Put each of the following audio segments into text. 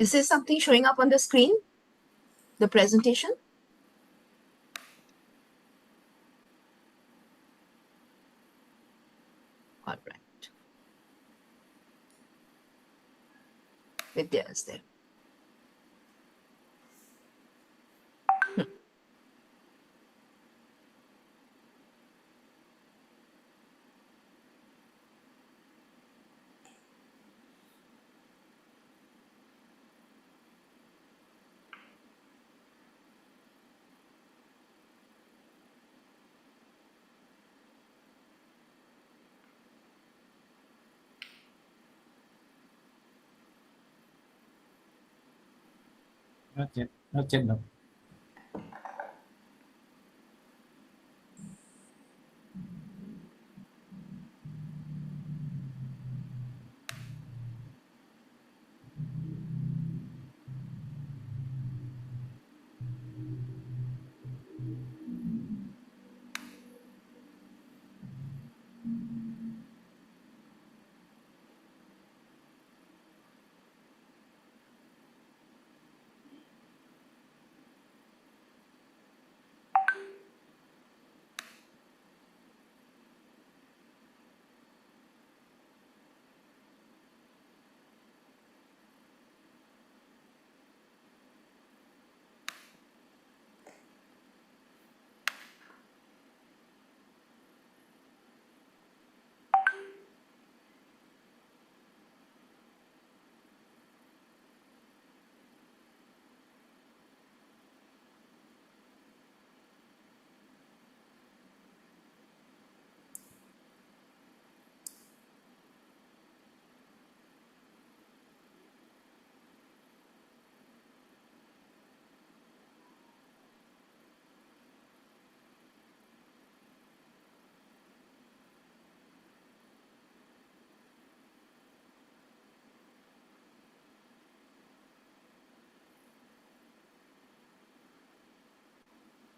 Is there something showing up on the screen? The presentation? All right. Vidya is there. Not yet. Not yet, no.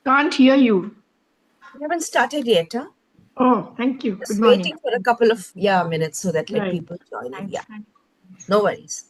Can't hear you. We haven't started yet, huh? Oh, thank you. Just Good morning. waiting for a couple of minutes so that let Right. people join in. Yeah. No worries.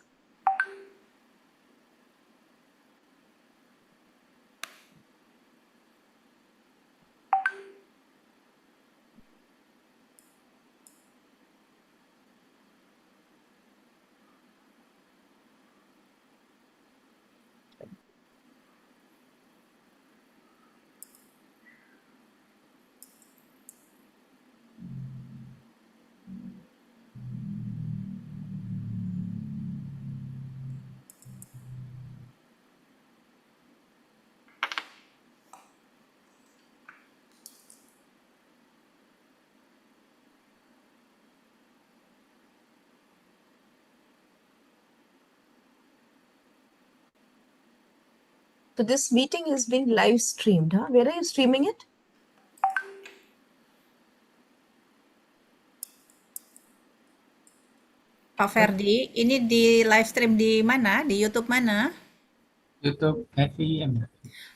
So this meeting is being live streamed, huh? Where are you streaming it? Pak Ferdi, ini di live stream di mana? Di YouTube mana? YouTube FEM.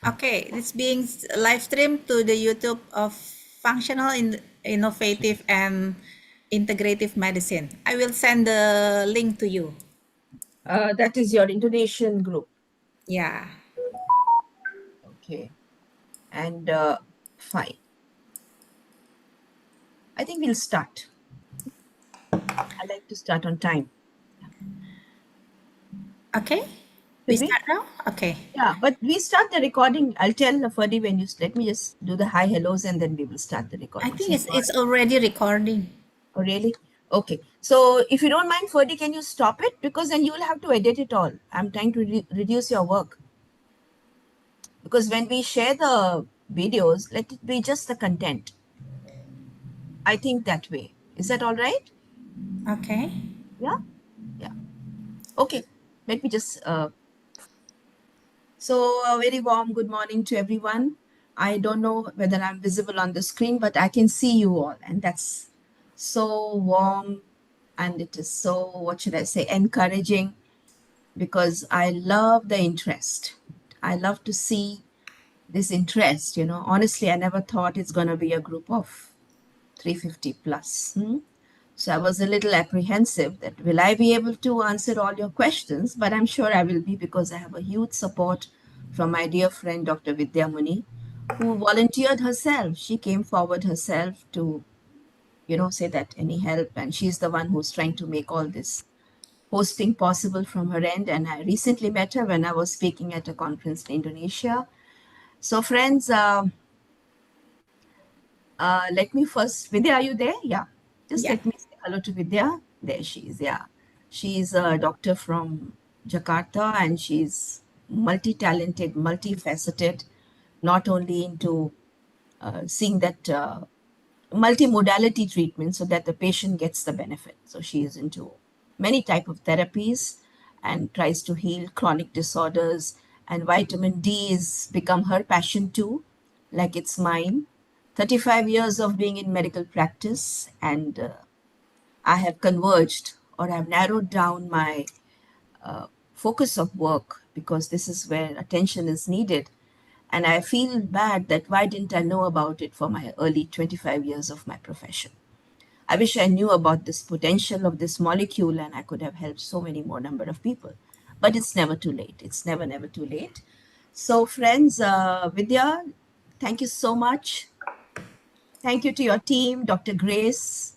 Okay, it's being live streamed to the YouTube of Functional Innovative and Integrative Medicine. I will send the link to you. That is your Indonesian group. Yeah. Okay. And fine. I think we'll start. I like to start on time. Okay. We Should we? start now? Okay. Yeah, but we start the recording. I'll tell Ferdi when you let me just do the hi hellos and then we will start the I recording. think it's already recording. Oh, really? Okay. So if you don't mind, Ferdi, can you stop it? Because then you will have to edit it all. I'm trying to reduce your work. Because when we share the videos, let it be just the content. I think that way. Is that all right? Okay. Yeah? Yeah. Okay. Let me just... So a very warm good morning to everyone. I don't know whether I'm visible on the screen, but I can see you all. And that's so warm and it is so, what should I say, encouraging because I love the interest. I love to see this interest, you know. Honestly, I never thought it's going to be a group of 350 plus. So I was a little apprehensive that will I be able to answer all your questions, but I'm sure I will be because I have a huge support from my dear friend Dr. Vidya Muni, who volunteered herself. She came forward herself to, say that any help, and she's the one who's trying to make all this hosting possible from her end. And I recently met her when I was speaking at a conference in Indonesia. So, friends, let me first, Vidya, are you there? Yeah. Just Yeah. let me say hello to Vidya. There she is. Yeah. She's a doctor from Jakarta and she's multi talented, multifaceted, not only into seeing that multimodality treatment so that the patient gets the benefit. So she is into many type of therapies and tries to heal chronic disorders. And vitamin D is become her passion too, like it's mine. 35 years of being in medical practice, and I have converged or I've narrowed down my focus of work because this is where attention is needed. And I feel bad that why didn't I know about it for my early 25 years of my profession? I wish I knew about this potential of this molecule and I could have helped so many more number of people. But it's never too late. It's never, never too late. So, friends, Vidya, thank you so much. Thank you to your team, Dr. Grace.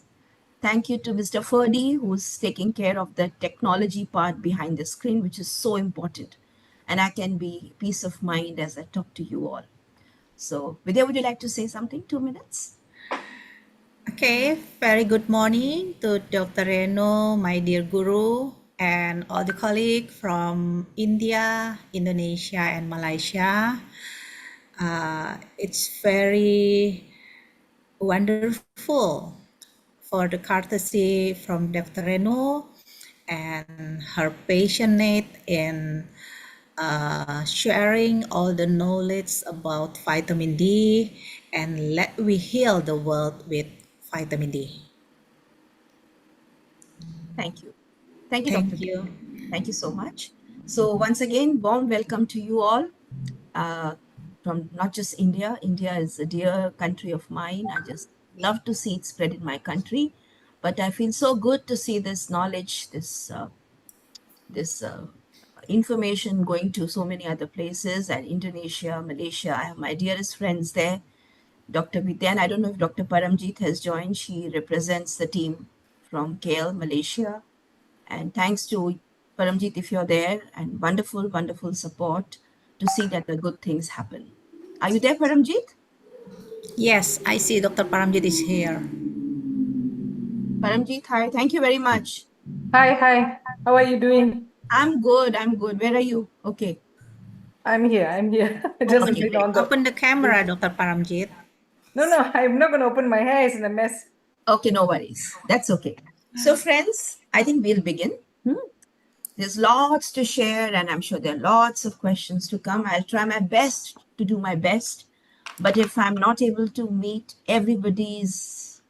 Thank you to Mr. Ferdy, who's taking care of the technology part behind the screen, which is so important. And I can be peace of mind as I talk to you all. So, Vidya, would you like to say something? 2 minutes? Okay, very good morning to Dr. Reno, my dear guru, and all the colleagues from India, Indonesia, and Malaysia. It's very wonderful for the courtesy from Dr. Reno and her passionate in sharing all the knowledge about vitamin D, and let we heal the world with vitamin D. Thank you. Thank you, Dr. Thank Grace. you. Thank you so much. So, once again, warm welcome to you all uh, from not just India. India is a dear country of mine. I just love to see it spread in my country. But I feel so good to see this knowledge, this information going to so many other places and Indonesia, Malaysia. I have my dearest friends there. Dr. Vidya, and I don't know if Dr. Paramjeet has joined. She represents the team from KL, Malaysia. And thanks to Paramjeet, if you're there, and wonderful, wonderful support to see that the good things happen. Are you there, Paramjeet? Yes, I see Dr. Paramjit is here. Paramjeet, hi. Thank you very much. Hi, hi. How are you doing? I'm good. I'm good. Where are you? Okay. I'm here. I'm here. Just a Okay, bit great. on the. Open the camera, Dr. Paramjit. No, no, I'm not going to open my hair. It's in a mess. Okay, no worries. That's okay. So, friends, I think we'll begin. There's lots to share, and I'm sure there are lots of questions to come. I'll try my best to do my best. But if I'm not able to meet everybody's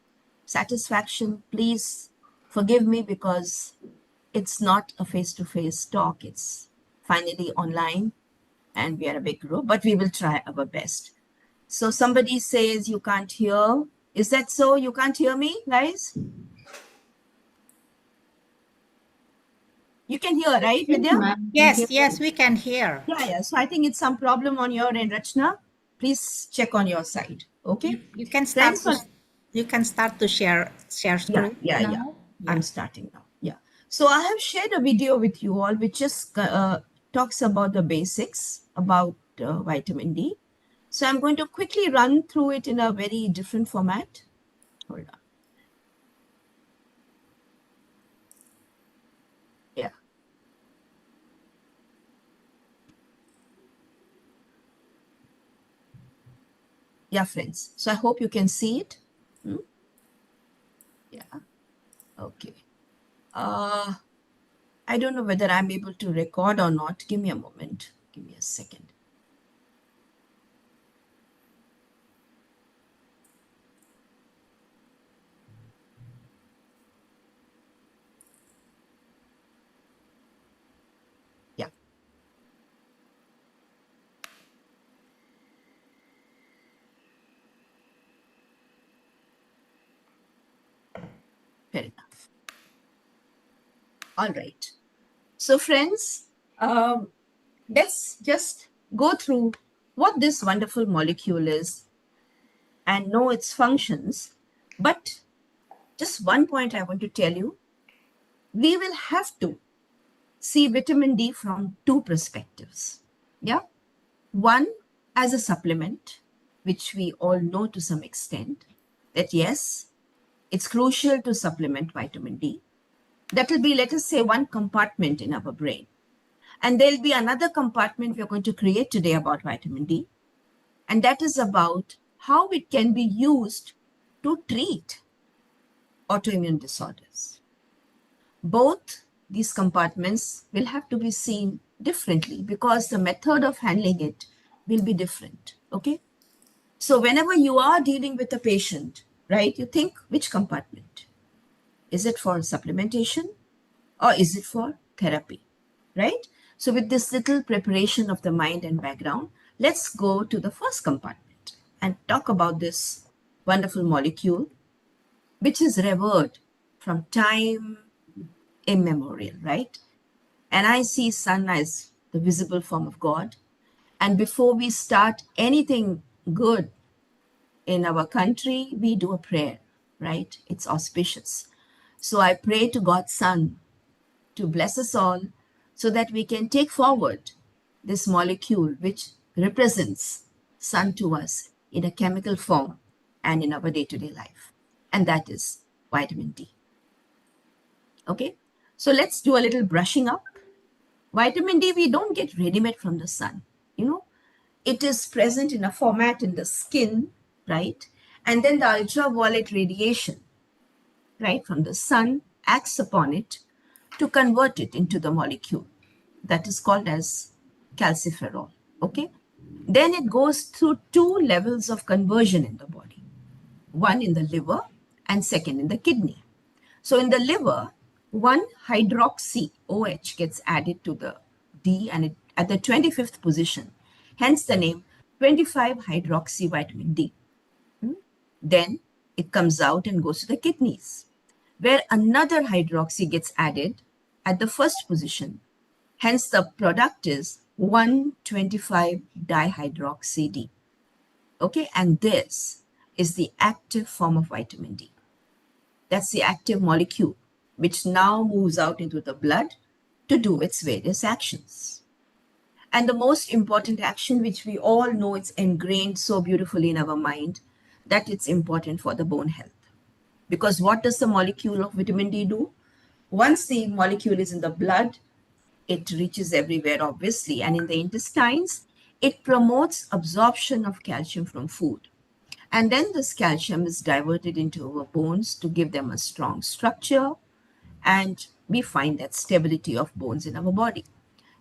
satisfaction, please forgive me because it's not a face to face talk. It's finally online, and we are a big group, but we will try our best. So, somebody says you can't hear. Is that so? You can't hear me, guys? You can hear, right, Yes, Vidya? ma'am. You can Yes, hear yes, me? we can hear. Yeah, yeah. So I think it's some problem on your end, Rachna. Please check on your side. Okay. You can start Friends, to share yeah, screen yeah, yeah. now. Yeah. I'm starting now. Yeah. So I have shared a video with you all which just talks about the basics about vitamin D. So I'm going to quickly run through it in a very different format. Hold on. Yeah. Yeah, friends. So I hope you can see it. Hmm? Yeah. Okay. Uh, I don't know whether I'm able to record or not. Give me a moment. Give me a second. Yeah. Fair enough. All right. So, friends, let's just go through what this wonderful molecule is and know its functions. But just one point I want to tell you, we will have to see vitamin D from two perspectives. Yeah. One, as a supplement, which we all know to some extent, that yes, it's crucial to supplement vitamin D. That will be, let us say, one compartment in our brain. And there'll be another compartment we're going to create today about vitamin D. And that is about how it can be used to treat autoimmune disorders. Both these compartments will have to be seen differently because the method of handling it will be different. Okay. So whenever you are dealing with a patient, right, you think which compartment? Is it for supplementation or is it for therapy? Right? So with this little preparation of the mind and background, let's go to the first compartment and talk about this wonderful molecule, which is revered from time immemorial, right? And I see sun as the visible form of God. And before we start anything good in our country, we do a prayer, right? It's auspicious. So I pray to God's Son to bless us all so that we can take forward this molecule which represents sun to us in a chemical form and in our day-to-day life. And that is vitamin D. Okay, so let's do a little brushing up. Vitamin D, we don't get ready-made from the sun. You know, it is present in a format in the skin, right? And then the ultraviolet radiation, right, from the sun acts upon it to convert it into the molecule that is called as calciferol. Okay. Then it goes through two levels of conversion in the body, one in the liver and second in the kidney. So in the liver, 1-hydroxy OH gets added to the D and it at the 25th position, hence the name 25-hydroxy vitamin D. Then it comes out and goes to the kidneys, where another hydroxy gets added at the first position. Hence, the product is 1,25-dihydroxy D. Okay, and this is the active form of vitamin D. That's the active molecule, which now moves out into the blood to do its various actions. And the most important action, which we all know it's ingrained so beautifully in our mind, that it's important for the bone health. Because what does the molecule of vitamin D do? Once the molecule is in the blood, it reaches everywhere, obviously, and in the intestines, it promotes absorption of calcium from food. And then this calcium is diverted into our bones to give them a strong structure, and we find that stability of bones in our body.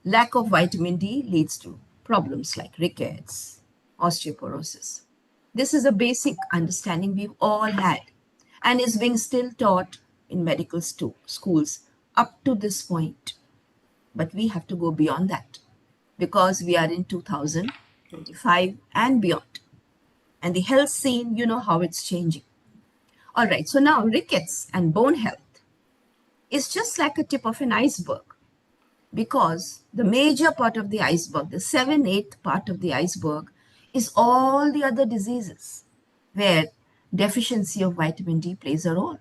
Lack of vitamin D leads to problems like rickets, osteoporosis. This is a basic understanding we've all had and is being still taught in medical schools up to this point. But we have to go beyond that because we are in 2025 and beyond. And the health scene, you know how it's changing. All right, so now rickets and bone health is just like a tip of an iceberg because the major part of the iceberg, the 7/8 part of the iceberg, is all the other diseases where deficiency of vitamin D plays a role.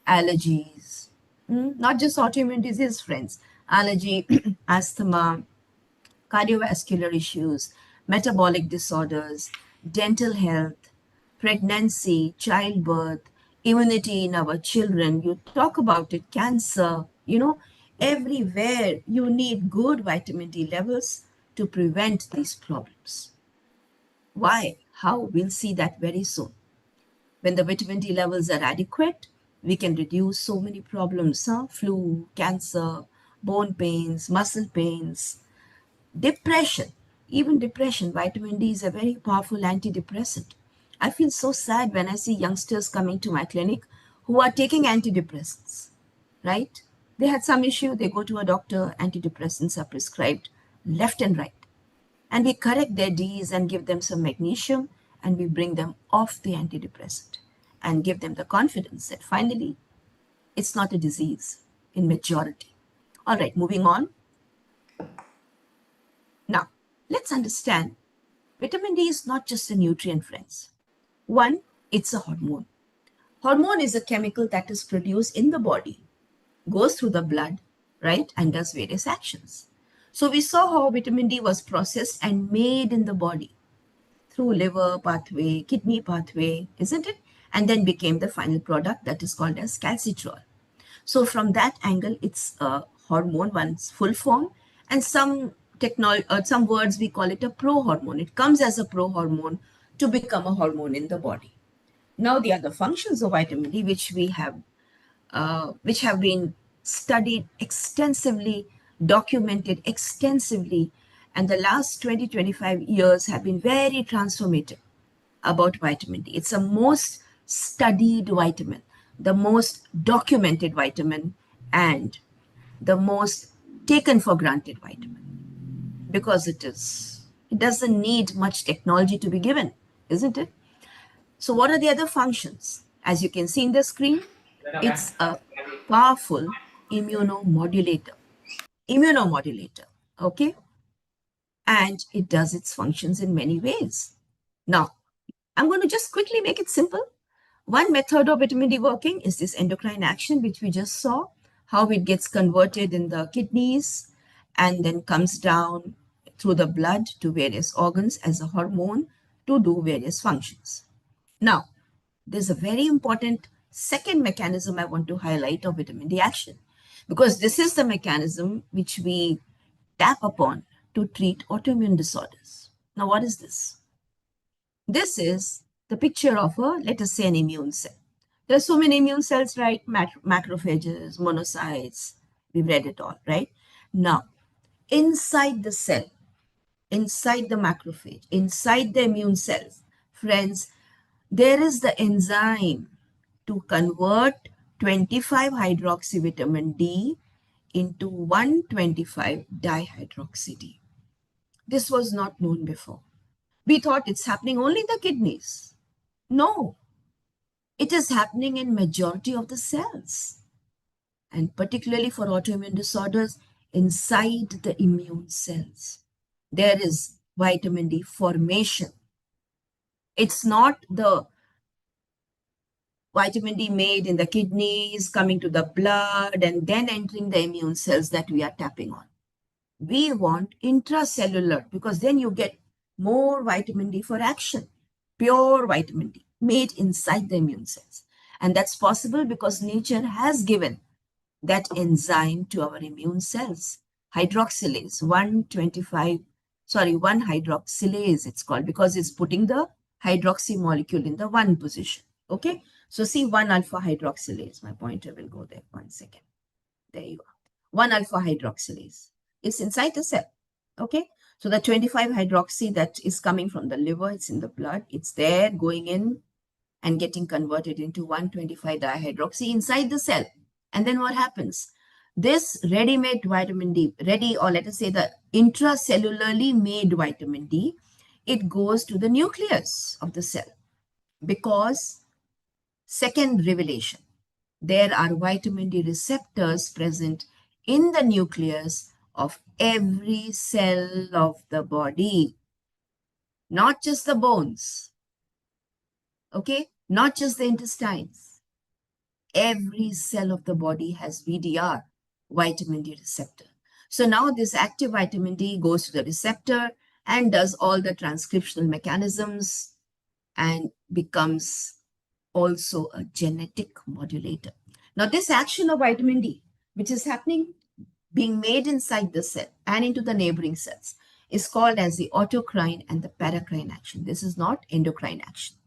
Allergies, not just autoimmune disease, friends, allergy, asthma, cardiovascular issues, metabolic disorders, dental health, pregnancy, childbirth, immunity in our children. You talk about it, cancer, everywhere you need good vitamin D levels to prevent these problems. Why? How? We'll see that very soon. When the vitamin D levels are adequate, we can reduce so many problems, flu, cancer, bone pains, muscle pains, depression. Even depression, vitamin D is a very powerful antidepressant. I feel so sad when I see youngsters coming to my clinic who are taking antidepressants, right? They had some issue, they go to a doctor, antidepressants are prescribed left and right. And we correct their Ds and give them some magnesium and we bring them off the antidepressant and give them the confidence that finally It's not a disease in majority. All right, moving on. Now, let's understand vitamin D is not just a nutrient, friends. One, it's a hormone. Hormone is a chemical that is produced in the body, goes through the blood, right, and does various actions. So we saw how vitamin D was processed and made in the body through liver pathway, kidney pathway, isn't it? And then became the final product that is called as calcitriol. So from that angle, it's a hormone, one's full form, and some words we call it a prohormone. It comes as a prohormone to become a hormone in the body. Now the other functions of vitamin D, which have been studied extensively, documented extensively, and the last 20-25 years have been very transformative about vitamin D. It's the most studied vitamin, the most documented vitamin, and the most taken for granted vitamin because it doesn't need much technology to be given, isn't it? So what are the other functions? As you can see in the screen, it's a powerful immunomodulator. Immunomodulator, okay? And it does its functions in many ways. Now, I'm going to just quickly make it simple. One method of vitamin D working is this endocrine action, which we just saw, how it gets converted in the kidneys and then comes down through the blood to various organs as a hormone to do various functions. Now, there's a very important second mechanism I want to highlight of vitamin D action, because this is the mechanism which we tap upon to treat autoimmune disorders. Now, what is this? This is the picture of let us say, an immune cell. There are so many immune cells, right? Macrophages, monocytes, we've read it all, right? Now, inside the cell, inside the macrophage, inside the immune cells, friends, there is the enzyme to convert 25 hydroxyvitamin D into 125 dihydroxy D. This was not known before. We thought it's happening only in the kidneys. No, it is happening in majority of the cells, and particularly for autoimmune disorders inside the immune cells. There is vitamin D formation. It's not the vitamin D made in the kidneys, coming to the blood, and then entering the immune cells that we are tapping on. We want intracellular, because then you get more vitamin D for action, pure vitamin D made inside the immune cells. And that's possible because nature has given that enzyme to our immune cells, hydroxylase, 1 hydroxylase it's called, because it's putting the hydroxy molecule in the 1 position. Okay, so see 1 alpha hydroxylase. My pointer will go there. 1 second. There you are. 1 alpha hydroxylase. It's inside the cell. Okay, so the 25 hydroxy that is coming from the liver, it's in the blood, it's there going in and getting converted into 125 dihydroxy inside the cell. And then what happens? This ready-made vitamin D, or let us say the intracellularly made vitamin D, it goes to the nucleus of the cell, because second revelation, there are vitamin D receptors present in the nucleus of every cell of the body, not just the bones, okay, not just the intestines. Every cell of the body has VDR, vitamin D receptor. So now this active vitamin D goes to the receptor and does all the transcriptional mechanisms and becomes also a genetic modulator. Now this action of vitamin D, which is happening, being made inside the cell and into the neighboring cells, is called as the autocrine and the paracrine action. This is not endocrine action.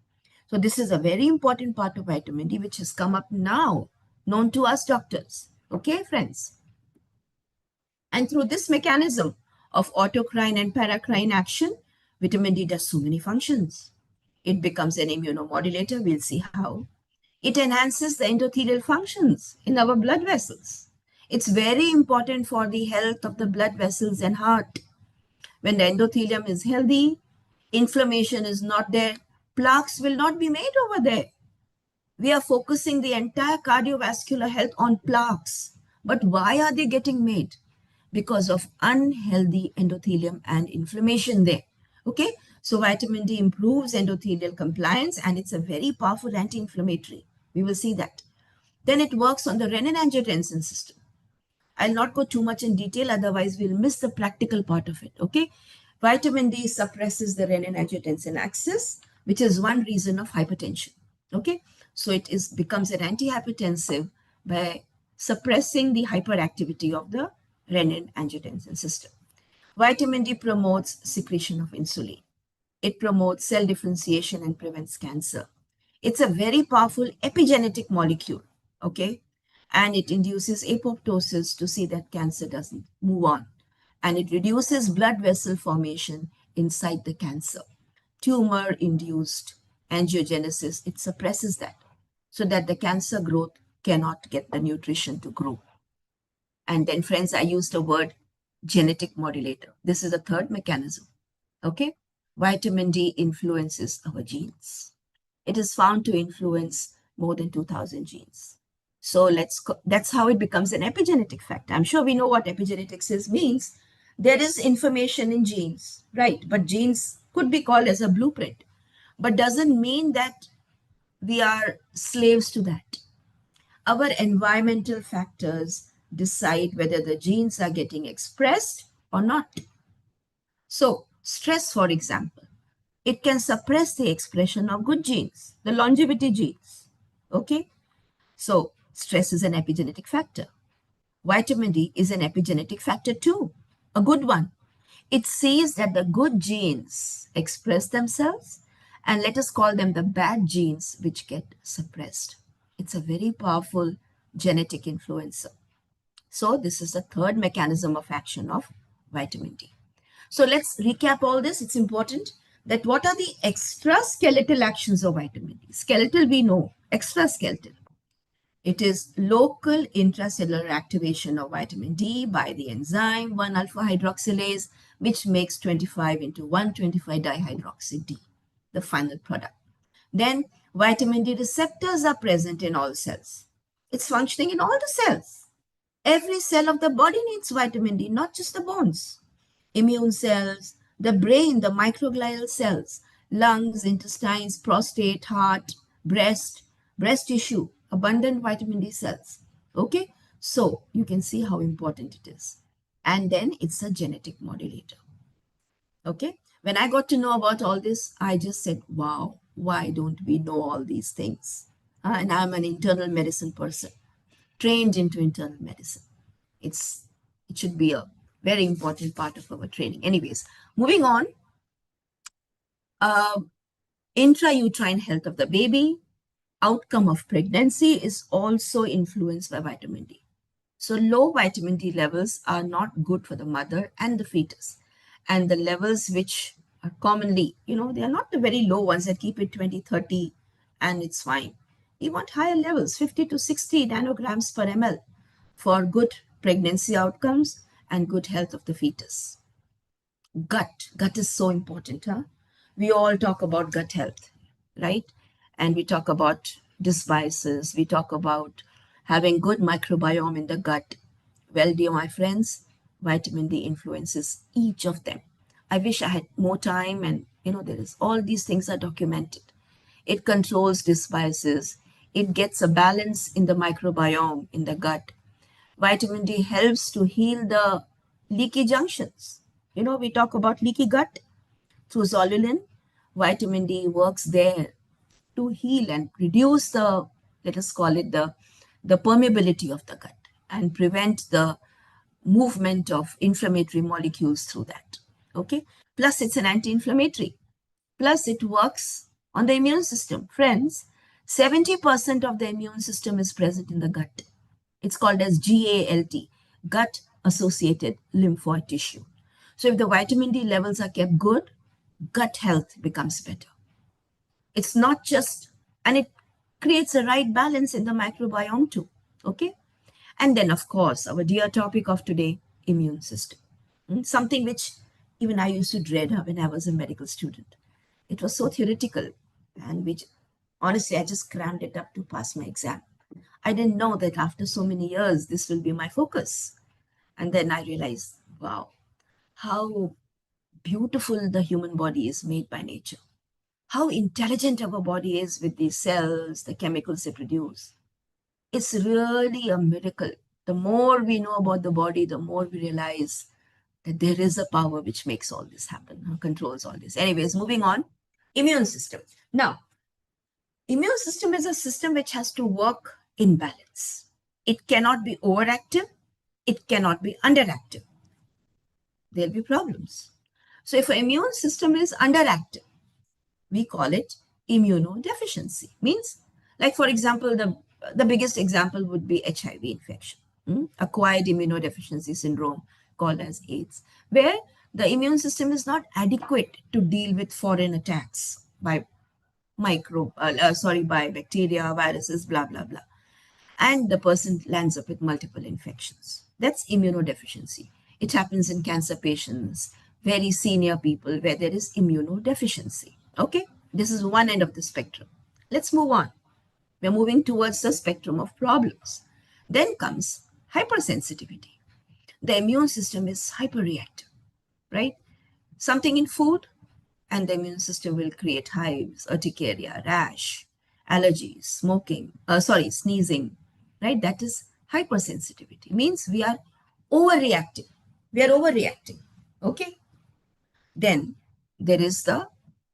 So this is a very important part of vitamin D, which has come up now, known to us doctors. Okay, friends? And through this mechanism of autocrine and paracrine action, vitamin D does so many functions. It becomes an immunomodulator. We'll see how. It enhances the endothelial functions in our blood vessels. It's very important for the health of the blood vessels and heart. When the endothelium is healthy, inflammation is not there, plaques will not be made over there. we are focusing the entire cardiovascular health on plaques. But why are they getting made? Because of unhealthy endothelium and inflammation there. Okay, so vitamin D improves endothelial compliance and it's a very powerful anti-inflammatory. We will see that. Then it works on the renin-angiotensin system. I'll not go too much in detail, otherwise we'll miss the practical part of it, okay? Vitamin D suppresses the renin-angiotensin axis, which is one reason of hypertension, okay? So it becomes an antihypertensive by suppressing the hyperactivity of the renin-angiotensin system. Vitamin D promotes secretion of insulin. It promotes cell differentiation and prevents cancer. It's a very powerful epigenetic molecule, okay? And it induces apoptosis to see that cancer doesn't move on. And it reduces blood vessel formation inside the cancer. Tumor-induced angiogenesis, it suppresses that so that the cancer growth cannot get the nutrition to grow. And then, friends, I used the word genetic modulator. This is the third mechanism, okay? Vitamin D influences our genes. It is found to influence more than 2,000 genes. So that's how it becomes an epigenetic factor. I'm sure we know what epigenetics means. There is information in genes, right? But genes could be called as a blueprint, but doesn't mean that we are slaves to that. Our environmental factors decide whether the genes are getting expressed or not. So stress, for example, it can suppress the expression of good genes, the longevity genes. Okay? So, stress is an epigenetic factor. Vitamin D is an epigenetic factor too, a good one. It says that the good genes express themselves, and let us call them the bad genes which get suppressed. It's a very powerful genetic influencer. So, this is the third mechanism of action of vitamin D. So let's recap all this. It's important that what are the extraskeletal actions of vitamin D? Skeletal we know, extraskeletal. It is local intracellular activation of vitamin D by the enzyme 1-alpha hydroxylase, which makes 25 into 125 dihydroxy D, the final product. Then vitamin D receptors are present in all cells. It's functioning in all the cells. Every cell of the body needs vitamin D, not just the bones. Immune cells, the brain, the microglial cells, lungs, intestines, prostate, heart, breast tissue, abundant vitamin D cells. Okay, so you can see how important it is. And then it's a genetic modulator. Okay, when I got to know about all this, I just said, wow, why don't we know all these things? And I'm an internal medicine person, trained into internal medicine. It should be a very important part of our training. Anyways, moving on. Intrauterine health of the baby, outcome of pregnancy is also influenced by vitamin D. So low vitamin D levels are not good for the mother and the fetus. And the levels which are commonly, they are not the very low ones that keep it 20, 30, and it's fine. We want higher levels, 50 to 60 nanograms per ml for good pregnancy outcomes and good health of the fetus. Gut is so important, huh? We all talk about gut health, right? And we talk about dysbiosis, we talk about having good microbiome in the gut. Well, dear my friends, vitamin D influences each of them. I wish I had more time, and there is all these things are documented. It controls dysbiosis. It gets a balance in the microbiome in the gut. Vitamin D helps to heal the leaky junctions. We talk about leaky gut through zoluline. Vitamin D works there to heal and reduce the, let us call it the permeability of the gut and prevent the movement of inflammatory molecules through that. Okay. Plus, it's an anti-inflammatory. Plus, it works on the immune system. Friends, 70% of the immune system is present in the gut. It's called as GALT, gut-associated lymphoid tissue. So if the vitamin D levels are kept good, gut health becomes better. It's not just, and it creates a right balance in the microbiome too, okay? And then, of course, our dear topic of today, immune system. Something which even I used to dread when I was a medical student. It was so theoretical, and which Honestly, I just crammed it up to pass my exam. I didn't know that after so many years, this will be my focus. And then I realized, wow, how beautiful the human body is made by nature. How intelligent our body is with these cells, the chemicals it produce. It's really a miracle. The more we know about the body, the more we realize that there is a power which makes all this happen, controls all this. Anyways, moving on. Immune system. Now, immune system is a system which has to work in balance. It cannot be overactive. It cannot be underactive. There'll be problems. So if an immune system is underactive, we call it immunodeficiency. Means, like for example, the biggest example would be HIV infection, acquired immunodeficiency syndrome called as AIDS, where the immune system is not adequate to deal with foreign attacks by by bacteria, viruses, blah blah blah, and the person lands up with multiple infections. That's immunodeficiency. It happens in cancer patients, very senior people where there is immunodeficiency. Okay, this is one end of the spectrum. Let's move on. We're moving towards the spectrum of problems. Then comes hypersensitivity. The immune system is hyperreactive, right? Something in food, and the immune system will create hives, urticaria, rash, allergies, sneezing, right? That is hypersensitivity. Means we are overreacting. We are overreacting. Okay. Then there is the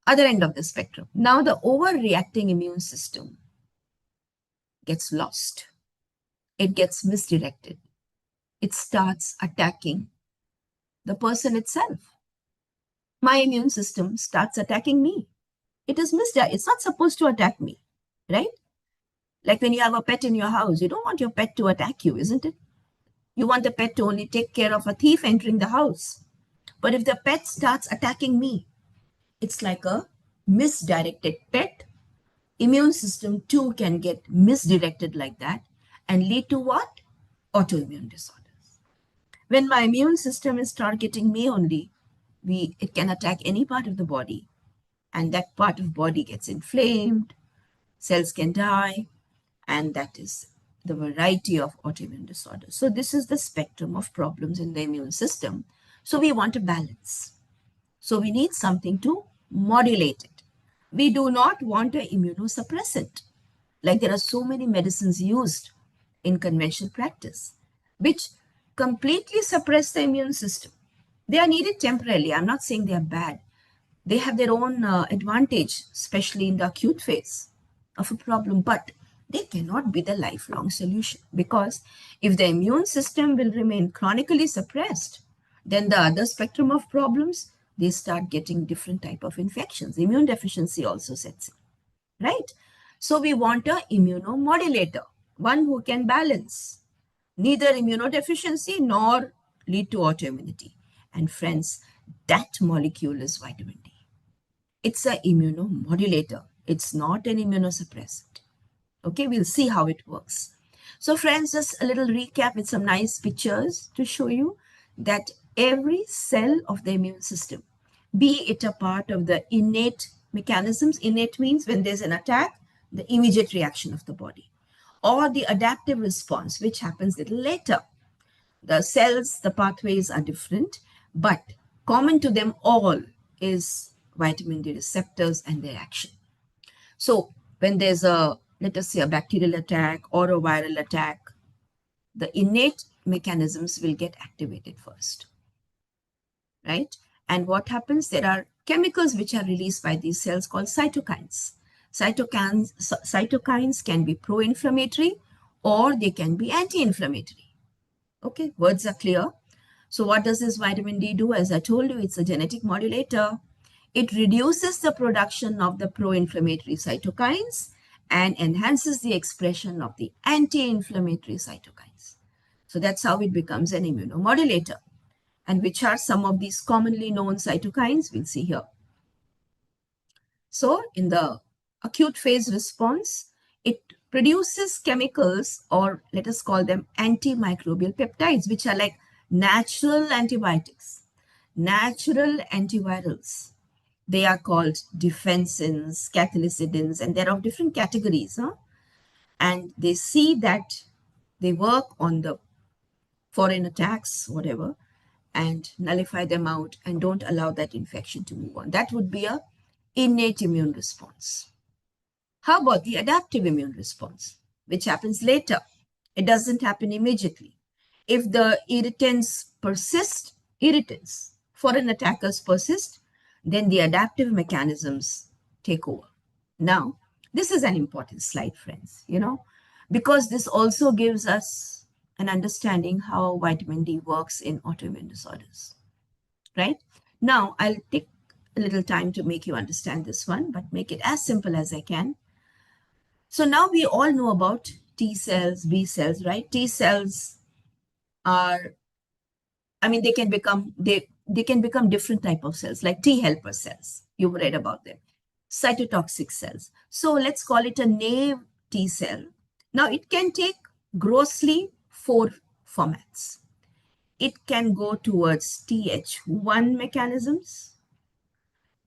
other end of the spectrum. Now the overreacting immune system gets lost. It gets misdirected. It starts attacking the person itself. My immune system starts attacking me. It is misdirected. It's not supposed to attack me, right? Like when you have a pet in your house, you don't want your pet to attack you, isn't it? You want the pet to only take care of a thief entering the house. But if the pet starts attacking me, it's like a misdirected pet. Immune system too can get misdirected like that and lead to what? Autoimmune disorders. When my immune system is targeting me only, it can attack any part of the body, and that part of body gets inflamed, cells can die, and that is the variety of autoimmune disorders. So this is the spectrum of problems in the immune system. So we want a balance. So we need something to modulate it. We do not want an immunosuppressant. Like there are so many medicines used in conventional practice, which completely suppress the immune system. They are needed temporarily. I'm not saying they are bad. They have their own advantage, especially in the acute phase of a problem, but they cannot be the lifelong solution, because if the immune system will remain chronically suppressed, then the other spectrum of problems, they start getting different type of infections. Immune deficiency also sets in, right? So we want a immunomodulator, one who can balance neither immunodeficiency nor lead to autoimmunity. And friends, that molecule is vitamin D. It's an immunomodulator. It's not an immunosuppressant. Okay, we'll see how it works. So friends, just a little recap with some nice pictures to show you that every cell of the immune system, be it a part of the innate mechanisms, innate means when there's an attack, the immediate reaction of the body, or the adaptive response, which happens a little later. The cells, the pathways are different, but common to them all is vitamin D receptors and their action. So when there's let us say, a bacterial attack or a viral attack, the innate mechanisms will get activated first, right? And what happens? There are chemicals which are released by these cells called cytokines. Cytokines can be pro-inflammatory or they can be anti-inflammatory. Okay, words are clear. So what does this vitamin D do? As I told you, it's a genetic modulator. It reduces the production of the pro-inflammatory cytokines and enhances the expression of the anti-inflammatory cytokines. So that's how it becomes an immunomodulator. And which are some of these commonly known cytokines? We'll see here. So in the acute phase response, it produces chemicals, or let us call them antimicrobial peptides, which are like natural antibiotics, natural antivirals, They are called defensins, catalycidins, and they're of different categories. And they see that they work on the foreign attacks, whatever, and nullify them out and don't allow that infection to move on. That would be a innate immune response. How about the adaptive immune response, which happens later? It doesn't happen immediately. If the irritants, foreign attackers persist, then the adaptive mechanisms take over. Now, this is an important slide, friends, because this also gives us an understanding how vitamin D works in autoimmune disorders, right? Now, I'll take a little time to make you understand this one, but make it as simple as I can. So now we all know about T cells, B cells, right? T cells are, they can become they can become different type of cells, like T helper cells. You've read about them. Cytotoxic cells. So let's call it a naive T cell. Now it can take grossly 4 formats. It can go towards Th1 mechanisms,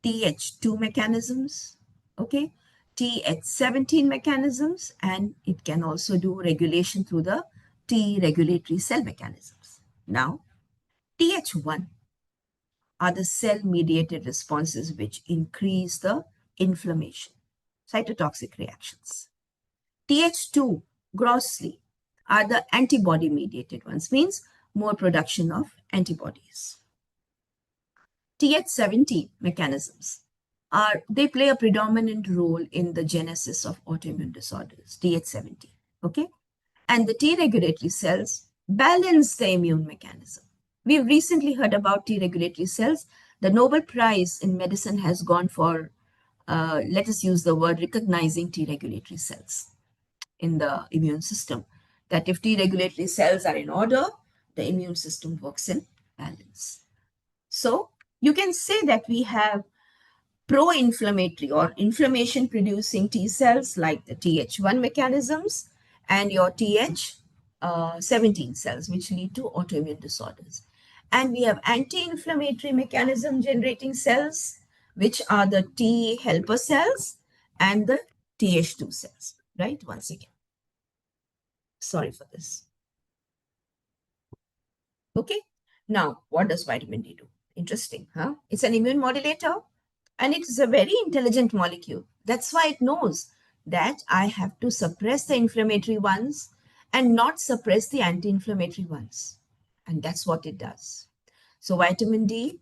Th2 mechanisms, okay, Th17 mechanisms, and it can also do regulation through the T regulatory cell mechanisms. Now, Th1 are the cell-mediated responses which increase the inflammation, cytotoxic reactions. Th2, grossly, are the antibody-mediated ones, means more production of antibodies. Th17 mechanisms they play a predominant role in the genesis of autoimmune disorders, Th17, okay? And the T regulatory cells balance the immune mechanism. We've recently heard about T regulatory cells. The Nobel Prize in medicine has gone for, let us use the word, recognizing T regulatory cells in the immune system. That if T regulatory cells are in order, the immune system works in balance. So you can say that we have pro-inflammatory or inflammation-producing T cells like the Th1 mechanisms and your Th17 cells, which lead to autoimmune disorders. And we have anti-inflammatory mechanism generating cells, which are the T helper cells and the Th2 cells, right? Once again. Sorry for this. Okay. Now, what does vitamin D do? Interesting, huh? It's an immune modulator. And it is a very intelligent molecule. That's why it knows that I have to suppress the inflammatory ones and not suppress the anti-inflammatory ones. And that's what it does. So vitamin D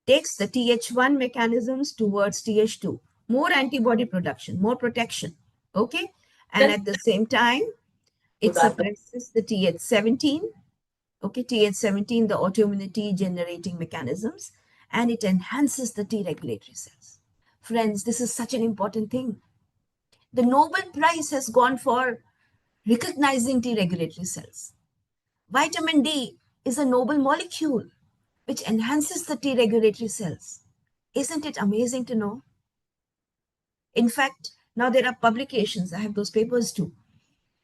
takes the Th1 mechanisms towards Th2, more antibody production, more protection. Okay. And at the same time, it suppresses the Th17. Okay, Th17, the autoimmunity generating mechanisms, and it enhances the T regulatory cells. Friends, this is such an important thing. The Nobel Prize has gone for recognizing T regulatory cells. Vitamin D is a noble molecule which enhances the T regulatory cells. Isn't it amazing to know? In fact, now there are publications, I have those papers too,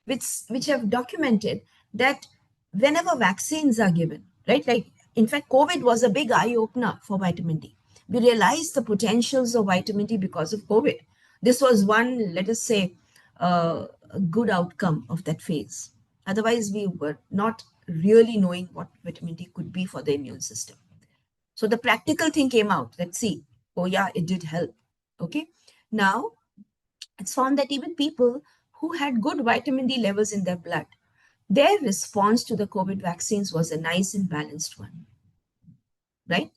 which have documented that whenever vaccines are given, right? Like, in fact, COVID was a big eye opener for vitamin D. We realized the potentials of vitamin D because of COVID. This was one, let us say, a good outcome of that phase. Otherwise, we were not really knowing what vitamin D could be for the immune system. So the practical thing came out. Let's see. Oh yeah, it did help. Okay. Now, it's found that even people who had good vitamin D levels in their blood, their response to the COVID vaccines was a nice and balanced one, right?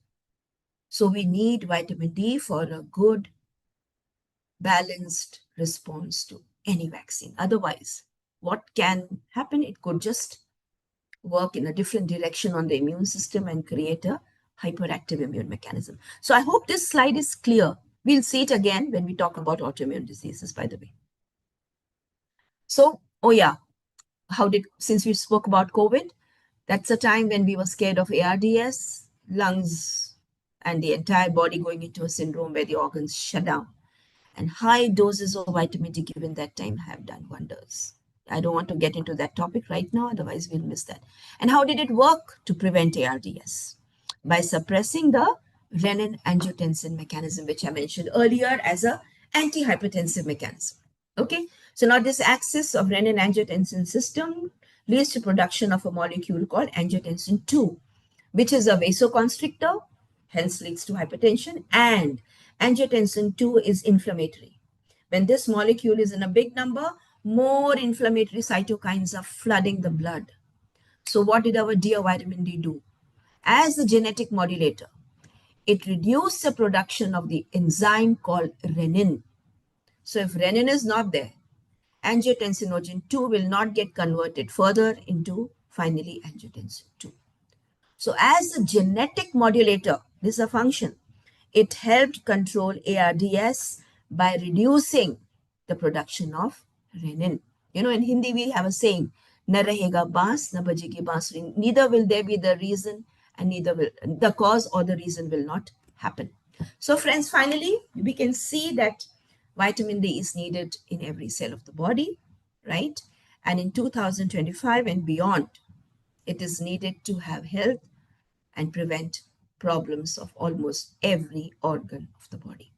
So we need vitamin D for a good, balanced response to any vaccine. Otherwise, what can happen? It could just work in a different direction on the immune system and create a hyperactive immune mechanism. So I hope this slide is clear. We'll see it again when we talk about autoimmune diseases, by the way. So, oh yeah, since we spoke about COVID, that's a time when we were scared of ARDS, lungs, and the entire body going into a syndrome where the organs shut down. And high doses of vitamin D given that time have done wonders. I don't want to get into that topic right now, otherwise we'll miss that. And how did it work to prevent ARDS? By suppressing the renin-angiotensin mechanism, which I mentioned earlier as a antihypertensive mechanism. Okay, so now this axis of renin-angiotensin system leads to production of a molecule called angiotensin 2, which is a vasoconstrictor, hence leads to hypertension, and angiotensin 2 is inflammatory. When this molecule is in a big number, more inflammatory cytokines are flooding the blood. So what did our dear vitamin D do? As a genetic modulator, it reduced the production of the enzyme called renin. So if renin is not there, angiotensinogen 2 will not get converted further into finally angiotensin 2. So as a genetic modulator, this is a function, it helped control ARDS by reducing the production of renin. You know, in Hindi we have a saying, na rahega baas, na bajegi bansuri. Neither will there be the reason and neither will the cause or the reason will not happen. So friends, finally, we can see that vitamin D is needed in every cell of the body, right? And in 2025 and beyond, it is needed to have health and prevent problems of almost every organ of the body.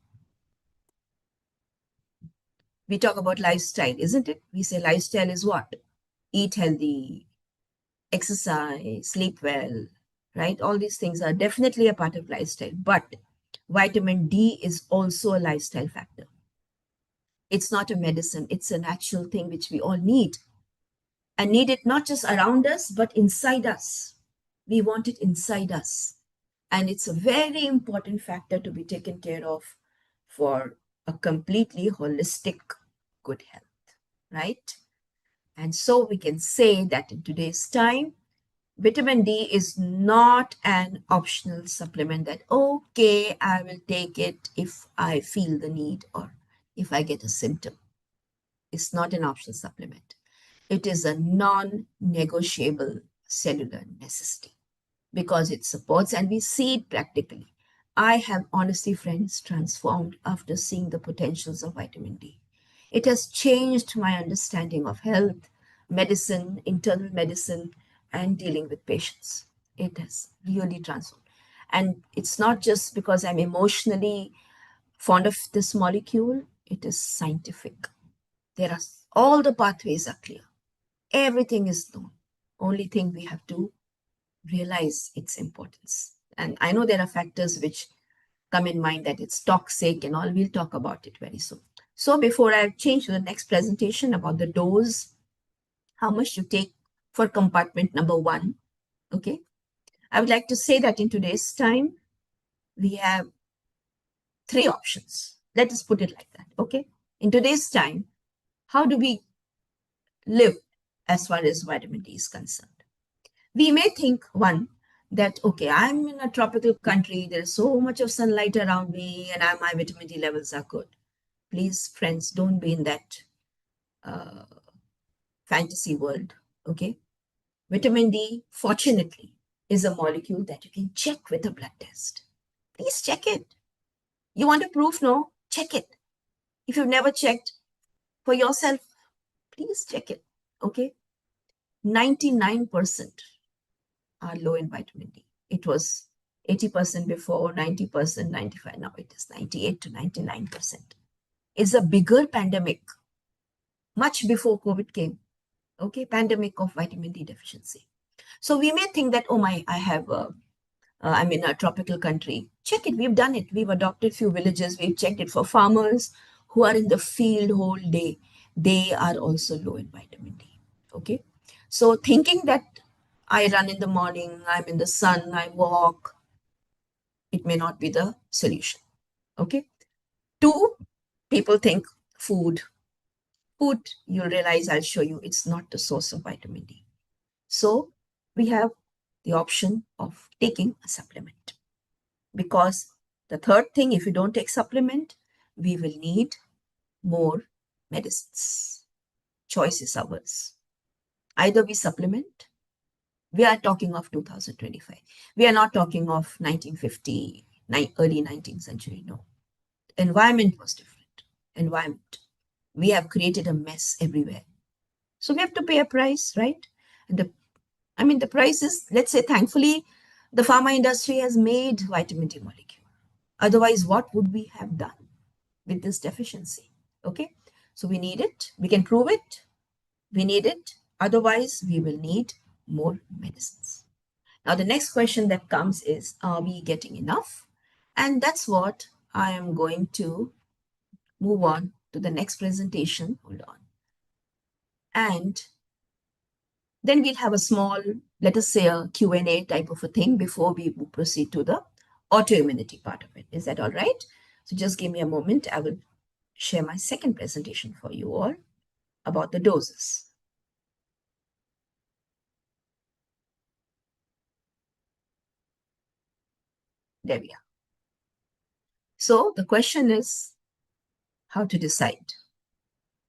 We talk about lifestyle, isn't it? We say lifestyle is what? Eat healthy, exercise, sleep well, right? All these things are definitely a part of lifestyle, but vitamin D is also a lifestyle factor. It's not a medicine, it's an actual thing which we all need, and need it not just around us, but inside us. We want it inside us. And it's a very important factor to be taken care of for a completely holistic good health, right? And so we can say that in today's time, vitamin D is not an optional supplement that, okay, I will take it if I feel the need or if I get a symptom. It's not an optional supplement. It is a non-negotiable cellular necessity because it supports, and we see it practically. I have honestly, friends, transformed after seeing the potentials of vitamin D. It has changed my understanding of health, medicine, internal medicine, and dealing with patients. It has really transformed. And it's not just because I'm emotionally fond of this molecule, it is scientific. There are all the pathways are clear. Everything is known. Only thing we have to realize its importance. And I know there are factors which come in mind that it's toxic and all. We'll talk about it very soon. So before I change to the next presentation about the dose, how much to take for compartment number 1, okay? I would like to say that in today's time, we have 3 options. Let us put it like that, okay? In today's time, how do we live as far as vitamin D is concerned? We may think, one, that, okay, I'm in a tropical country, there's so much of sunlight around me, and my vitamin D levels are good. Please, friends, don't be in that fantasy world, okay? Vitamin D, fortunately, is a molecule that you can check with a blood test. Please check it. You want a proof? No? Check it. If you've never checked for yourself, please check it, okay? 99% are low in vitamin D. It was 80% before, 90%, 95%. Now it is 98 to 99%. It's a bigger pandemic, much before COVID came. Okay, pandemic of vitamin D deficiency. So we may think that, oh my, I'm in a tropical country. Check it. We've done it. We've adopted few villages. We've checked it for farmers who are in the field whole day. They are also low in vitamin D. Okay. So thinking that I run in the morning, I'm in the sun, I walk, it may not be the solution. Okay. 2, people think food. Food, you'll realize, I'll show you, it's not the source of vitamin D. So we have the option of taking a supplement. Because the third thing, if you don't take supplement, we will need more medicines. Choice is ours. Either we supplement, we are talking of 2025. We are not talking of 1950, early 19th century, no. Environment was different. Environment. We have created a mess everywhere. So we have to pay a price, right? And the price is, let's say, thankfully, the pharma industry has made vitamin D molecule. Otherwise, what would we have done with this deficiency? Okay, so we need it. We can prove it. We need it. Otherwise, we will need more medicines. Now, the next question that comes is, are we getting enough? And that's what I am going to move on to the next presentation. Hold on. And then we'll have a small, let us say a Q&A type of a thing before we proceed to the autoimmunity part of it. Is that all right? So just give me a moment. I will share my second presentation for you all about the doses. There we are. So the question is how to decide,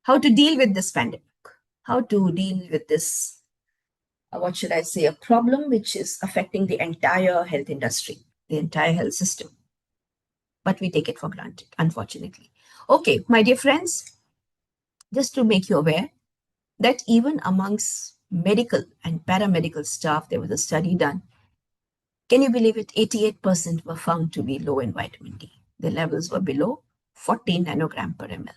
how to deal with this pandemic, how to deal with this, what should I say, a problem which is affecting the entire health industry, the entire health system. But we take it for granted, unfortunately. Okay, my dear friends, just to make you aware that even amongst medical and paramedical staff, there was a study done. Can you believe it? 88% were found to be low in vitamin D. The levels were below 14 nanogram per ml.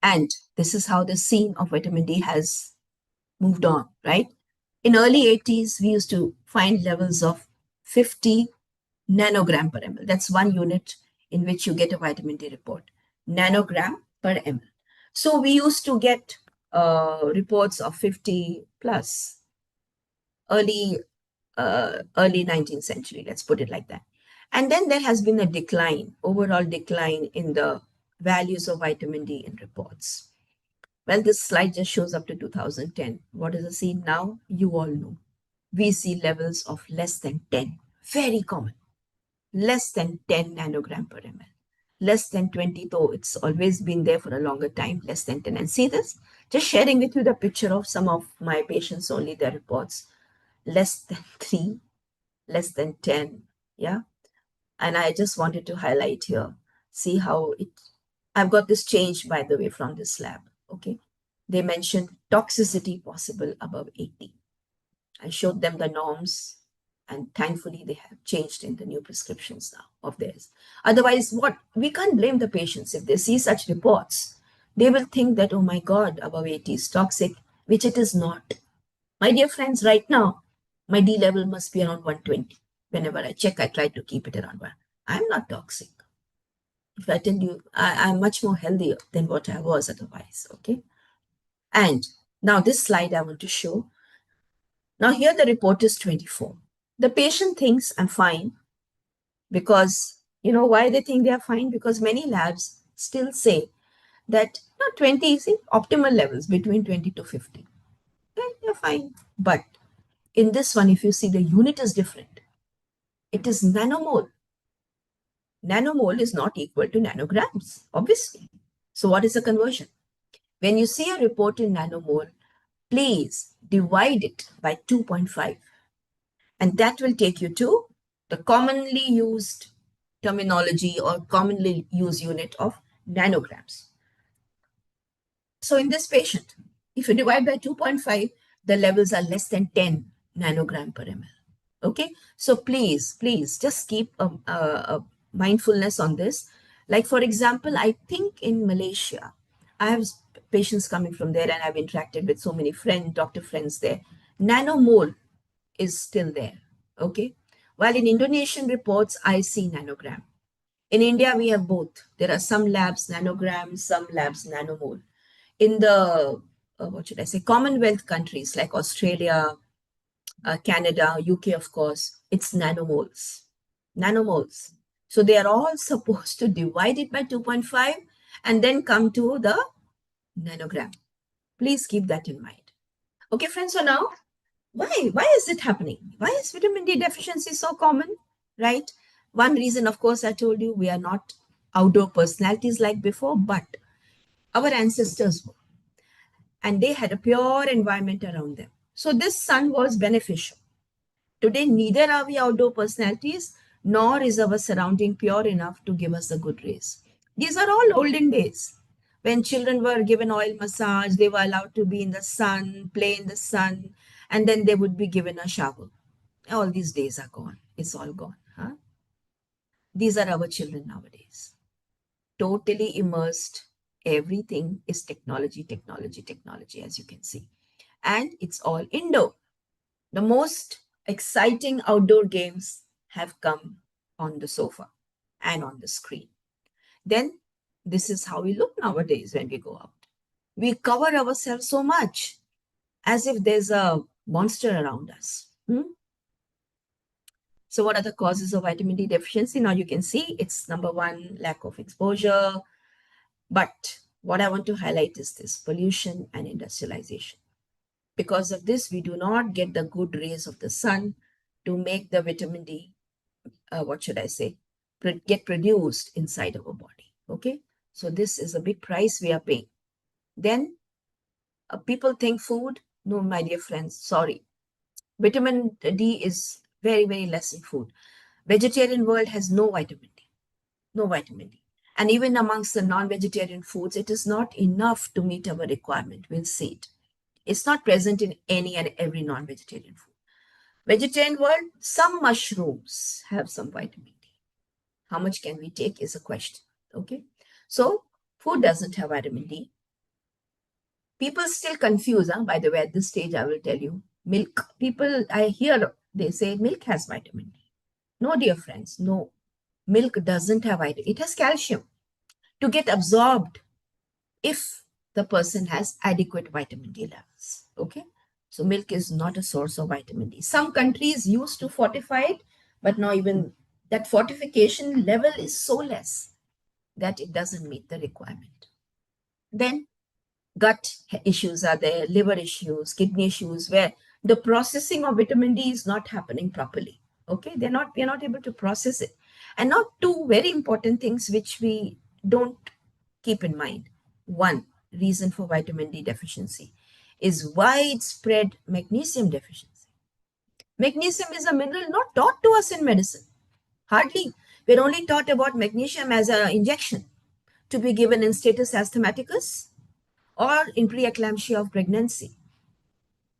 And this is how the scene of vitamin D has moved on, right? In early 80s, we used to find levels of 50 nanogram per ml. That's one unit in which you get a vitamin D report, nanogram per ml. So we used to get reports of 50 plus early 19th century, let's put it like that. And then there has been a decline, overall decline in the values of vitamin D in reports. Well, this slide just shows up to 2010. What is the scene now? You all know. We see levels of less than 10, very common, less than 10 nanogram per ml. Less than 20, though it's always been there for a longer time, less than 10. And see this? Just sharing with you the picture of some of my patients, only their reports, less than 3, less than 10. Yeah. And I just wanted to highlight here, see how it, I've got this change, by the way, from this lab. Okay. They mentioned toxicity possible above 80. I showed them the norms, and thankfully they have changed in the new prescriptions now of theirs. Otherwise, what we can't blame the patients if they see such reports. They will think that, oh my God, above 80 is toxic, which it is not. My dear friends, right now, my D level must be around 120. Whenever I check, I try to keep it around 1. I'm not toxic. If I tell you, I'm much more healthier than what I was otherwise, okay? And now this slide I want to show. Now here the report is 24. The patient thinks I'm fine because, you know why they think they are fine? Because many labs still say that 20 is optimal levels between 20 to 50. Okay, you're fine. But in this one, if you see, the unit is different. It is nanomole. Nanomole is not equal to nanograms, obviously. So what is the conversion? When you see a report in nanomole, please divide it by 2.5. And that will take you to the commonly used terminology or commonly used unit of nanograms. So in this patient, if you divide by 2.5, the levels are less than 10 nanogram per ml. Okay, so please just keep a mindfulness on this. Like, for example, I think in Malaysia, I have patients coming from there and I've interacted with so many doctor friends there. Nanomole is still there. Okay, while in Indonesian reports, I see nanogram. In India, we have both. There are some labs nanogram, some labs nanomole. In the, what should I say, Commonwealth countries like Australia, Canada, UK, of course, it's nanomoles. Nanomoles. So they are all supposed to divide it by 2.5 and then come to the nanogram. Please keep that in mind. Okay, friends, so now, why is it happening? Why is vitamin D deficiency so common, right? One reason, of course, I told you, we are not outdoor personalities like before, but our ancestors were. And they had a pure environment around them. So this sun was beneficial. Today, neither are we outdoor personalities, nor is our surrounding pure enough to give us the good rays. These are all olden days. When children were given oil massage, they were allowed to be in the sun, play in the sun, and then they would be given a shower. All these days are gone. It's all gone. Huh? These are our children nowadays. Totally immersed. Everything is technology, technology, technology, as you can see. And it's all indoor. The most exciting outdoor games have come on the sofa and on the screen. Then this is how we look nowadays when we go out. We cover ourselves so much as if there's a monster around us. So what are the causes of vitamin D deficiency? Now you can see it's number one, lack of exposure. But what I want to highlight is this: pollution and industrialization. Because of this, we do not get the good rays of the sun to make the vitamin D, get produced inside our body. Okay. So this is a big price we are paying. Then people think food. No, my dear friends, sorry. Vitamin D is very, very less in food. Vegetarian world has no vitamin D. No vitamin D. And even amongst the non-vegetarian foods, it is not enough to meet our requirement. We'll see it. It's not present in any and every non-vegetarian food. Vegetarian world, some mushrooms have some vitamin D. How much can we take is a question. Okay. So food doesn't have vitamin D. People still confuse, by the way, at this stage, I will tell you, milk. People, I hear, they say milk has vitamin D. No, dear friends, no. Milk doesn't have vitamin. It has calcium to get absorbed if the person has adequate vitamin D levels. Okay. So milk is not a source of vitamin D. Some countries used to fortify it, but now even that fortification level is so less that it doesn't meet the requirement. Then gut issues are there, liver issues, kidney issues, where the processing of vitamin D is not happening properly. Okay, we're not able to process it. And now two very important things which we don't keep in mind. One reason for vitamin D deficiency is widespread magnesium deficiency. Magnesium is a mineral not taught to us in medicine. Hardly. We're only taught about magnesium as an injection to be given in status asthmaticus or in preeclampsia of pregnancy.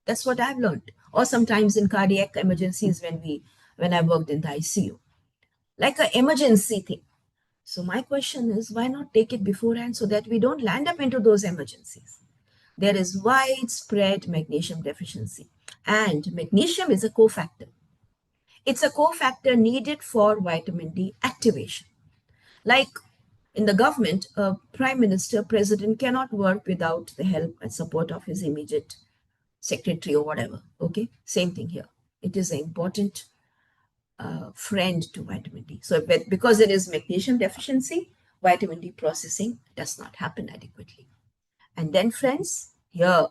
That's what I've learned. Or sometimes in cardiac emergencies when I worked in the ICU. Like an emergency thing. So my question is, why not take it beforehand so that we don't land up into those emergencies? There is widespread magnesium deficiency. And magnesium is a cofactor. It's a cofactor needed for vitamin D activation. Like in the government, a prime minister, president cannot work without the help and support of his immediate secretary or whatever. Okay, same thing here. It is an important friend to vitamin D. So because there is magnesium deficiency, vitamin D processing does not happen adequately. And then friends, here,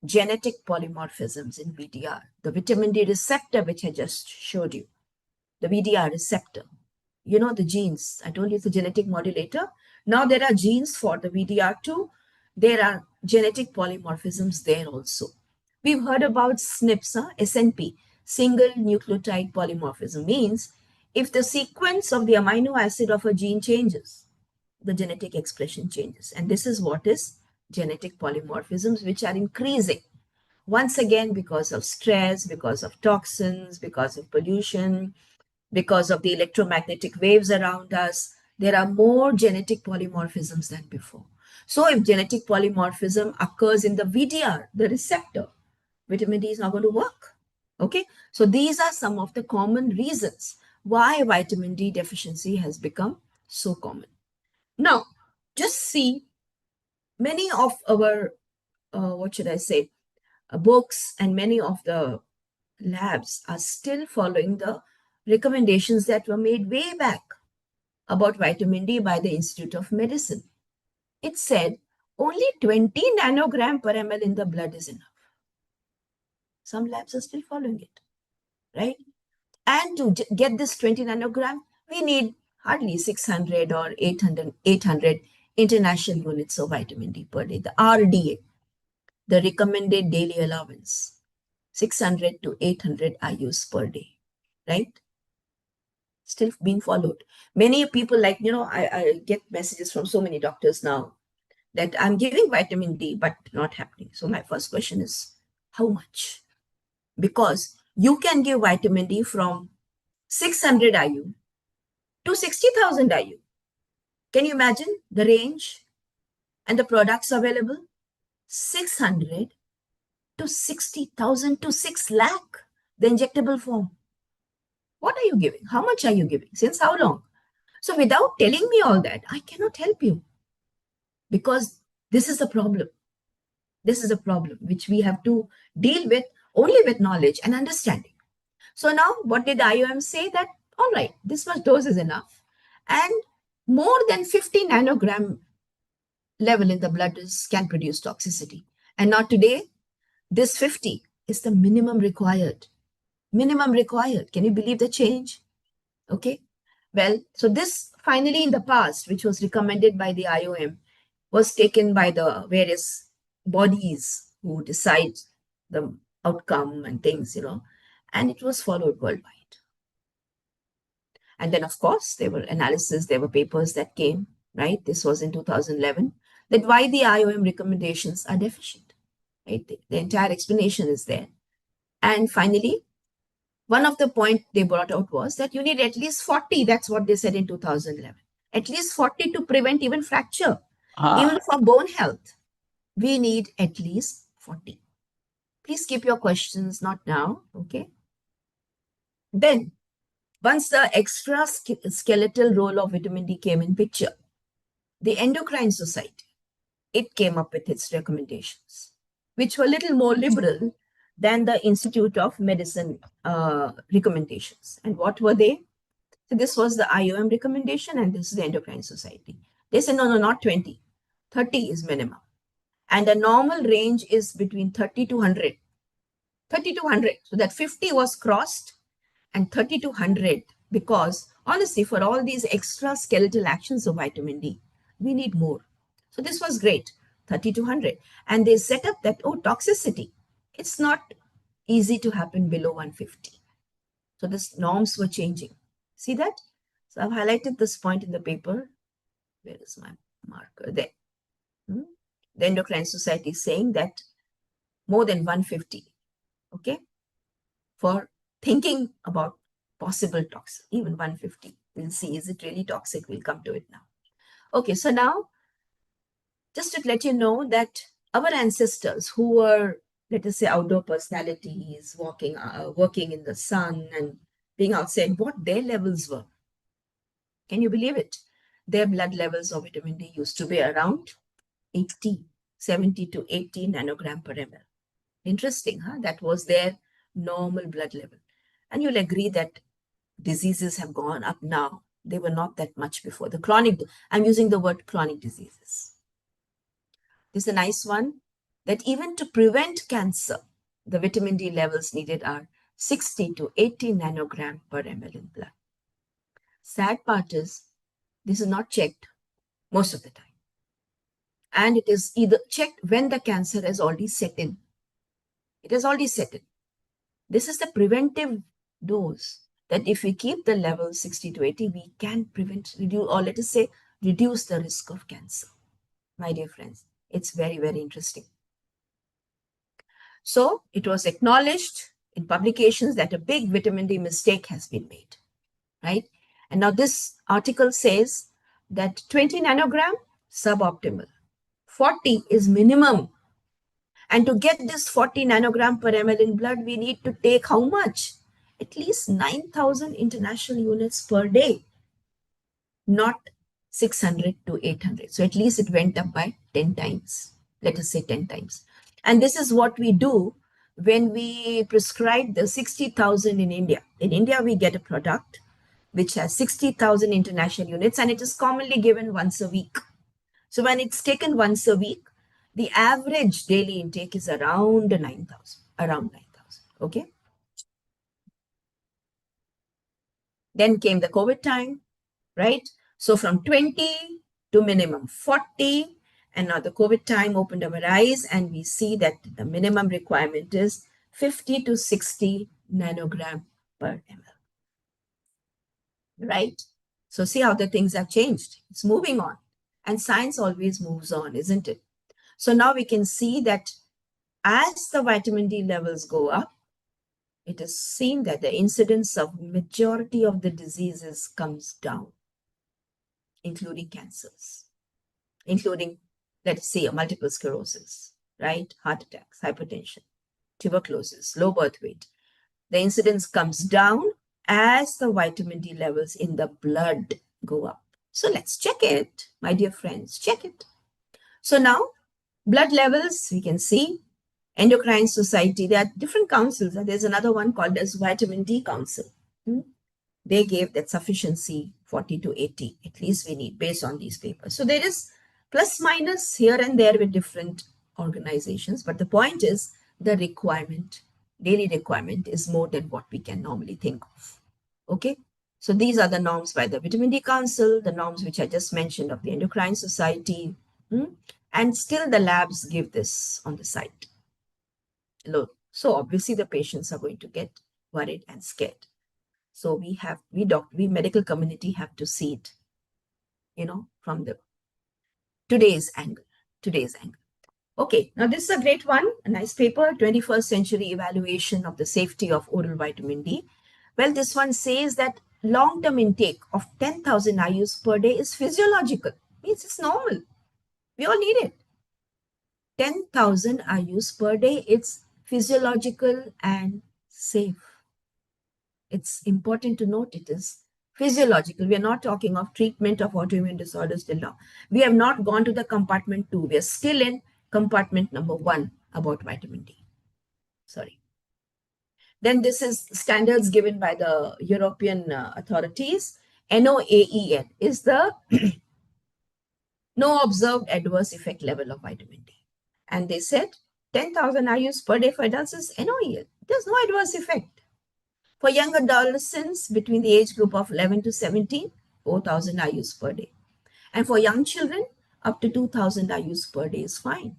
genetic polymorphisms in VDR, the vitamin D receptor, which I just showed you, the VDR receptor. You know the genes. I told you it's a genetic modulator. Now there are genes for the VDR2. There are genetic polymorphisms there also. We've heard about SNPs, SNP, single nucleotide polymorphism, means if the sequence of the amino acid of a gene changes, the genetic expression changes. And this is what is genetic polymorphisms, which are increasing. Once again, because of stress, because of toxins, because of pollution, because of the electromagnetic waves around us, there are more genetic polymorphisms than before. So if genetic polymorphism occurs in the VDR, the receptor, vitamin D is not going to work. Okay, so these are some of the common reasons why vitamin D deficiency has become so common. Now, just see many of our, books and many of the labs are still following the recommendations that were made way back about vitamin D by the Institute of Medicine. It said only 20 nanogram per ml in the blood is enough. Some labs are still following it, right? And to get this 20 nanogram, we need hardly 600 or 800 international units of vitamin D per day, the RDA, the recommended daily allowance. 600 to 800 IUs per day, right? Still being followed. Many people, like, I get messages from so many doctors now that I'm giving vitamin D, but not happening. So my first question is, how much? Because you can give vitamin D from 600 IU to 60,000 IU. Can you imagine the range and the products available? 600 to 60,000 to 6 lakh, the injectable form. What are you giving? How much are you giving? Since how long? So without telling me all that, I cannot help you, because this is the problem. This is a problem which we have to deal with only with knowledge and understanding. So now what did IOM say? That, all right, this much dose is enough. And more than 50 nanogram level in the blood can produce toxicity. And now today, this 50 is the minimum required. Minimum required. Can you believe the change? Okay. Well, so this finally in the past, which was recommended by the IOM, was taken by the various bodies who decide the outcome and things, and it was followed worldwide. And then, of course, there were analysis, there were papers that came, right? This was in 2011, that why the IOM recommendations are deficient, right? The entire explanation is there. And finally, one of the points they brought out was that you need at least 40. That's what they said in 2011. At least 40 to prevent even fracture. Even for bone health, we need at least 40. Please keep your questions, not now, okay? Then, once the extra skeletal role of vitamin D came in picture, the Endocrine Society, it came up with its recommendations, which were a little more liberal than the Institute of Medicine recommendations. And what were they? So this was the IOM recommendation, and this is the Endocrine Society. They said, no, not 20. 30 is minimum. And the normal range is between 30 to 100. 30 to 100. So that 50 was crossed and 30 to 100, because honestly, for all these extra skeletal actions of vitamin D, we need more. So this was great, 30 to 100. And they set up that, toxicity. It's not easy to happen below 150. So these norms were changing. See that? So I've highlighted this point in the paper. Where is my marker? There. The Endocrine Society is saying that more than 150, okay, for thinking about possible toxic, even 150. We'll see, is it really toxic? We'll come to it now. Okay, so now, just to let you know that our ancestors who were, let us say, outdoor personalities, working in the sun and being outside, what their levels were. Can you believe it? Their blood levels of vitamin D used to be around 70 to 80 nanogram per ml. Interesting, huh? That was their normal blood level. And you'll agree that diseases have gone up now. They were not that much before. The chronic, I'm using the word chronic diseases. This is a nice one, that even to prevent cancer, the vitamin D levels needed are 60 to 80 nanogram per ml in blood. Sad part is, this is not checked most of the time. And it is either checked when the cancer has already set in. It has already set in. This is the preventive dose, that if we keep the level 60 to 80, we can prevent, reduce, or let us say, reduce the risk of cancer. My dear friends, it's very, very interesting. So it was acknowledged in publications that a big vitamin D mistake has been made, right? And now this article says that 20 nanogram, suboptimal. 40 is minimum. And to get this 40 nanogram per ml in blood, we need to take how much? At least 9,000 international units per day, not 600 to 800. So at least it went up by 10 times. Let us say 10 times. And this is what we do when we prescribe the 60,000 in India. In India, we get a product which has 60,000 international units, and it is commonly given once a week. So when it's taken once a week, the average daily intake is around 9,000, okay? Then came the COVID time, right? So from 20 to minimum 40, and now the COVID time opened our eyes, and we see that the minimum requirement is 50 to 60 nanogram per ml, right? So see how the things have changed. It's moving on, and science always moves on, isn't it? So now we can see that as the vitamin D levels go up, it is seen that the incidence of majority of the diseases comes down. including cancers, including, let's say, multiple sclerosis, right? Heart attacks, hypertension, tuberculosis, low birth weight. The incidence comes down as the vitamin D levels in the blood go up. So let's check it, my dear friends, check it. So now, blood levels, we can see Endocrine Society, there are different councils. There's another one called as Vitamin D Council. They gave that sufficiency 40 to 80, at least we need based on these papers. So there is plus minus here and there with different organizations, but the point is the requirement, daily requirement is more than what we can normally think of. Okay, so these are the norms by the Vitamin D Council, the norms which I just mentioned of the Endocrine Society, and still the labs give this on the site. Look, so obviously the patients are going to get worried and scared. So we medical community have to see it, from the today's angle. Okay, now this is a great one, a nice paper, 21st century evaluation of the safety of oral vitamin D. Well, this one says that long-term intake of 10,000 IUs per day is physiological, means it's normal. We all need it. 10,000 IUs per day, it's physiological and safe. It's important to note it is physiological. We are not talking of treatment of autoimmune disorders till now. We have not gone to the compartment 2. We are still in compartment number 1 about vitamin D. Sorry. Then this is standards given by the European authorities. NOAEL is the no observed adverse effect level of vitamin D. And they said 10,000 IUs per day for adults is NOAEL. There's no adverse effect. For young adolescents between the age group of 11 to 17, 4,000 IUs per day. And for young children, up to 2,000 IUs per day is fine.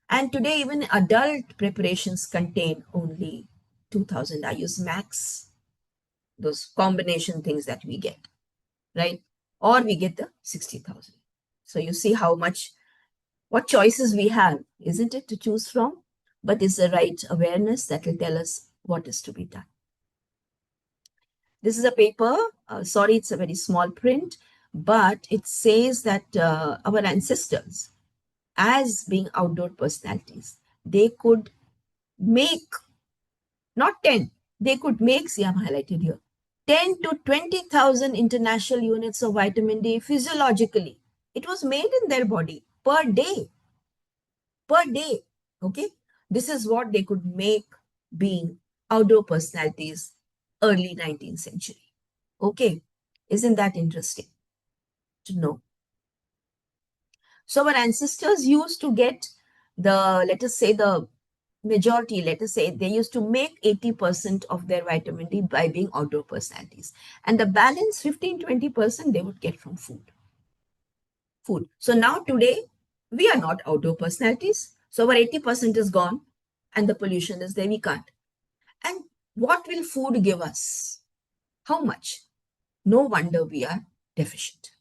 And today, even adult preparations contain only 2,000 IUs max, those combination things that we get, right? Or we get the 60,000. So you see what choices we have, isn't it, to choose from? But it's the right awareness that will tell us what is to be done. This is a paper, sorry, it's a very small print, but it says that our ancestors, as being outdoor personalities, they could make, not 10, they could make, see I'm highlighted here, 10 to 20,000 international units of vitamin D physiologically. It was made in their body per day, okay? This is what they could make being outdoor personalities early 19th century. Okay, isn't that interesting to know? So our ancestors used to get let us say the majority, let us say they used to make 80% of their vitamin D by being outdoor personalities. And the balance 15-20% they would get from food. So now today, we are not outdoor personalities. So our 80% is gone and the pollution is there, we can't. And what will food give us? How much? No wonder we are deficient.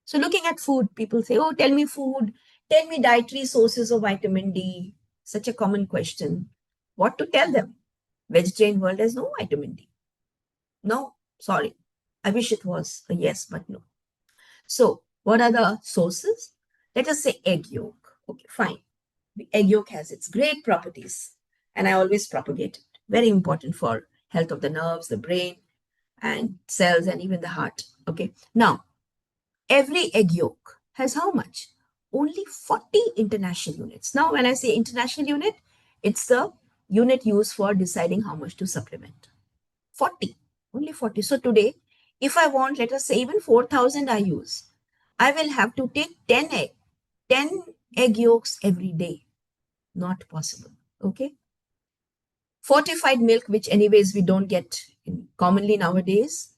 So looking at food, people say, oh, tell me food, tell me dietary sources of vitamin D. Such a common question. What to tell them? Vegetarian world has no vitamin D. No, sorry. I wish it was a yes, but no. So what are the sources? Let us say egg yolk. Okay, fine. The egg yolk has its great properties and I always propagate it. Very important for health of the nerves, the brain and cells and even the heart. Okay. Now, every egg yolk has how much? Only 40 international units. Now, when I say international unit, it's the unit used for deciding how much to supplement. 40, only 40. So today, if I want, let us say even 4,000 IUs, I will have to take 10 egg yolks every day. Not possible. Okay. Fortified milk, which anyways we don't get commonly nowadays,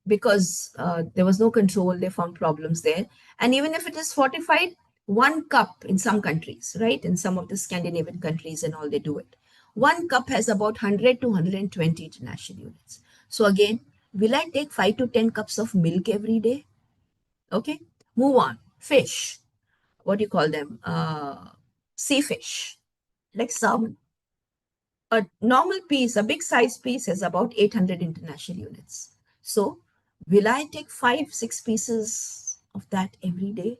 because there was no control, they found problems there. And even if it is fortified, 1 cup in some countries, right? In some of the Scandinavian countries and all, they do it. 1 cup has about 100 to 120 international units. So again, will I take 5 to 10 cups of milk every day? Okay, move on. Fish, what do you call them? Sea fish, like salmon. A normal piece, a big size piece, has about 800 international units. So Will I take 5, 6 pieces of that every day?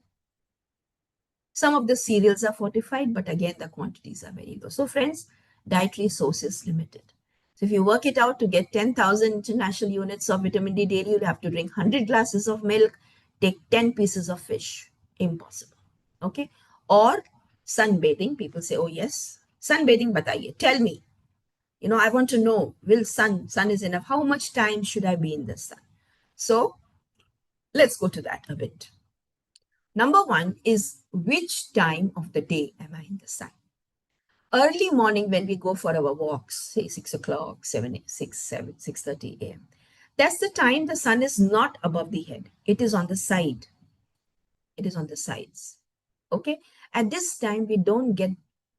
Some of the cereals are fortified, but again, the quantities are very low. So, friends, dietary source is limited. So, if you work it out to get 10,000 international units of vitamin D daily, you'll have to drink 100 glasses of milk, take 10 pieces of fish. Impossible. Okay. Or sunbathing. People say, oh, yes, sunbathing, bataiye. Tell me. I want to know, will sun is enough? How much time should I be in the sun? So, let's go to that a bit. Number one is which time of the day am I in the sun? Early morning when we go for our walks, say 6 o'clock, 6:30 a.m. That's the time the sun is not above the head. It is on the side. It is on the sides. Okay. At this time, we don't get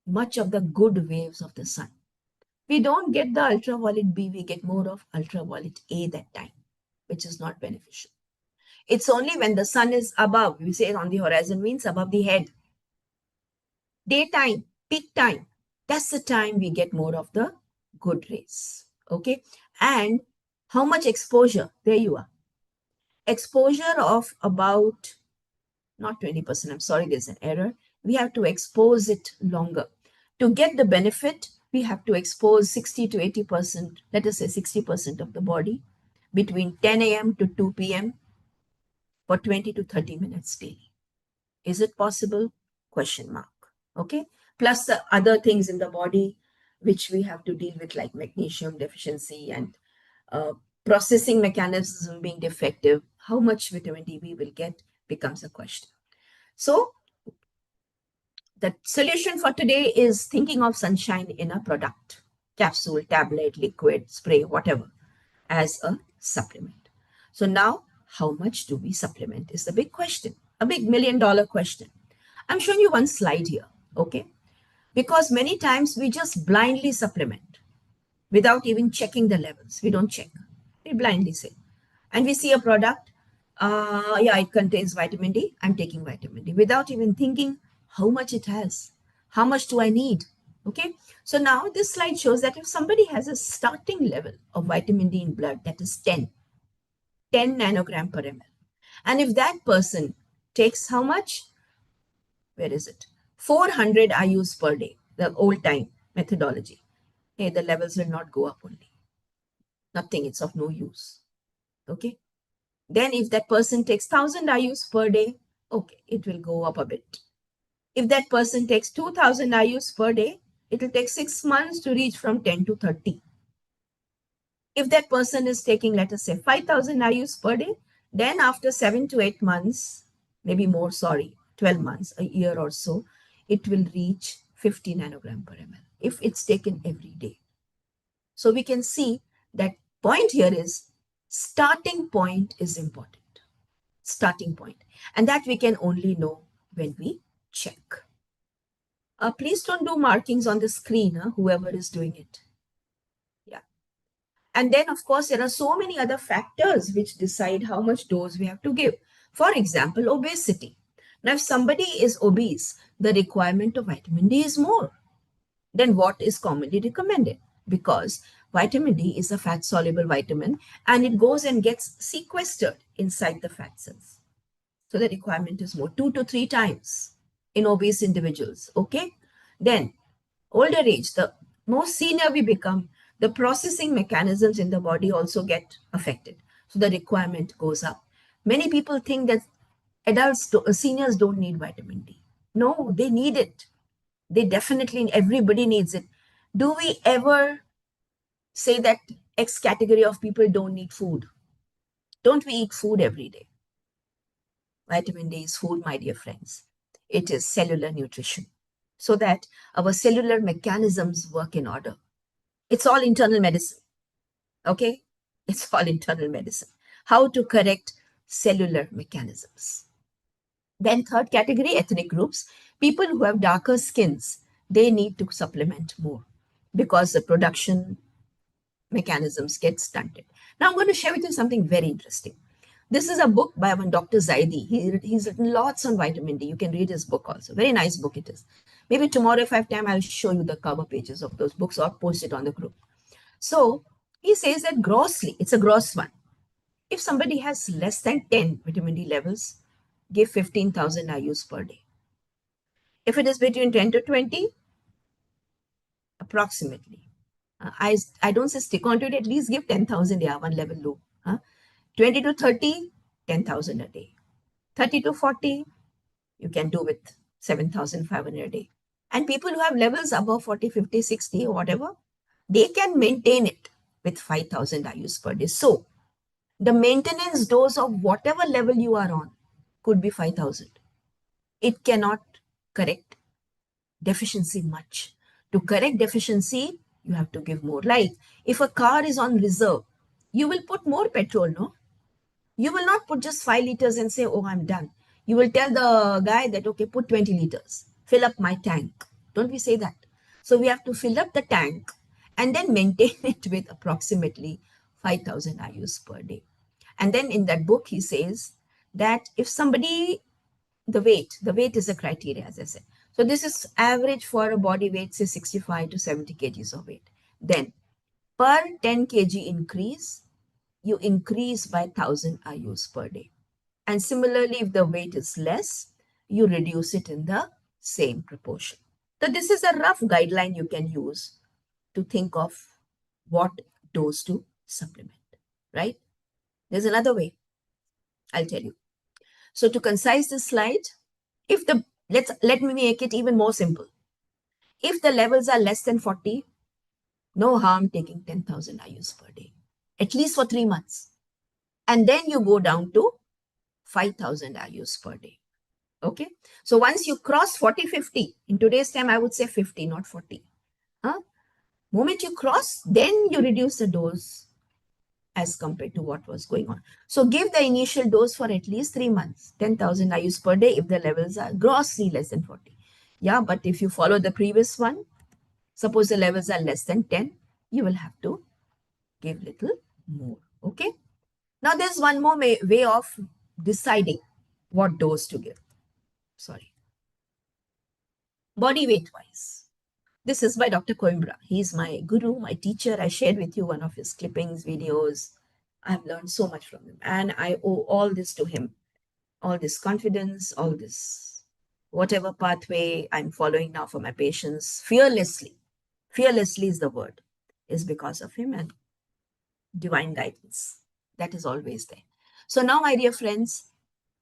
much of the good waves of the sun. We don't get the ultraviolet B, we get more of ultraviolet A that time, which is not beneficial. It's only when the sun is above, we say on the horizon means above the head. Daytime, peak time, that's the time we get more of the good rays. Okay. And how much exposure? There you are. Exposure of about, not 20%, I'm sorry, there's an error. We have to expose it longer. To get the benefit, we have to expose 60 to 80%, let us say 60% of the body between 10 a.m. to 2 p.m. for 20 to 30 minutes daily. Is it possible? Question mark. Okay. Plus the other things in the body which we have to deal with, like magnesium deficiency and processing mechanism being defective. How much vitamin D we will get becomes a question. So the solution for today is thinking of sunshine in a product, capsule, tablet, liquid, spray, whatever, as a supplement. So now, how much do we supplement is the big question, a big $1 million question. I'm showing you one slide here, okay? Because many times we just blindly supplement without even checking the levels. We don't check. We blindly say. And we see a product, yeah, it contains vitamin D. I'm taking vitamin D without even thinking how much it has. How much do I need? Okay. So now this slide shows that if somebody has a starting level of vitamin D in blood, that is 10 nanogram per ml. And if that person takes how much? Where is it? 400 IUs per day, the old time methodology. Hey, the levels will not go up only. Nothing, it's of no use. Okay. Then if that person takes 1,000 IUs per day, okay, it will go up a bit. If that person takes 2,000 IUs per day, it will take 6 months to reach from 10 to 30. If that person is taking, let us say, 5,000 IUs per day, then after 7 to 8 months, maybe more, 12 months, a year or so, it will reach 50 nanogram per ml if it's taken every day. So we can see that point here is starting point is important. Starting point. And that we can only know when we check. Please don't do markings on the screen, whoever is doing it. Yeah. And then, of course, there are so many other factors which decide how much dose we have to give. For example, obesity. Now, if somebody is obese, the requirement of vitamin D is more than what is commonly recommended, because vitamin D is a fat soluble vitamin and it goes and gets sequestered inside the fat cells. So the requirement is more, 2 to 3 times in obese individuals. Okay. Then older age, the more senior we become, the processing mechanisms in the body also get affected. So the requirement goes up. Many people think that seniors don't need vitamin D. No, they need it. They definitely, everybody needs it. Do we ever say that X category of people don't need food? Don't we eat food every day? Vitamin D is food, my dear friends. It is cellular nutrition so that our cellular mechanisms work in order. It's all internal medicine. Okay? It's all internal medicine. How to correct cellular mechanisms. Then third category, ethnic groups. People who have darker skins, they need to supplement more because the production mechanisms get stunted. Now I'm going to share with you something very interesting. This is a book by one Dr. Zaidi. He's written lots on vitamin D. You can read his book also. Very nice book it is. Maybe tomorrow, if I have time, I'll show you the cover pages of those books or post it on the group. So he says that grossly, it's a gross one. If somebody has less than 10 vitamin D levels, give 15,000 IUs per day. If it is between 10 to 20, approximately. I don't say stick on to it, at least give 10,000, yeah, one level low. 20 to 30, 10,000 a day. 30 to 40, you can do with 7,500 a day. And people who have levels above 40, 50, 60, or whatever, they can maintain it with 5,000 IUs per day. So the maintenance dose of whatever level you are on could be 5,000. It cannot correct deficiency much. To correct deficiency, you have to give more. Like if a car is on reserve, you will put more petrol, no? You will not put just 5 liters and say, oh, I'm done. You will tell the guy that, okay, put 20 liters, fill up my tank. Don't we say that? So we have to fill up the tank and then maintain it with approximately 5,000 IUs per day. And then in that book, he says that if somebody, the weight is a criteria, as I said. So this is average for a body weight, say 65 to 70 kgs of weight. Then per 10 kg increase, you increase by 1,000 IUs per day. And similarly, if the weight is less, you reduce it in the same proportion. So this is a rough guideline you can use to think of what dose to supplement, right? There's another way, I'll tell you. So to concise this slide, if the let me make it even more simple. If the levels are less than 40, no harm taking 10,000 IUs per day, at least for 3 months. And then you go down to 5,000 IUs per day. Okay. So once you cross 40, 50, in today's time, I would say 50, not 40. Moment you cross, then you reduce the dose as compared to what was going on. So give the initial dose for at least 3 months, 10,000 IUs per day if the levels are grossly less than 40. Yeah, but if you follow the previous one, suppose the levels are less than 10, you will have to give little more. Okay. Now there's one more way of deciding what dose to give. Sorry. Body weight wise. This is by Dr. Coimbra. He's my guru, my teacher. I shared with you one of his clippings, videos. I've learned so much from him. And I owe all this to him. All this confidence, all this, whatever pathway I'm following now for my patients, fearlessly. Fearlessly is the word, is because of him and divine guidance. That is always there. So now, my dear friends,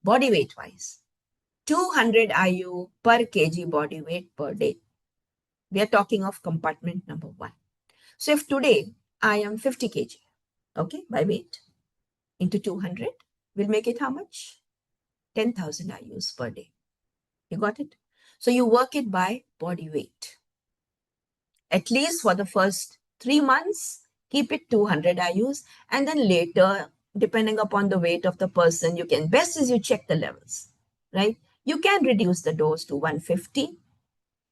body weight wise, 200 IU per kg body weight per day. We are talking of compartment number 1. So if today I am 50 kg, okay, by weight, into 200, we'll make it how much? 10,000 IUs per day. You got it? So you work it by body weight. At least for the first 3 months, keep it 200 IUs, and then later, depending upon the weight of the person, you can, best is you check the levels, right? You can reduce the dose to 150,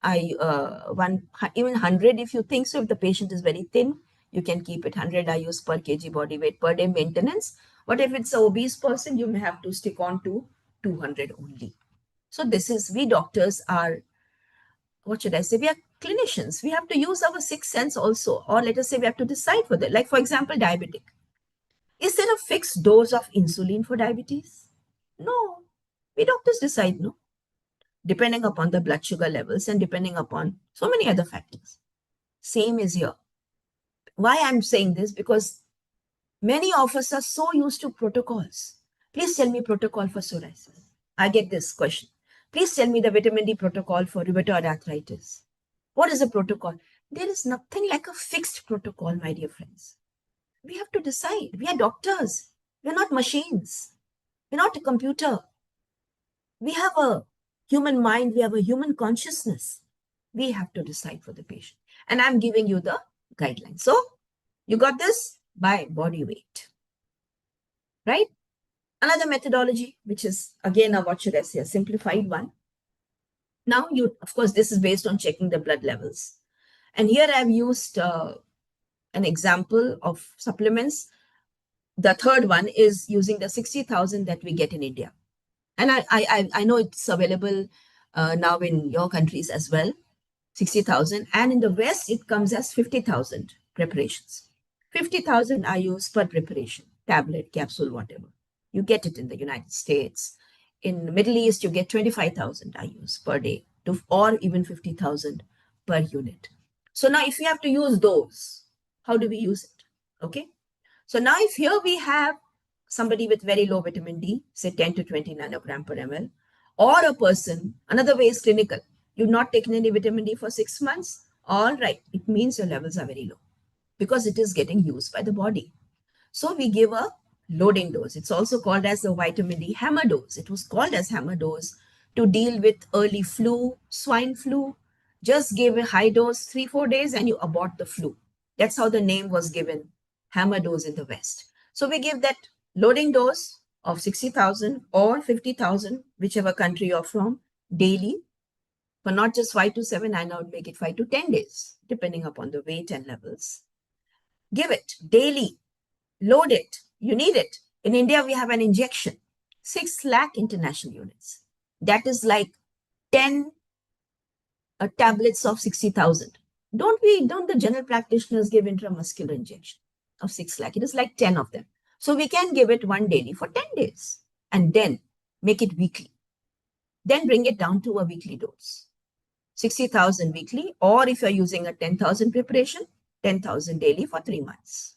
even 100 if you think so. If the patient is very thin, you can keep it 100 IUs per kg body weight per day maintenance. But if it's an obese person, you may have to stick on to 200 only. So this is, we doctors are, what should I say? We are clinicians. We have to use our sixth sense also. Or let us say we have to decide for that. Like for example, diabetic. Is there a fixed dose of insulin for diabetes? No. We doctors decide, no? Depending upon the blood sugar levels and depending upon so many other factors. Same is here. Why I'm saying this? Because many of us are so used to protocols. Please tell me protocol for psoriasis. I get this question. Please tell me the vitamin D protocol for rheumatoid arthritis. What is a protocol? There is nothing like a fixed protocol, my dear friends. We have to decide. We are doctors. We're not machines. We're not a computer. We have a human mind. We have a human consciousness. We have to decide for the patient. And I'm giving you the guidelines. So you got this by body weight, right? Another methodology, which is again, what should I say, a simplified one. Now you, of course, this is based on checking the blood levels. And here I've used an example of supplements. The third one is using the 60,000 that we get in India. And I know it's available now in your countries as well, 60,000. And in the West, it comes as 50,000 preparations. 50,000 IUs per preparation. tablet, capsule, whatever. You get it in the United States. In the Middle East, you get 25,000 IUs per day or even 50,000 per unit. So now if we have to use those, how do we use it? Okay. So now if here we have somebody with very low vitamin D, say 10 to 20 nanogram per ml, or a person, another way is clinical. You've not taken any vitamin D for 6 months. All right. It means your levels are very low because it is getting used by the body. So we give a loading dose. It's also called as the vitamin D hammer dose. It was called as hammer dose to deal with early flu, swine flu. Just give a high dose 3-4 days and you abort the flu. That's how the name was given, hammer dose in the West. So we give that loading dose of 60,000 or 50,000, whichever country you're from, daily for not just 5 to 7, I now would make it 5 to 10 days, depending upon the weight and levels. Give it daily. Load it. You need it. In India, we have an injection, 6 lakh international units. That is like 10 tablets of 60,000. Don't the general practitioners give intramuscular injection of 6 lakh? It is like 10 of them. So we can give it one daily for 10 days and then make it weekly. Then bring it down to a weekly dose. 60,000 weekly, or if you're using a 10,000 preparation, 10,000 daily for 3 months.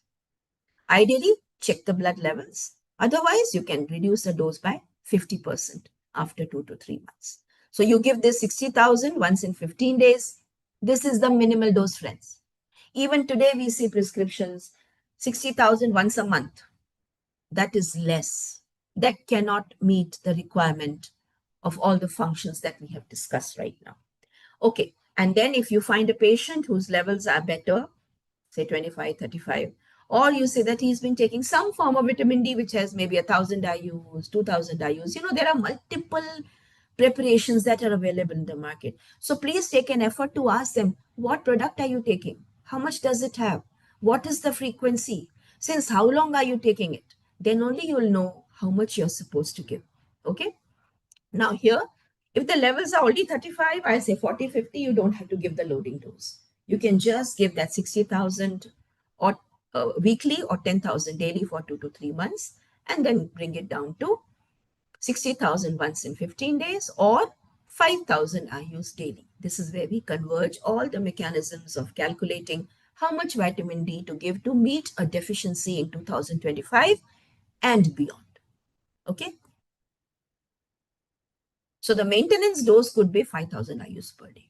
Ideally, check the blood levels. Otherwise, you can reduce the dose by 50% after 2 to 3 months. So you give this 60,000 once in 15 days. This is the minimal dose, friends. Even today, we see prescriptions 60,000 once a month. That is less. That cannot meet the requirement of all the functions that we have discussed right now. Okay. And then if you find a patient whose levels are better, say 25, 35, or you say that he's been taking some form of vitamin D, which has maybe 1,000 IUs, 2,000 IUs. There are multiple preparations that are available in the market. So please take an effort to ask them, what product are you taking? How much does it have? What is the frequency? Since how long are you taking it? Then only you'll know how much you're supposed to give. Okay. Now here, if the levels are already 35, I say 40, 50, you don't have to give the loading dose. You can just give that 60,000 or weekly or 10,000 daily for 2 to 3 months and then bring it down to 60,000 once in 15 days or 5,000 IUs daily. This is where we converge all the mechanisms of calculating how much vitamin D to give to meet a deficiency in 2025 and beyond. Okay. So the maintenance dose could be 5,000 IUs per day.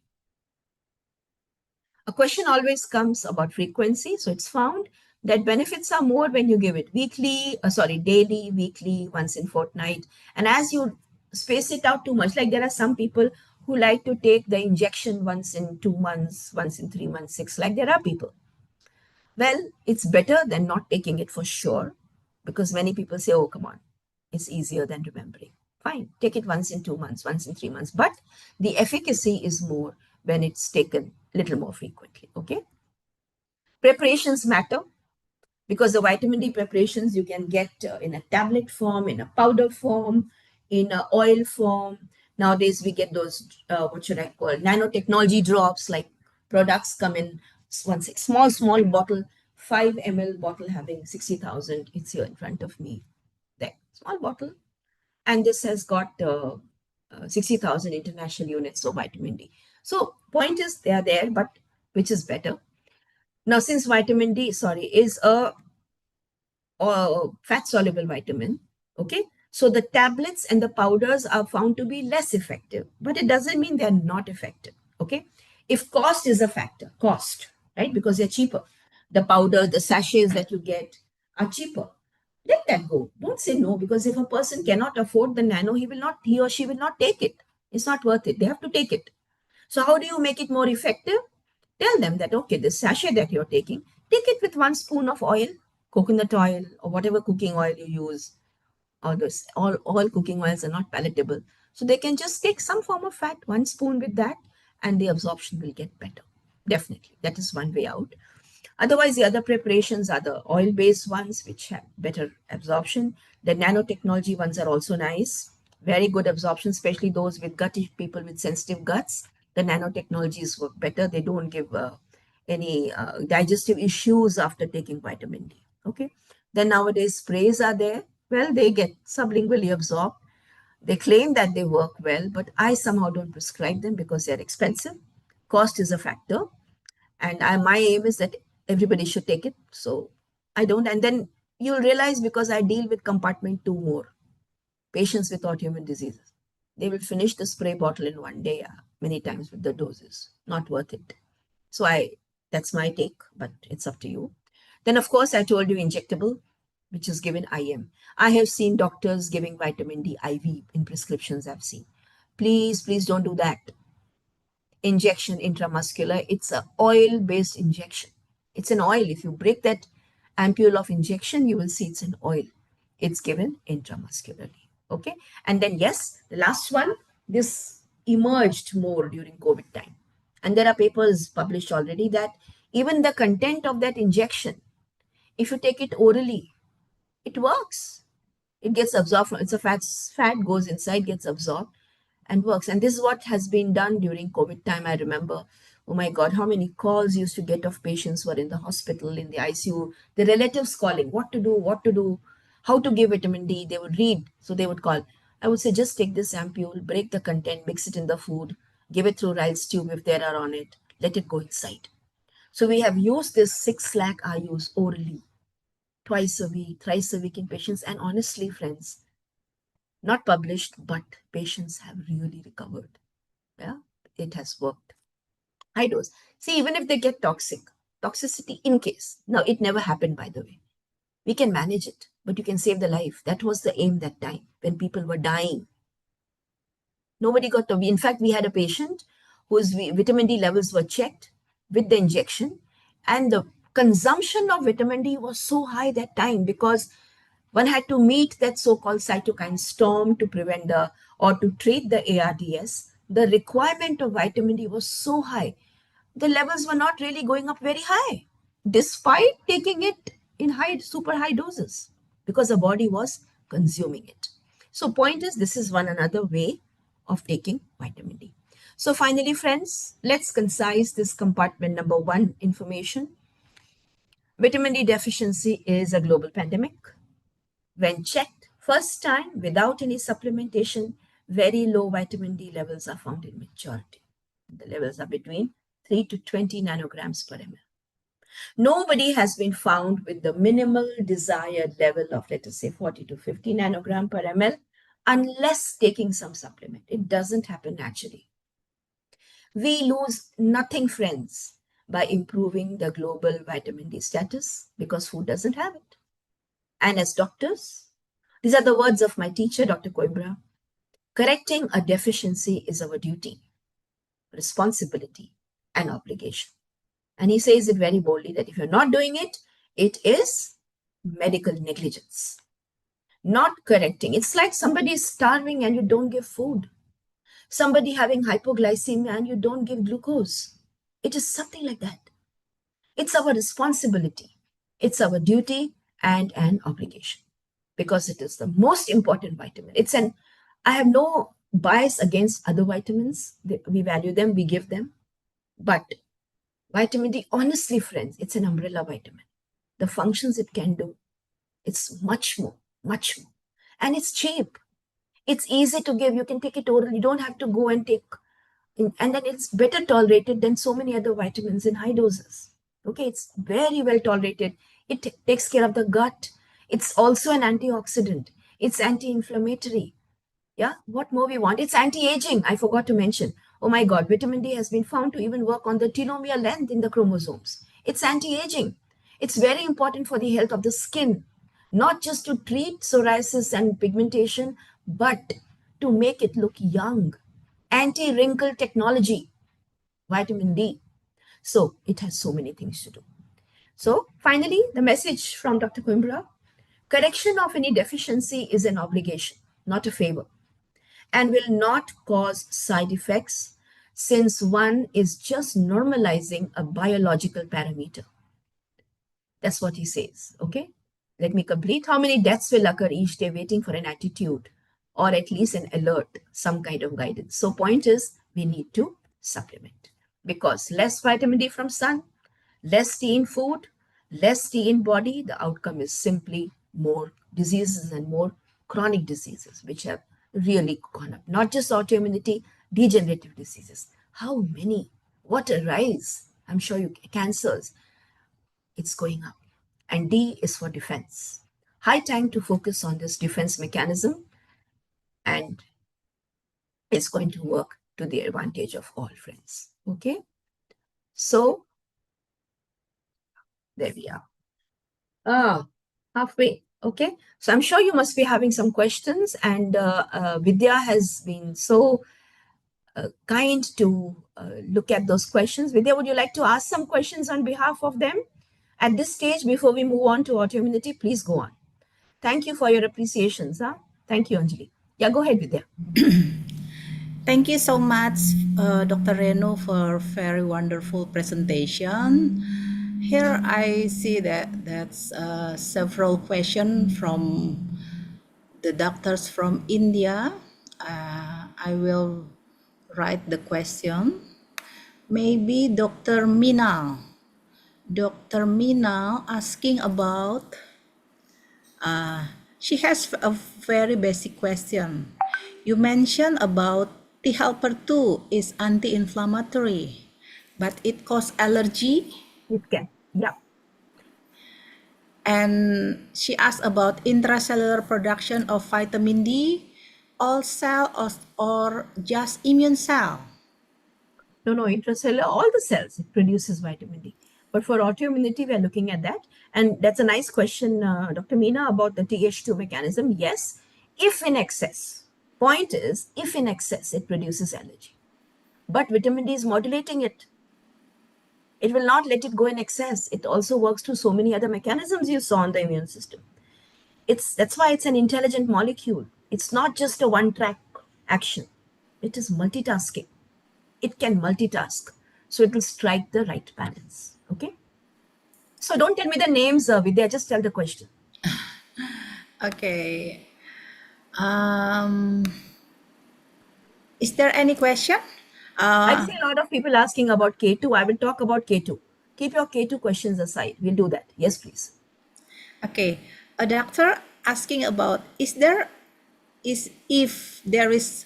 A question always comes about frequency. So it's found that benefits are more when you give it daily, weekly, once in fortnight. And as you space it out too much, like there are some people who like to take the injection once in 2 months, once in 3 months, 6, like there are people. Well, it's better than not taking it for sure, because many people say, oh, come on, it's easier than remembering. Fine, take it once in 2 months, once in 3 months. But the efficacy is more when it's taken a little more frequently. Okay. Preparations matter because the vitamin D preparations you can get in a tablet form, in a powder form, in an oil form. Nowadays, we get those, nanotechnology drops, like products come in one small bottle, 5 ml bottle having 60,000. It's here in front of me. There, small bottle. And this has got 60,000 international units of vitamin D. So point is they are there, but which is better? Now, since vitamin D, is a fat soluble vitamin, okay? So the tablets and the powders are found to be less effective, but it doesn't mean they're not effective, okay? If cost is a factor, right? Because they're cheaper. The powder, the sachets that you get are cheaper. Let that go. Don't say no, because if a person cannot afford the nano, he or she will not take it. It's not worth it. They have to take it. So how do you make it more effective? Tell them that, okay, this sachet that you're taking, take it with 1 spoon of oil, coconut oil, or whatever cooking oil you use. All cooking oils are not palatable. So they can just take some form of fat, 1 spoon with that, and the absorption will get better. Definitely. That is one way out. Otherwise, the other preparations are the oil-based ones, which have better absorption. The nanotechnology ones are also nice. Very good absorption, especially those with people with sensitive guts. The nanotechnologies work better. They don't give any digestive issues after taking vitamin D. Okay. Then nowadays sprays are there. Well, they get sublingually absorbed. They claim that they work well, but I somehow don't prescribe them because they're expensive. Cost is a factor. And my aim is that everybody should take it. So I don't. And then you'll realize, because I deal with compartment 2 more, patients with autoimmune diseases. They will finish the spray bottle in one day, many times with the doses. Not worth it. So that's my take, but it's up to you. Then, of course, I told you injectable, which is given IM. I have seen doctors giving vitamin D IV in prescriptions I've seen. Please, please don't do that. Injection intramuscular, it's a oil-based injection. It's an oil. If you break that ampule of injection, you will see it's an oil. It's given intramuscularly. Okay. And then, yes, the last one, this emerged more during COVID time. And there are papers published already that even the content of that injection, if you take it orally, it works. It gets absorbed from, it's a fat goes inside, gets absorbed and works. And this is what has been done during COVID time. I remember, oh my God, how many calls used to get of patients who were in the hospital, in the ICU, the relatives calling, what to do, how to give vitamin D. They would read, so they would call. I would say, just take this ampule, break the content, mix it in the food, give it through Riles tube if there are on it, let it go inside. So we have used this 6 lakh IUs orally, twice a week, thrice a week in patients. And honestly, friends, not published, but patients have really recovered. Yeah, it has worked. High dose. See, even if they get toxicity in case. Now, it never happened, by the way. We can manage it, but you can save the life. That was the aim that time when people were dying. Nobody got to. In fact, we had a patient whose vitamin D levels were checked with the injection, and the consumption of vitamin D was so high that time because one had to meet that so-called cytokine storm to prevent or to treat the ARDS. The requirement of vitamin D was so high. The levels were not really going up very high, despite taking it in super high doses, because the body was consuming it. So point is, this is one another way of taking vitamin D. So finally, friends, let's concise this compartment number 1 information. Vitamin D deficiency is a global pandemic. When checked first time without any supplementation, very low vitamin D levels are found in majority. The levels are between 3 to 20 nanograms per ml. Nobody has been found with the minimal desired level of, let us say, 40 to 50 nanogram per ml unless taking some supplement. It doesn't happen naturally. We lose nothing, friends, by improving the global vitamin D status because food doesn't have it. And as doctors, these are the words of my teacher, Dr. Coimbra, correcting a deficiency is our duty, responsibility, and obligation. And he says it very boldly that if you're not doing it, it is medical negligence. Not correcting. It's like somebody is starving and you don't give food. Somebody having hypoglycemia and you don't give glucose. It is something like that. It's our responsibility. It's our duty and an obligation because it is the most important vitamin. I have no bias against other vitamins. We value them, we give them. But vitamin D, honestly, friends, it's an umbrella vitamin. The functions it can do, it's much more. And it's cheap. It's easy to give. You can take it orally. You don't have to go and take. And then it's better tolerated than so many other vitamins in high doses. Okay, it's very well tolerated. It takes care of the gut. It's also an antioxidant. It's anti-inflammatory. Yeah, what more we want? It's anti-aging. I forgot to mention. Oh my God, vitamin D has been found to even work on the telomere length in the chromosomes. It's anti-aging. It's very important for the health of the skin, not just to treat psoriasis and pigmentation, but to make it look young. Anti-wrinkle technology, vitamin D. So it has so many things to do. So finally, the message from Dr. Coimbra: correction of any deficiency is an obligation, not a favor, and will not cause side effects since one is just normalizing a biological parameter. That's what he says. Okay, let me complete. How many deaths will occur each day waiting for an attitude or at least an alert, some kind of guidance? So point is, we need to supplement because less vitamin D from sun, less tea in food, Less T in body, the outcome is simply more diseases and more chronic diseases, which have really gone up. Not just autoimmunity, degenerative diseases. How many? What a rise. I'm sure you cancers, it's going up. And D is for defense. High time to focus on this defense mechanism, and it's going to work to the advantage of all friends. Okay, so there we are. Halfway. Okay, so I'm sure you must be having some questions, and Vidya has been so kind to look at those questions. Vidya, would you like to ask some questions on behalf of them at this stage before we move on to autoimmunity? Please go on. Thank you for your appreciations. Huh? Thank you, Anjali. Yeah, go ahead, Vidya. Thank you so much, Dr. Renu, for very wonderful presentation. Here I see that that's several questions from the doctors from India. I will write the question. Maybe Dr. Mina. Dr. Mina asking about, she has a very basic question. You mentioned about T helper 2 is anti-inflammatory, but it causes allergy. It can. Yeah. And she asked about intracellular production of vitamin D, all cell or just immune cell. No, intracellular, all the cells, it produces vitamin D. But for autoimmunity, we are looking at that. And that's a nice question, Dr. Meena, about the Th2 mechanism. Yes, if in excess. Point is, if in excess, it produces allergy. But vitamin D is modulating it. It will not let it go in excess. It also works through so many other mechanisms you saw in the immune system. That's why it's an intelligent molecule. It's not just a one-track action. It is multitasking. It can multitask. So it will strike the right balance. Okay. So don't tell me the names, Vidya, just tell the question. Okay. Is there any question? I see a lot of people asking about K2. I will talk about K2. Keep your K2 questions aside. We'll do that. Yes, please. Okay. A doctor asking about, if there is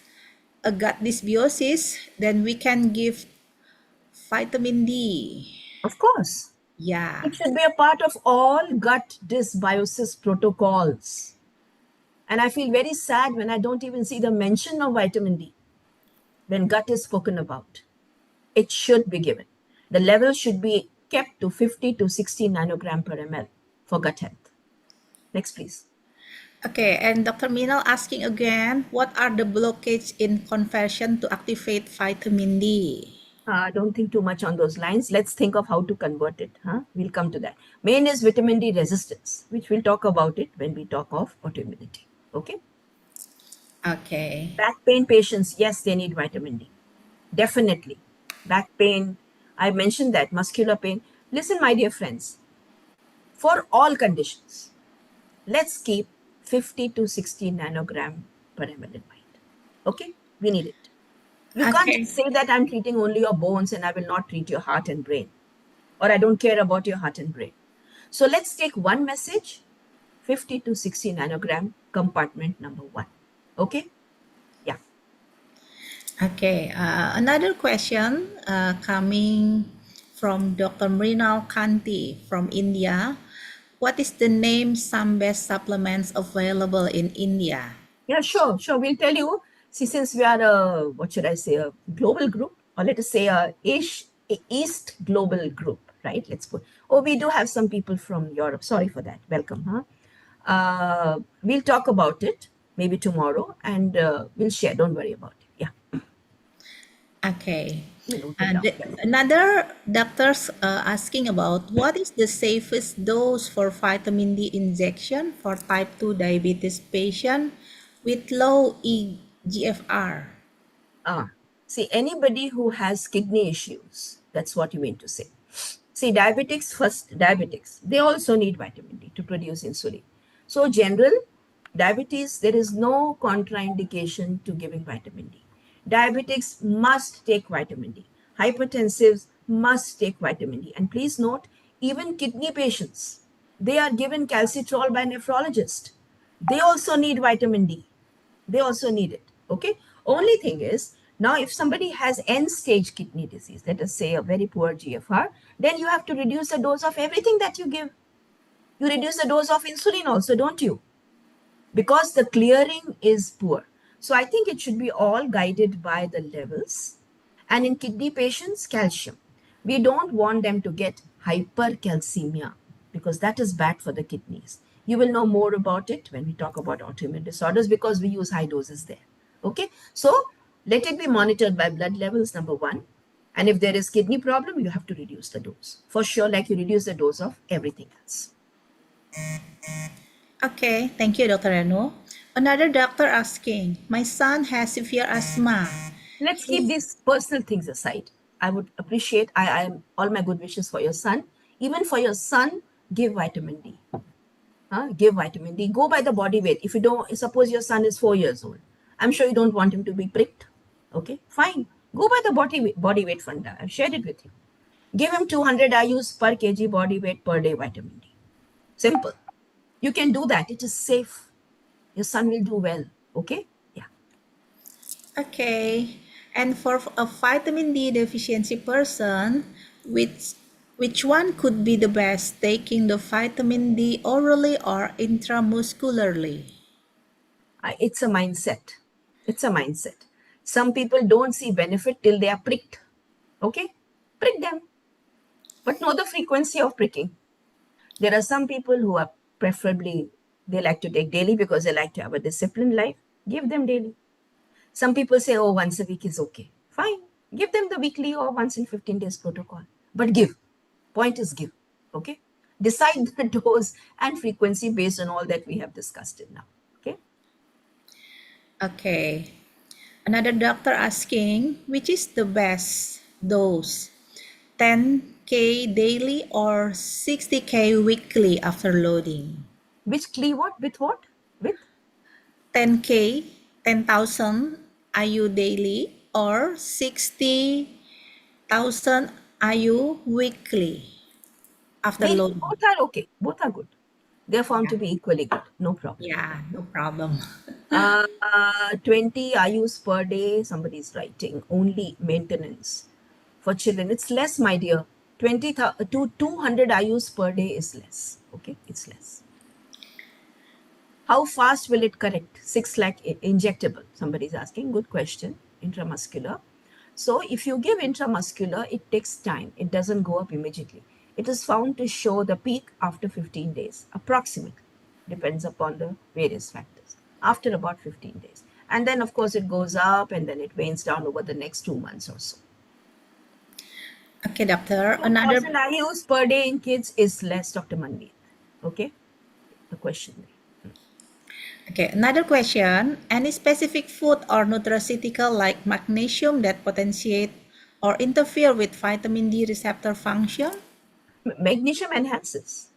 a gut dysbiosis, then we can give vitamin D. Of course. Yeah. It should be a part of all gut dysbiosis protocols. And I feel very sad when I don't even see the mention of vitamin D when gut is spoken about. It should be given. The level should be kept to 50 to 60 nanogram per ml for gut health. Next, please. Okay, and Dr. Minal asking again, what are the blockages in conversion to activate vitamin D? Don't think too much on those lines. Let's think of how to convert it. We'll come to that. Main is vitamin D resistance, which we'll talk about it when we talk of autoimmunity. Okay. Okay. Back pain patients, yes, they need vitamin D. Definitely. Back pain, I mentioned that. Muscular pain. Listen, my dear friends, for all conditions, let's keep 50 to 60 nanogram per ml in mind. Okay? We need it. You can't Okay. just say that I'm treating only your bones and I will not treat your heart and brain, or I don't care about your heart and brain. So let's take one message, 50 to 60 nanogram, compartment number 1. Okay? Yeah. Okay. Another question coming from Dr. Mrinal Kanti from India. What is the name some best supplements available in India? Yeah, sure. We'll tell you. See, since we are a global group, or let us say a East global group, right? Let's put. Oh, we do have some people from Europe. Sorry for that. Welcome, we'll talk about it maybe tomorrow, and we'll share. Don't worry about it. Yeah. Okay. You note it And down. Yes. another doctors asking about, what is the safest dose for vitamin D injection for type 2 diabetes patient with low eGFR? See, anybody who has kidney issues, that's what you mean to say. See, diabetics, they also need vitamin D to produce insulin. So, general diabetes, there is no contraindication to giving vitamin D. Diabetics must take vitamin D. Hypertensives must take vitamin D. And please note, even kidney patients, they are given calcitrol by nephrologist. They also need vitamin D. They also need it. Okay. Only thing is, now if somebody has end stage kidney disease, let us say a very poor GFR, then you have to reduce the dose of everything that you give. You reduce the dose of insulin also, don't you? Because the clearing is poor. So I think it should be all guided by the levels. And in kidney patients, calcium. We don't want them to get hypercalcemia because that is bad for the kidneys. You will know more about it when we talk about autoimmune disorders because we use high doses there. Okay, so let it be monitored by blood levels, number one. And if there is kidney problem, you have to reduce the dose. For sure, like you reduce the dose of everything else. Okay, thank you, Dr. Renu. Another doctor asking, my son has severe asthma. Let's keep these personal things aside. I would appreciate, I am all my good wishes for your son. Even for your son, give vitamin D. Give vitamin D. Go by the body weight. If you don't, suppose your son is 4 years old, I'm sure you don't want him to be pricked. Okay, fine. Go by the body weight funda. I've shared it with you. Give him 200 IUs per kg body weight per day vitamin D. Simple. You can do that. It is safe. Your son will do well. Okay? Yeah. Okay, and for a vitamin D deficiency person, which one could be the best, taking the vitamin D orally or intramuscularly? It's a mindset. It's a mindset. Some people don't see benefit till they are pricked. Okay? Prick them. But know the frequency of pricking. There are some people who are preferably, they like to take daily because they like to have a disciplined life. Give them daily. Some people say, oh, once a week is okay. Fine. Give them the weekly or once in 15 days protocol. But give. Point is give. Okay? Decide the dose and frequency based on all that we have discussed it now. Okay? Okay, another doctor asking, which is the best dose, 10K daily or 60K weekly after loading? Which key what? With what? With 10K, 10,000 IU daily or 60,000 IU weekly after daily. loading? Both are okay. Both are good. They're found Yeah, to be equally good. No problem. yeah, no problem. 20 IUs per day, somebody's writing. Only maintenance for children. It's less, my dear. 20 to 200 IUs per day is less. Okay, it's less. How fast will it correct? 6 lakh injectable. Somebody's asking. Good question. Intramuscular. So if you give intramuscular, it takes time. It doesn't go up immediately. It is found to show the peak after 15 days, approximately. Depends upon the various factors. After about 15 days. And then, of course, it goes up and then it wanes down over the next 2 months or so. Okay, doctor. 2,000 IUs per day in kids is less, Dr. Mandeep. Okay? The question there. Okay, another question. Any specific food or nutraceutical like magnesium that potentiate or interfere with vitamin D receptor function? Magnesium enhances,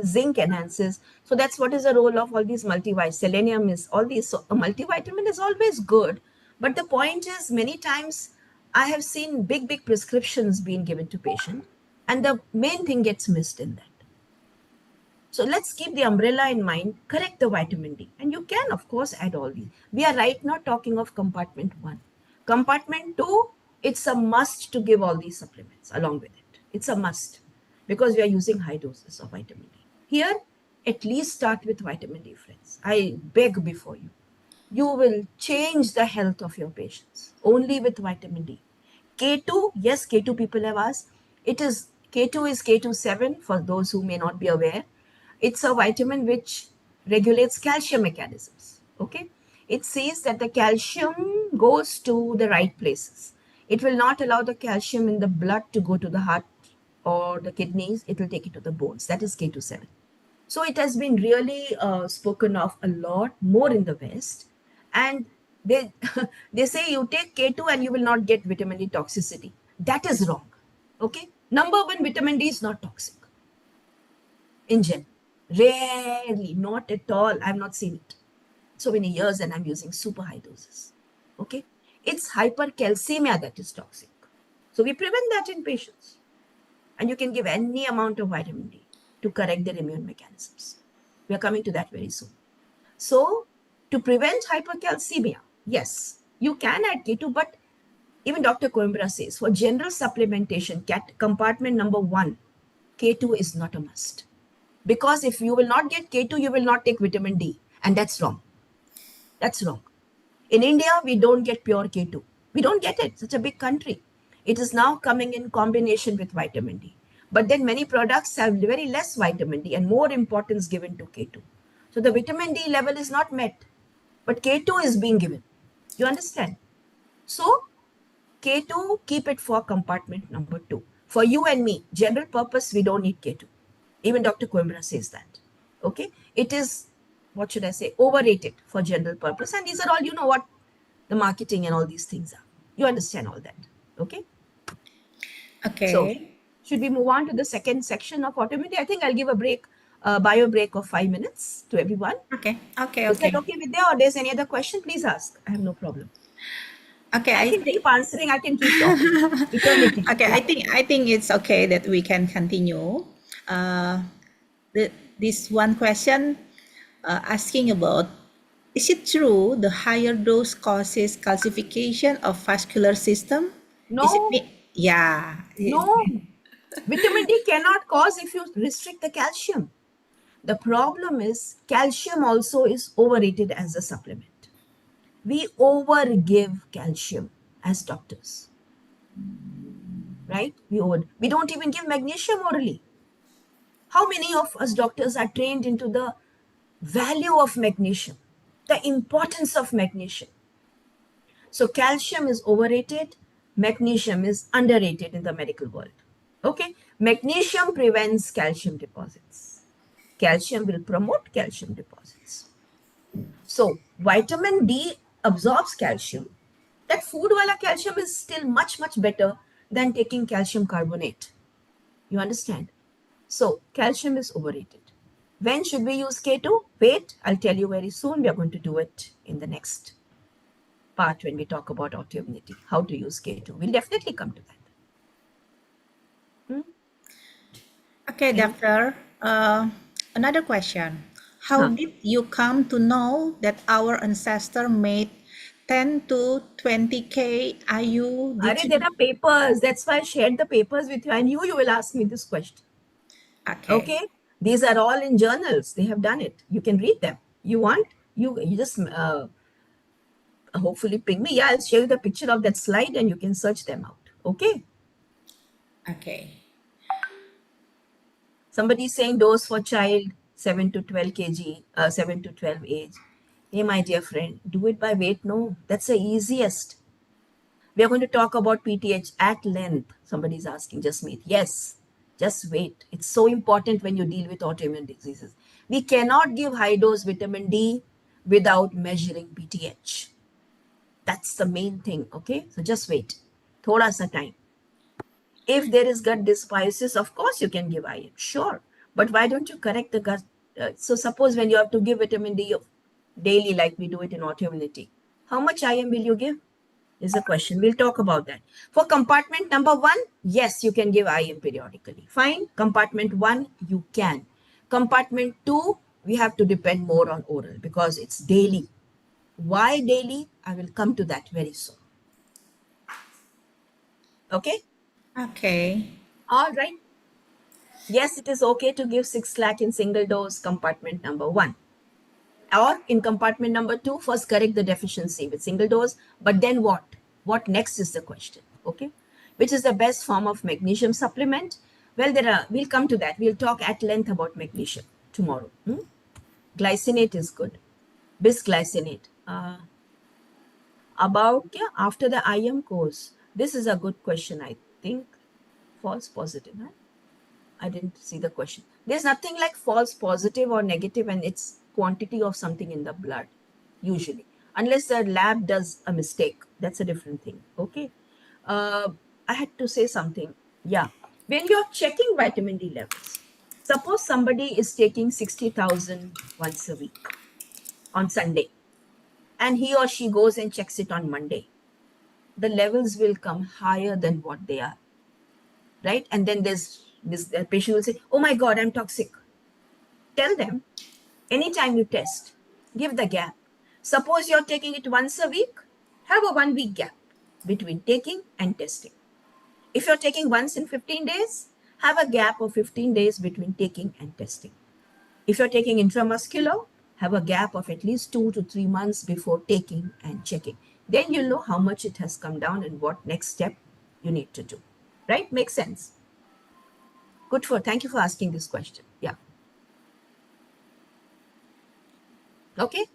zinc enhances. So that's what is the role of all these multivitamins. Selenium is all these. So a multivitamin is always good, but the point is many times I have seen big prescriptions being given to patient, and the main thing gets missed in that. So let's keep the umbrella in mind, correct the vitamin D. And you can, of course, add all these. We are right now talking of compartment 1. Compartment 2, it's a must to give all these supplements along with it. It's a must because we are using high doses of vitamin D. Here, at least start with vitamin D, friends. I beg before you. You will change the health of your patients only with vitamin D. K2, yes, K2 people have asked. It is K2 is K27 for those who may not be aware. It's a vitamin which regulates calcium mechanisms. Okay. It says that the calcium goes to the right places. It will not allow the calcium in the blood to go to the heart or the kidneys. It will take it to the bones. That is K27. So it has been really spoken of a lot more in the West. And they, they say you take K2 and you will not get vitamin D toxicity. That is wrong. Okay. Number one, vitamin D is not toxic in general. Rarely, not at all. I've not seen it. So many years and I'm using super high doses. Okay. It's hypercalcemia that is toxic. So we prevent that in patients. And you can give any amount of vitamin D to correct their immune mechanisms. We are coming to that very soon. So, to prevent hypercalcemia, yes, you can add K2, but even Dr. Coimbra says for general supplementation, compartment number 1, K2 is not a must. Because if you will not get K2, you will not take vitamin D. And that's wrong. That's wrong. In India, we don't get pure K2. We don't get it. Such a big country. It is now coming in combination with vitamin D. But then many products have very less vitamin D and more importance given to K2. So the vitamin D level is not met, but K2 is being given. You understand? So K2, keep it for compartment number 2. For you and me, general purpose, we don't need K2. Even Dr. Coimbra says that. Okay? It is, what should I say, overrated for general purpose. And these are all, you know what the marketing and all these things are. You understand all that. Okay? So, Okay. should we move on to the second section of autoimmunity? I think I'll give a break, bio break of 5 minutes to everyone. Okay. Okay. Is that Okay. okay with you, or there's any other question? Please ask. I have no problem. Okay. I I can think. keep answering. I can keep talking. Eternity. Okay. Yeah. I think it's okay that we can continue. Uh, this one question asking about, is it true the higher dose causes calcification of vascular system? Is it No, me? Yeah. no. Vitamin D cannot cause if you restrict the calcium. The problem is calcium also is overrated as a supplement. We overgive calcium as doctors, right? We don't even give magnesium orally. How many of us doctors are trained into the value of magnesium, the importance of magnesium? So calcium is overrated, magnesium is underrated in the medical world. Okay, magnesium prevents calcium deposits. Calcium will promote calcium deposits. So vitamin D absorbs calcium. That food wala calcium is still much, much better than taking calcium carbonate. You understand? So calcium is overrated. When should we use K2? Wait, I'll tell you very soon. We are going to do it in the next part when we talk about autoimmunity, how to use K2. We'll definitely come to that. Okay, Any? doctor. Another question. How Huh. did you come to know that our ancestor made 10 to 20K IU? There are papers. That's why I shared the papers with you. I knew you will ask me this question. Okay. Okay? These are all in journals. They have done it. You can read them. You want? You just hopefully ping me. Yeah, I'll show you the picture of that slide and you can search them out. Okay? Okay. Somebody is saying dose for child 7 to 12 kg, 7 to 12 age. Hey, my dear friend, do it by weight. No, that's the easiest. We are going to talk about PTH at length. Somebody is asking, just wait. Yes, just wait. It's so important when you deal with autoimmune diseases. We cannot give high dose vitamin D without measuring PTH. That's the main thing. Okay, so just wait. Thoda sa time. If there is gut dysbiosis, of course you can give IM, sure. But why don't you correct the gut? So suppose when you have to give vitamin D daily, like we do it in autoimmunity, how much IM will you give? Is the question. We'll talk about that. For compartment number 1, yes, you can give IM periodically. Fine. Compartment 1, you can. Compartment 2, we have to depend more on oral because it's daily. Why daily? I will come to that very soon. Okay? Okay. All right. Yes, it is okay to give 6 lakh in single dose compartment number 1. Or in compartment number 2, first correct the deficiency with single dose. But then what? What next is the question. Okay. Which is the best form of magnesium supplement? Well, we'll come to that. We'll talk at length about magnesium tomorrow. Glycinate is good. Bisglycinate. After the IM course. This is a good question, I think. False positive. Huh? I didn't see the question. There's nothing like false positive or negative, and it's quantity of something in the blood, usually. Unless the lab does a mistake. That's a different thing. Okay. I had to say something. Yeah. When you're checking vitamin D levels, suppose somebody is taking 60,000 once a week on Sunday, and he or she goes and checks it on Monday. The levels will come higher than what they are. right? And then there's this the patient will say, oh my God, I'm toxic. Tell them, anytime you test, give the gap. Suppose you're taking it once a week, have a 1 week gap between taking and testing. If you're taking once in 15 days, have a gap of 15 days between taking and testing. If you're taking intramuscular, have a gap of at least 2 to 3 months before taking and checking. Then you'll know how much it has come down and what next step you need to do. Right? Makes sense. Thank you for asking this question. Yeah. Okay.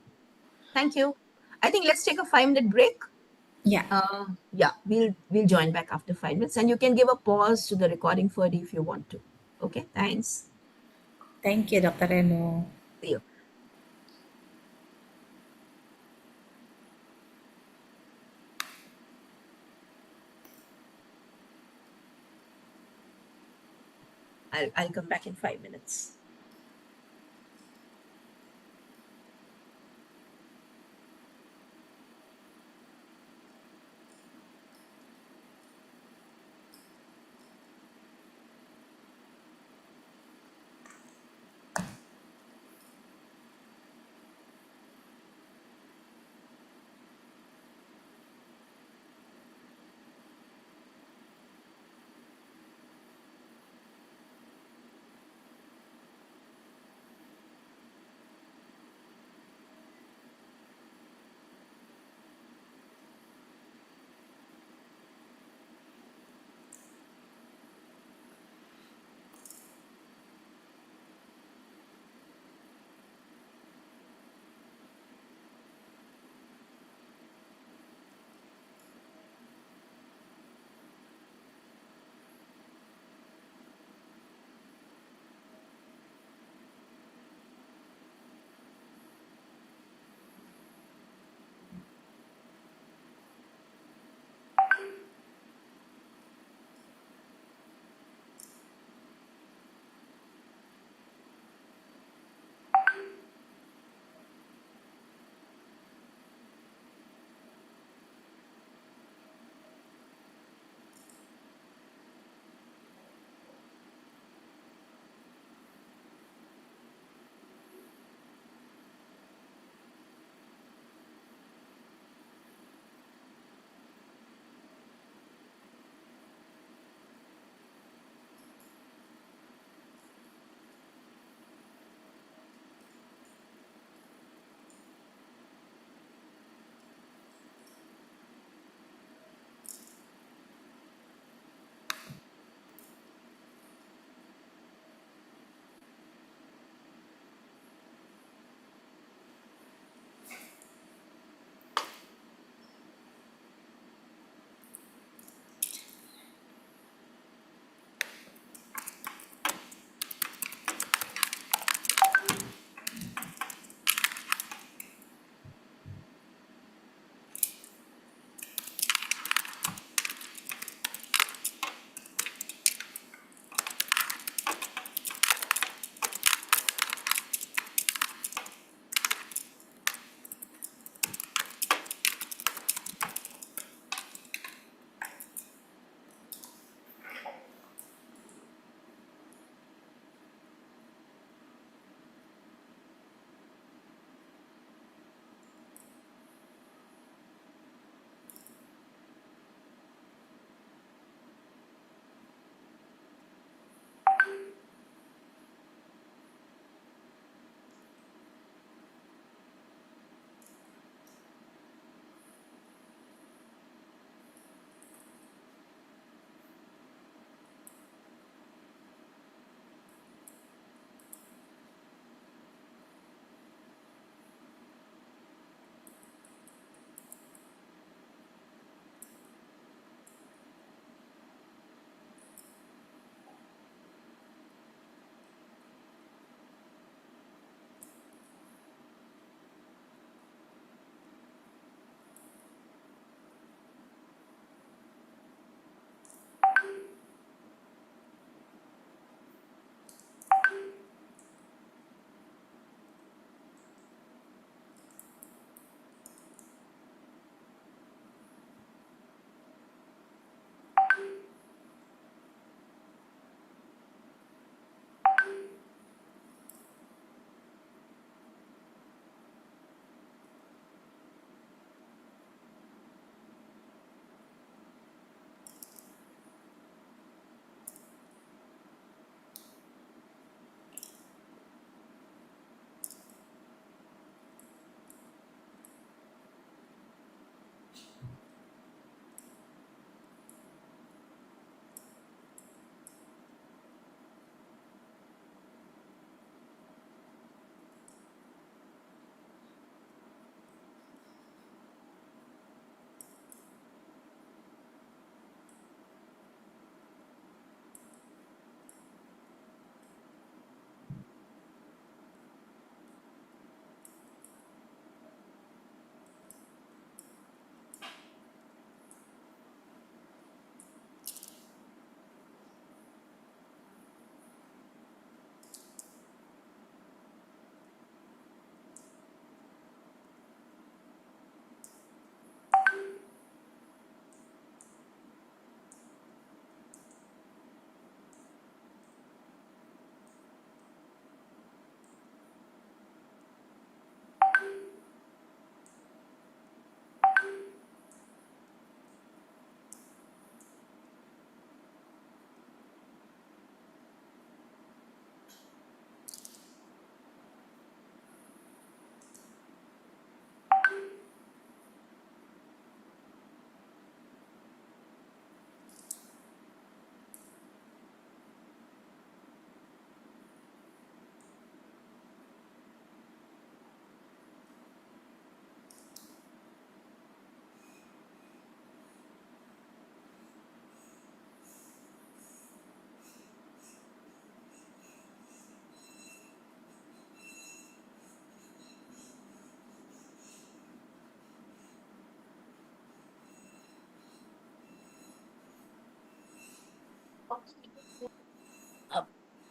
Thank you. I think let's take a 5 minute break. Yeah. Yeah, we'll join back after 5 minutes, and you can give a pause to the recording, Ferdy, if you want to. Okay, thanks. Thank you, Dr. Reno. See you. I'll come back in 5 minutes.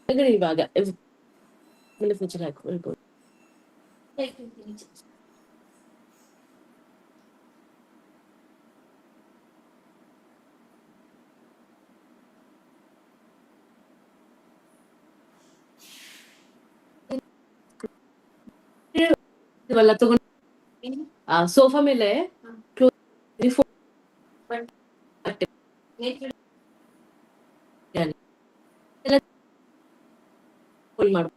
ಇವಾಗ future ಹಾಕಿ ಇವೆಲ್ಲ ತಗೊಂಡು sofa ಮೇಲೆ ಮಾಡಿ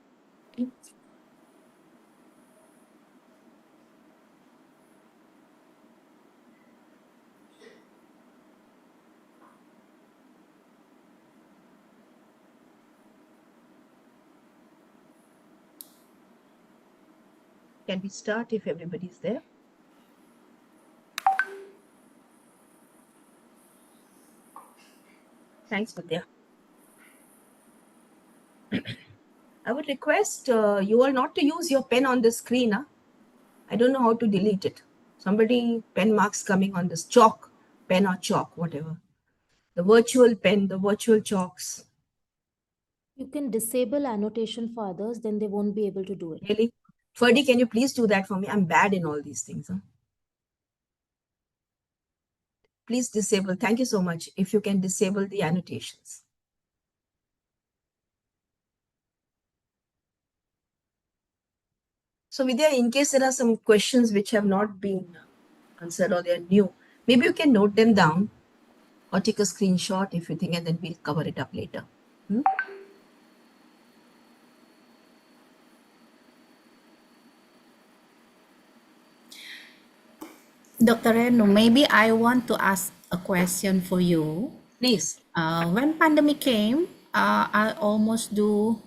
Can we start if everybody's there? Thanks, Vidya. I would request you all not to use your pen on the screen. Huh? I don't know how to delete it. Somebody, pen marks coming on this chalk, pen or chalk, whatever. The virtual pen, the virtual chalks. You can disable annotation for others, then they won't be able to do it. Really? Ferdy, can you please do that for me? I'm bad in all these things. Huh? Please disable. Thank you so much. If you can disable the annotations. So Vidya, in case there are some questions which have not been answered or they are new, maybe you can note them down or take a screenshot if you think, and then we'll cover it up later. Dr. Renu, maybe I want to ask a question for you. Please. When pandemic came, I almost do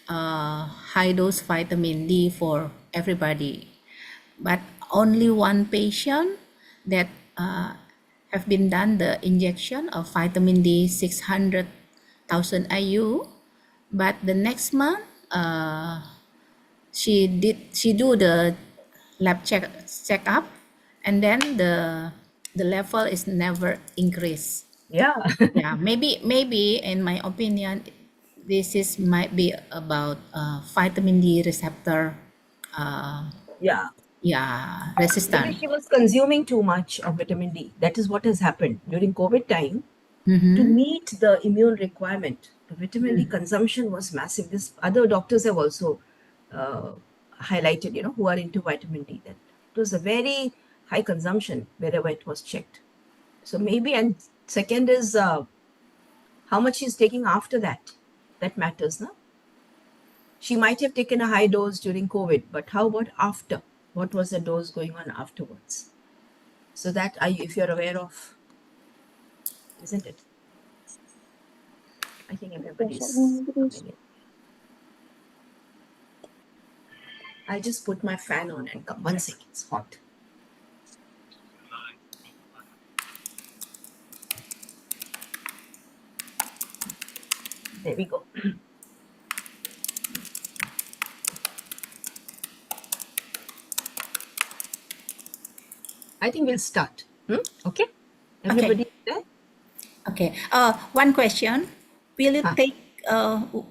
high dose vitamin D for everybody, but only one patient that have been done the injection of vitamin D 600,000 IU, but the next month she do the lab check-up, and then the level is never increased. Yeah. Yeah, maybe in my opinion, this is might be about vitamin D receptor. Yeah. Yeah, Maybe resistant. she was consuming too much of vitamin D. That is what has happened during COVID time. To Mm-hmm. meet the immune requirement, the vitamin D consumption was massive. This other doctors have also highlighted, who are into vitamin D, that it was a very high consumption wherever it was checked. So maybe, and second is how much she's taking after that. That matters, no? She might have taken a high dose during COVID, but how about after? What was the dose going on afterwards? So that if you're aware of, isn't it? I think everybody's coming in. I just put my fan on and come 1 second. It's hot. There we go. I think we'll start. Okay? Everybody there? Okay. One question. Will you take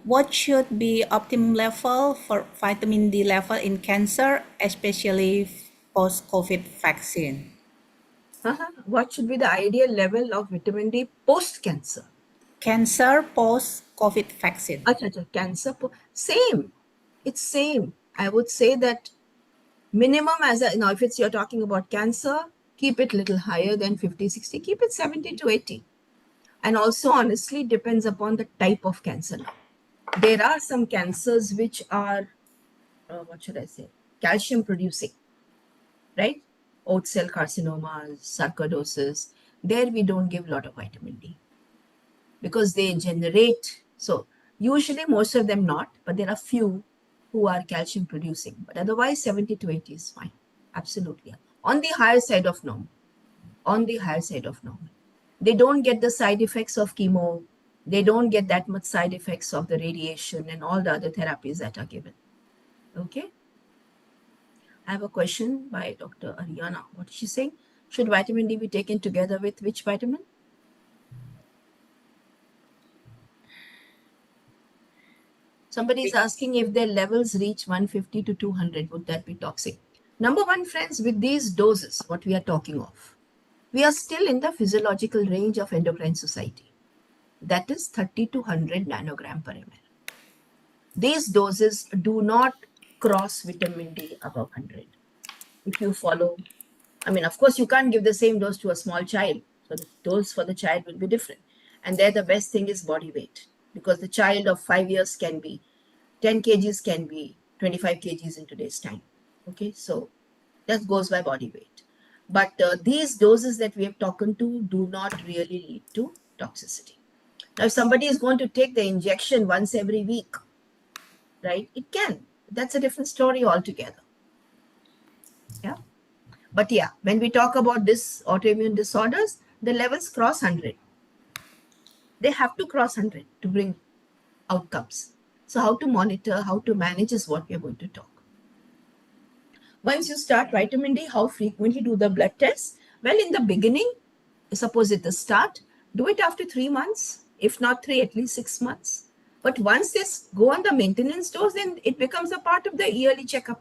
what should be optimum level for vitamin D level in cancer, especially post-COVID vaccine? What should be the ideal level of vitamin D post-cancer? Cancer post-COVID vaccine. Cancer. Same. It's same. I would say that minimum if you're talking about cancer, keep it little higher than 50, 60. Keep it 70 to 80. And also, honestly, depends upon the type of cancer now. There are some cancers which are, calcium producing, right? Oat cell carcinomas, sarcoidosis. There we don't give a lot of vitamin D because they generate. So usually most of them not, but there are few who are calcium producing. But otherwise 70 to 80 is fine. Absolutely. On the higher side of normal. On the higher side of normal. They don't get the side effects of chemo. They don't get that much side effects of the radiation and all the other therapies that are given. Okay. I have a question by Dr. Ariana. What is she saying? Should vitamin D be taken together with which vitamin? Somebody is asking if their levels reach 150 to 200, would that be toxic? Number one, friends, with these doses, what we are talking of, we are still in the physiological range of endocrine society. That is 30 to 100 nanogram per ml. These doses do not cross vitamin D above 100. If you follow, I mean, of course, you can't give the same dose to a small child. So the dose for the child will be different. And there, the best thing is body weight, because the child of 5 years can be 10 kgs, can be 25 kgs in today's time. Okay, so that goes by body weight. But these doses that we have talked to do not really lead to toxicity. Now, if somebody is going to take the injection once every week, right, it can. That's a different story altogether. Yeah. But yeah, when we talk about this autoimmune disorders, the levels cross 100. They have to cross 100 to bring outcomes. So how to monitor, how to manage is what we are going to talk. Once you start vitamin D, how frequently do the blood tests? Well, in the beginning, suppose at the start, do it after 3 months. If not 3, at least 6 months. But once they go on the maintenance dose, then it becomes a part of the yearly checkup.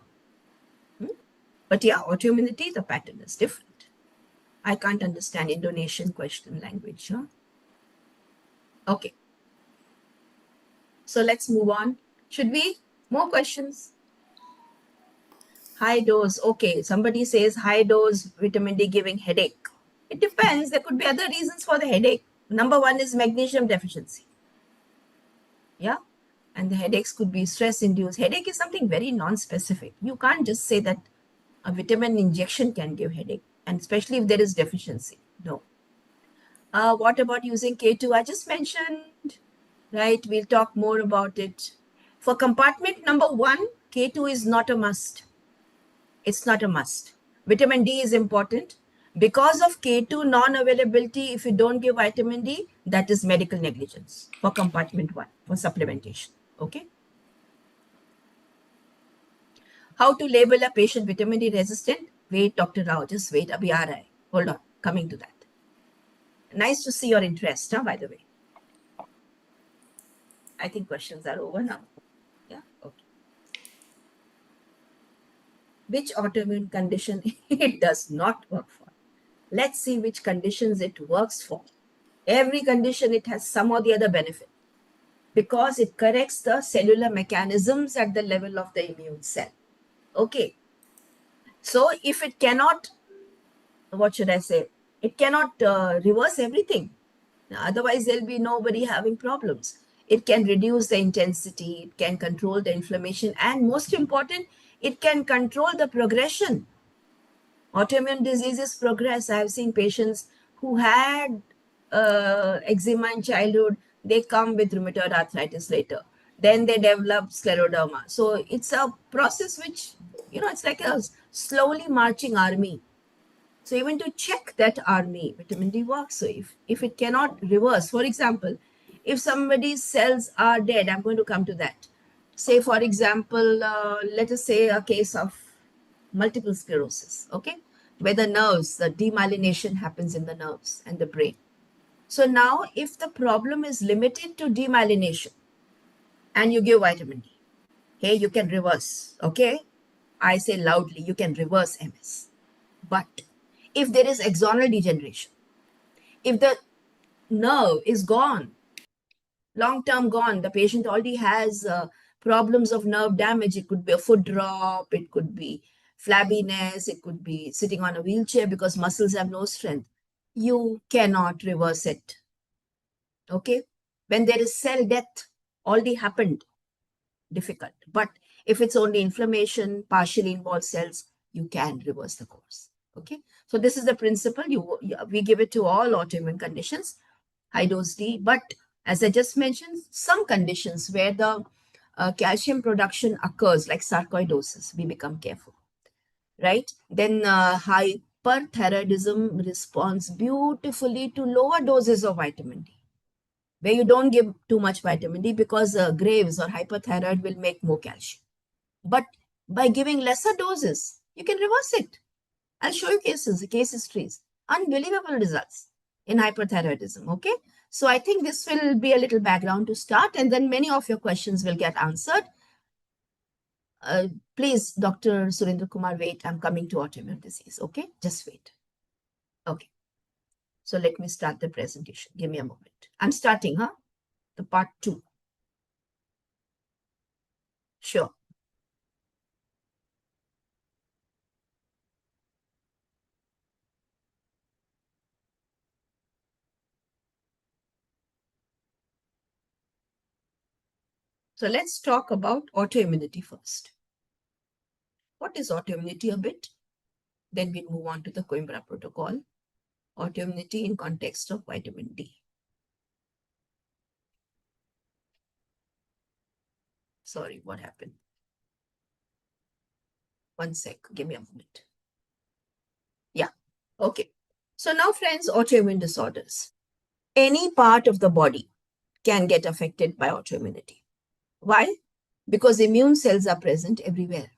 But yeah, autoimmunity, the pattern is different. I can't understand Indonesian question language. Huh? Okay. So let's move on. Should we? More questions? High dose. Okay. Somebody says high dose vitamin D giving headache. It depends. There could be other reasons for the headache. Number one is magnesium deficiency. Yeah. And the headaches could be stress induced. Headache is something very non-specific. You can't just say that a vitamin injection can give headache, and especially if there is deficiency. No. What about using K2? I just mentioned, right? We'll talk more about it. For compartment number 1, K2 is not a must. It's not a must. Vitamin D is important. Because of K2 non-availability, if you don't give vitamin D, that is medical negligence for compartment 1, for supplementation. Okay? How to label a patient vitamin D resistant? Wait, Dr. Rao, just wait. Abhi aa raha hai. Hold on, coming to that. Nice to see your interest, by the way. I think questions are over now. Yeah, okay. Which autoimmune condition it does not work for? Let's see which conditions it works for. Every condition, it has some or the other benefit, because it corrects the cellular mechanisms at the level of the immune cell. Okay. So if it cannot, what should I say? It cannot reverse everything. Otherwise, there'll be nobody having problems. It can reduce the intensity, it can control the inflammation, and most important, it can control the progression. Autoimmune diseases progress. I have seen patients who had eczema in childhood, they come with rheumatoid arthritis later. Then they develop scleroderma. So it's a process which, it's like a slowly marching army. So even to check that army, vitamin D works. So if it cannot reverse, for example, if somebody's cells are dead, I'm going to come to that. Say, for example, let us say a case of multiple sclerosis, okay, where the nerves, the demyelination happens in the nerves and the brain. So now if the problem is limited to demyelination and you give vitamin D, hey, you can reverse, okay? I say loudly, you can reverse MS. But if there is axonal degeneration, if the nerve is gone, long-term gone, the patient already has problems of nerve damage. It could be a foot drop, it could be flabbiness, it could be sitting on a wheelchair because muscles have no strength. You cannot reverse it. Okay? When there is cell death, already happened, difficult. But if it's only inflammation, partially involved cells, you can reverse the course. Okay? So this is the principle. We give it to all autoimmune conditions, high dose D. But as I just mentioned, some conditions where the calcium production occurs, like sarcoidosis, we become careful, right? Then hyperthyroidism responds beautifully to lower doses of vitamin D, where you don't give too much vitamin D, because Graves or hyperthyroid will make more calcium. But by giving lesser doses, you can reverse it. I'll show you cases, case histories, unbelievable results in hyperthyroidism, okay? So I think this will be a little background to start, and then many of your questions will get answered. Please, Dr. Surendra Kumar, wait. I'm coming to autoimmune disease. Okay, just wait. Okay. So let me start the presentation. Give me a moment. I'm starting, huh? The part 2. Sure. So let's talk about autoimmunity first. What is autoimmunity a bit? Then we'll move on to the Coimbra protocol. Autoimmunity in context of vitamin D. Sorry, what happened? One sec, give me a moment. Yeah, okay. So now, friends, autoimmune disorders. Any part of the body can get affected by autoimmunity. Why? Because immune cells are present everywhere.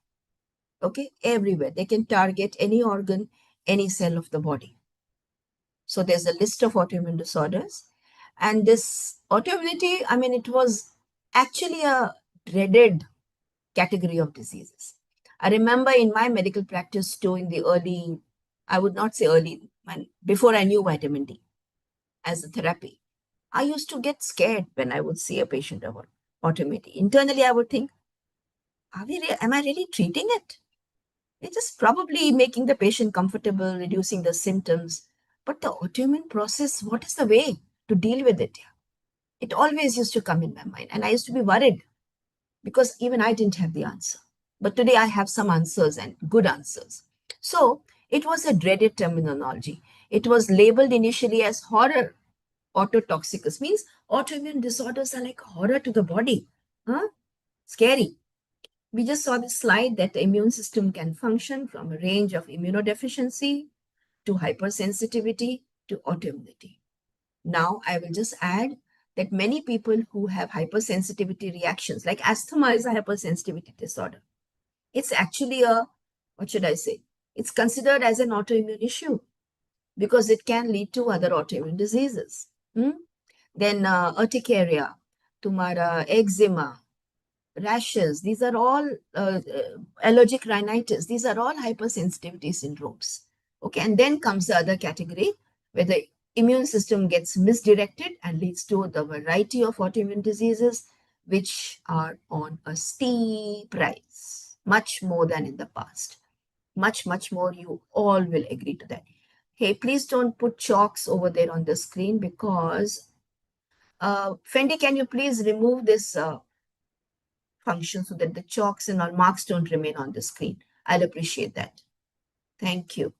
Okay, everywhere. They can target any organ, any cell of the body. So there's a list of autoimmune disorders. And this autoimmunity, I mean, it was actually a dreaded category of diseases. I remember in my medical practice too, in the early, I would not say early, before I knew vitamin D as a therapy, I used to get scared when I would see a patient about autoimmunity. Internally, I would think, am I really treating it? It's just probably making the patient comfortable, reducing the symptoms. But the autoimmune process, what is the way to deal with it? It always used to come in my mind. And I used to be worried because even I didn't have the answer. But today I have some answers and good answers. So it was a dreaded terminology. It was labeled initially as horror. Autotoxicus means autoimmune disorders are like horror to the body. Huh? Scary. We just saw this slide that the immune system can function from a range of immunodeficiency to hypersensitivity to autoimmunity. Now, I will just add that many people who have hypersensitivity reactions, like asthma is a hypersensitivity disorder. It's actually what should I say? It's considered as an autoimmune issue because it can lead to other autoimmune diseases. Then urticaria, tumara, eczema, rashes, these are all allergic rhinitis. These are all hypersensitivity syndromes. Okay, and then comes the other category where the immune system gets misdirected and leads to the variety of autoimmune diseases which are on a steep rise, much more than in the past. Much, much more. You all will agree to that. Hey, please don't put chalks over there on the screen because Fendi, can you please remove this function so that the chalks and all marks don't remain on the screen? I'll appreciate that. Thank you.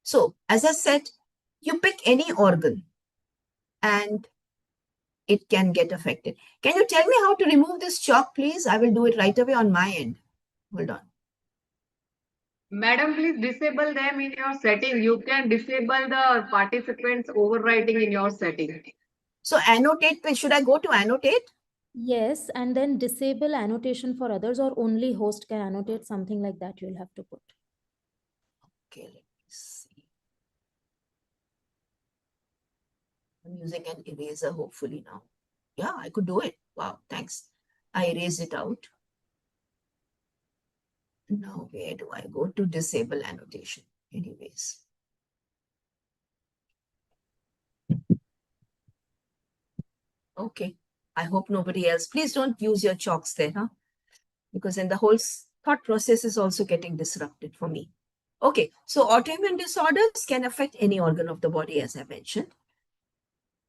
So, as I said, you pick any organ and it can get affected. Can you tell me how to remove this chalk, please? I will do it right away on my end. Hold on. Madam, please disable them in your setting. You can disable the participants overwriting in your setting. So annotate, should I go to annotate? Yes, and then disable annotation for others, or only host can annotate, something like that you'll have to put. Okay, let me see. I'm using an eraser hopefully now. Yeah, I could do it. Wow, thanks. I erased it out. Now, where do I go to disable annotation? Anyways. Okay, I hope nobody else. Please don't use your chalks there, huh? Because then the whole thought process is also getting disrupted for me. Okay, so autoimmune disorders can affect any organ of the body, as I mentioned.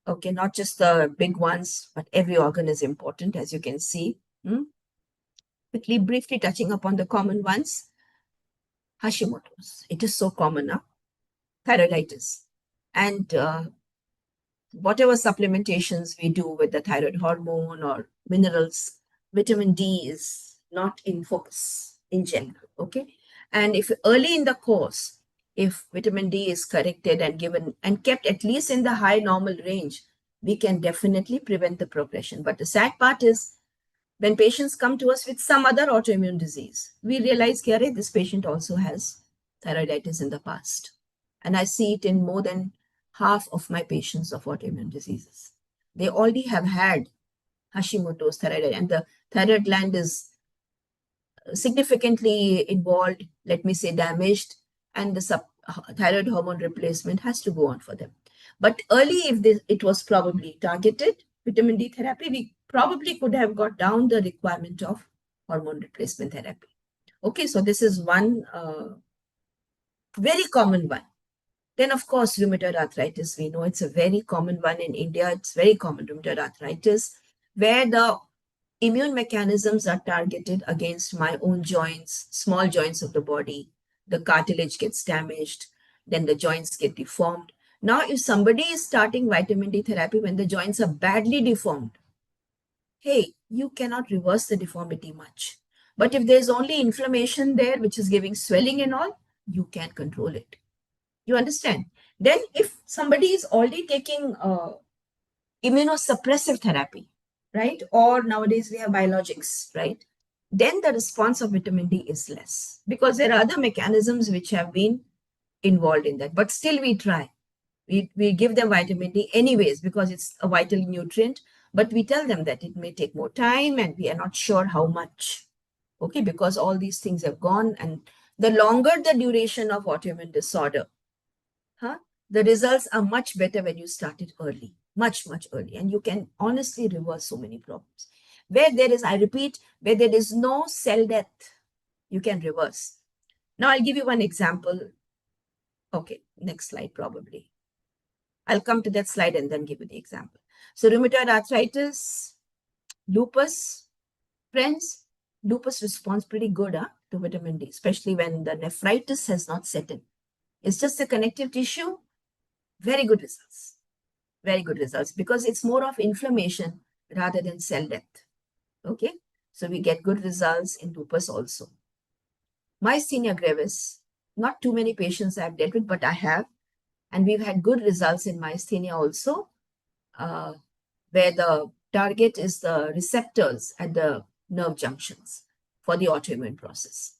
Okay, not just the big ones, but every organ is important, as you can see. Quickly, briefly touching upon the common ones. Hashimoto's, it is so common now. Thyroiditis. And whatever supplementations we do with the thyroid hormone or minerals, vitamin D is not in focus in general, okay? And if early in the course, if vitamin D is corrected and given and kept at least in the high normal range, we can definitely prevent the progression. But the sad part is when patients come to us with some other autoimmune disease, we realize, Kiare, this patient also has thyroiditis in the past. And I see it in more than half of my patients of autoimmune diseases. They already have had Hashimoto's thyroid, and the thyroid gland is significantly involved, let me say damaged, and the thyroid hormone replacement has to go on for them. But early, if it was probably targeted vitamin D therapy, we probably could have got down the requirement of hormone replacement therapy. Okay, so this is one very common one. Then, of course, rheumatoid arthritis. We know it's a very common one in India. It's very common, rheumatoid arthritis, where the immune mechanisms are targeted against my own joints, small joints of the body. The cartilage gets damaged, then the joints get deformed. Now, if somebody is starting vitamin D therapy when the joints are badly deformed, hey, you cannot reverse the deformity much. But if there's only inflammation there, which is giving swelling and all, you can control it. You understand? Then if somebody is already taking immunosuppressive therapy, right? Or nowadays we have biologics, right? Then the response of vitamin D is less because there are other mechanisms which have been involved in that. But still we try. We give them vitamin D anyways because it's a vital nutrient, but we tell them that it may take more time and we are not sure how much. Okay, because all these things have gone, and the longer the duration of autoimmune disorder, the results are much better when you start it early, much early, and you can honestly reverse so many problems. Where there is, I repeat, where there is no cell death, you can reverse. Now I'll give you one example. Okay, next slide probably. I'll come to that slide and then give you the example. So rheumatoid arthritis, lupus, friends, lupus responds pretty good to vitamin D, especially when the nephritis has not set in. It's just the connective tissue. Very good results. Very good results because it's more of inflammation rather than cell death. Okay, so we get good results in lupus also. Myasthenia gravis, not too many patients I've dealt with, but I have, and we've had good results in myasthenia also, where the target is the receptors at the nerve junctions for the autoimmune process.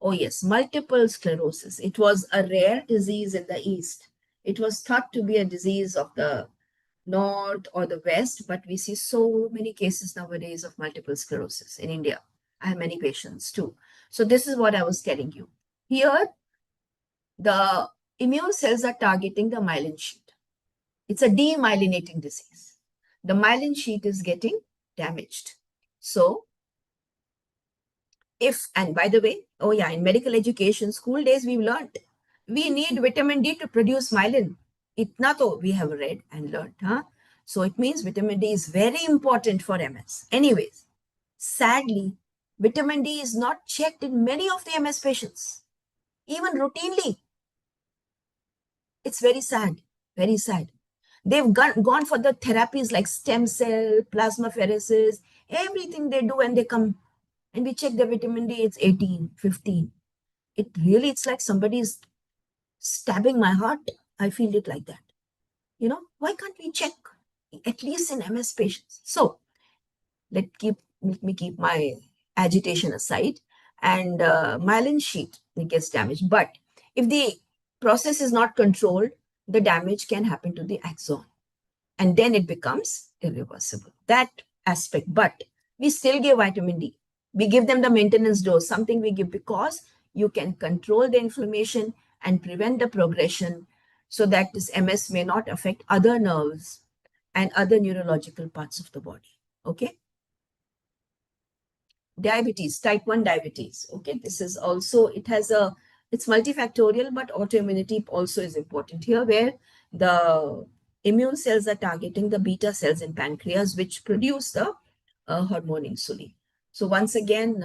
Oh yes, multiple sclerosis. It was a rare disease in the East. It was thought to be a disease of the North or the West, but we see so many cases nowadays of multiple sclerosis in India. I have many patients too. So this is what I was telling you. Here, the immune cells are targeting the myelin sheath. It's a demyelinating disease. The myelin sheath is getting damaged. So and by the way, oh yeah, in medical education, school days, we've learned we need vitamin D to produce myelin. Itna to we have read and learned, So it means vitamin D is very important for MS. Anyways, sadly, vitamin D is not checked in many of the MS patients, even routinely. It's very sad, very sad. They've gone for the therapies like stem cell, plasmapheresis, everything they do, and they come and we check the vitamin D, it's 18, 15. It's like somebody is stabbing my heart. I feel it like that. Why can't we check at least in MS patients? So let me keep my agitation aside, and myelin sheath, it gets damaged. But if the process is not controlled, the damage can happen to the axon, and then it becomes irreversible. That aspect, but we still give vitamin D. We give them the maintenance dose, something we give because you can control the inflammation and prevent the progression so that this MS may not affect other nerves and other neurological parts of the body. Okay. Diabetes, type 1 diabetes. Okay. This is also, it's multifactorial, but autoimmunity also is important here, where the immune cells are targeting the beta cells in pancreas, which produce the hormone insulin. So once again,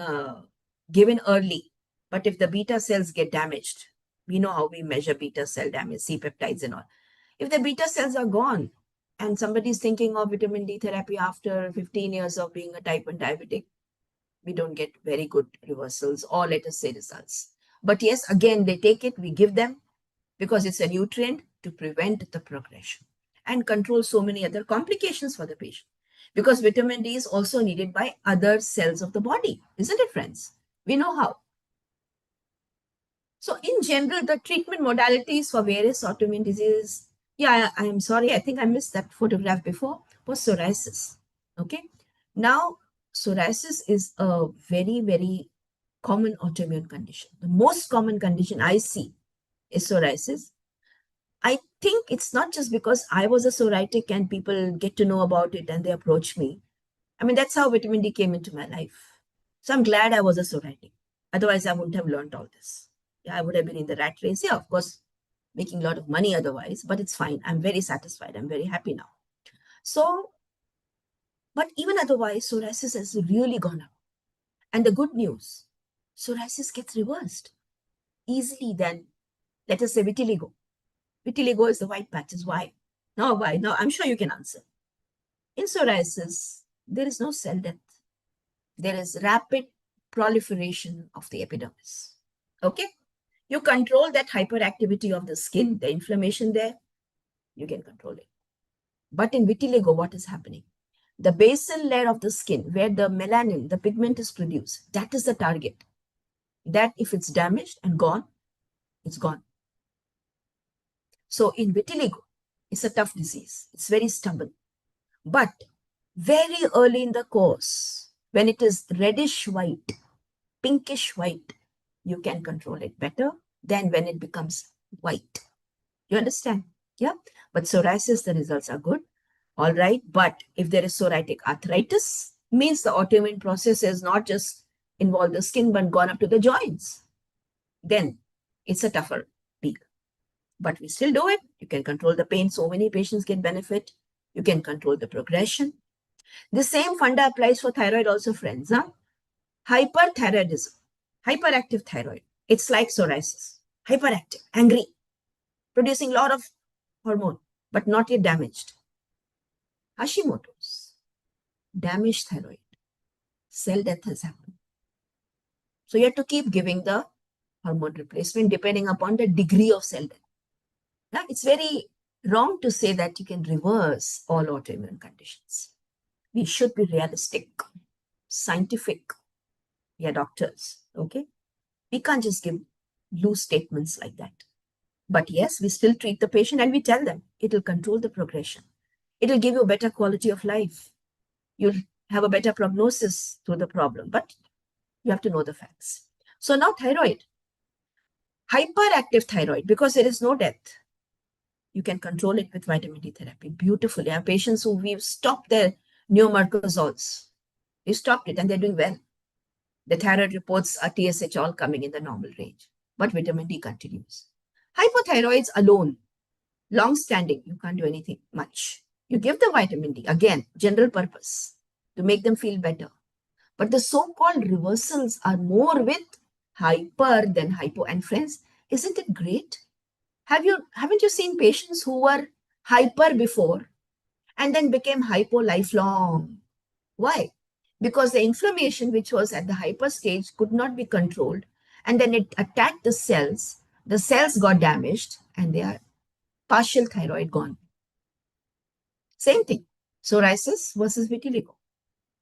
given early, but if the beta cells get damaged, we know how we measure beta cell damage, C-peptides and all. If the beta cells are gone and somebody's thinking of vitamin D therapy after 15 years of being a type 1 diabetic, we don't get very good reversals or let us say results. But yes, again, they take it, we give them because it's a nutrient to prevent the progression and control so many other complications for the patient. Because vitamin D is also needed by other cells of the body, isn't it, friends? We know how. So in general, the treatment modalities for various autoimmune diseases Yeah, I am sorry. I think I missed that photograph before. Was psoriasis. Okay. Now, psoriasis is a very, very common autoimmune condition. The most common condition I see is psoriasis. I think it's not just because I was a psoriatic and people get to know about it and they approach me. I mean, that's how vitamin D came into my life. So I'm glad I was a psoriatic. Otherwise, I wouldn't have learned all this. Yeah, I would have been in the rat race. Yeah, of course, making a lot of money otherwise, but it's fine. I'm very satisfied. I'm very happy now. So, but even otherwise, psoriasis has really gone up. And the good news, psoriasis gets reversed easily than, let us say, vitiligo. Vitiligo is the white patches. Why? No, why? No, I'm sure you can answer. In psoriasis, there is no cell death. There is rapid proliferation of the epidermis. Okay? You control that hyperactivity of the skin, the inflammation there, you can control it. But in vitiligo, what is happening? The basal layer of the skin, where the melanin, the pigment is produced, that is the target. That if it's damaged and gone, it's gone. So in vitiligo, it's a tough disease. It's very stubborn. But very early in the course, when it is reddish white, pinkish white, you can control it better than when it becomes white. You understand? Yeah. But psoriasis, the results are good. All right. But if there is psoriatic arthritis, means the autoimmune process has not just involved the skin but gone up to the joints. Then it's a tougher league. But we still do it. You can control the pain. So many patients get benefit. You can control the progression. The same funda applies for thyroid also, friends. Huh? Hyperthyroidism, hyperactive thyroid. It's like psoriasis. Hyperactive, angry, producing a lot of hormone, but not yet damaged. Hashimoto's, damaged thyroid. Cell death has happened. So you have to keep giving the hormone replacement depending upon the degree of cell death. Now, it's very wrong to say that you can reverse all autoimmune conditions. We should be realistic, scientific. We are doctors, okay? We can't just give loose statements like that. But yes, we still treat the patient and we tell them it will control the progression. It will give you a better quality of life. You'll have a better prognosis to the problem, but you have to know the facts. So now thyroid, hyperactive thyroid, because there is no death, you can control it with vitamin D therapy beautifully. I have patients who we've stopped their neomercozols. We stopped it and they're doing well. The thyroid reports are TSH all coming in the normal range, but vitamin D continues. Hypothyroids alone, long-standing, you can't do anything much. You give the vitamin D, again, general purpose, to make them feel better. But the so-called reversals are more with hyper than hypo. And friends, isn't it great? Haven't you seen patients who were hyper before and then became hypo lifelong? Why? Because the inflammation which was at the hyper stage could not be controlled, and then it attacked the cells. The cells got damaged and they are partial thyroid gone. Same thing. Psoriasis versus vitiligo.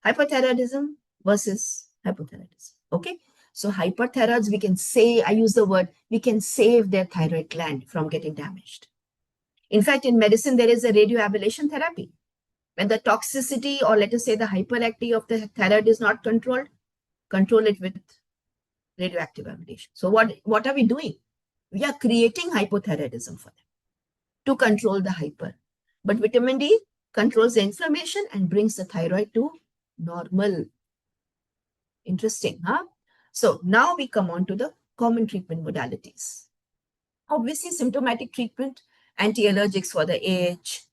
Hyperthyroidism versus hypothyroidism. Okay. So hyperthyroids, we can say, I use the word, we can save their thyroid gland from getting damaged. In fact, in medicine, there is a radioablation therapy. When the toxicity or let us say the hyperactivity of the thyroid is not controlled, control it with radioactive ablation. So what are we doing? We are creating hypothyroidism for them to control the hyper. But vitamin D controls the inflammation and brings the thyroid to normal. Interesting, huh? So now we come on to the common treatment modalities. Obviously, symptomatic treatment, anti-allergics for the itch,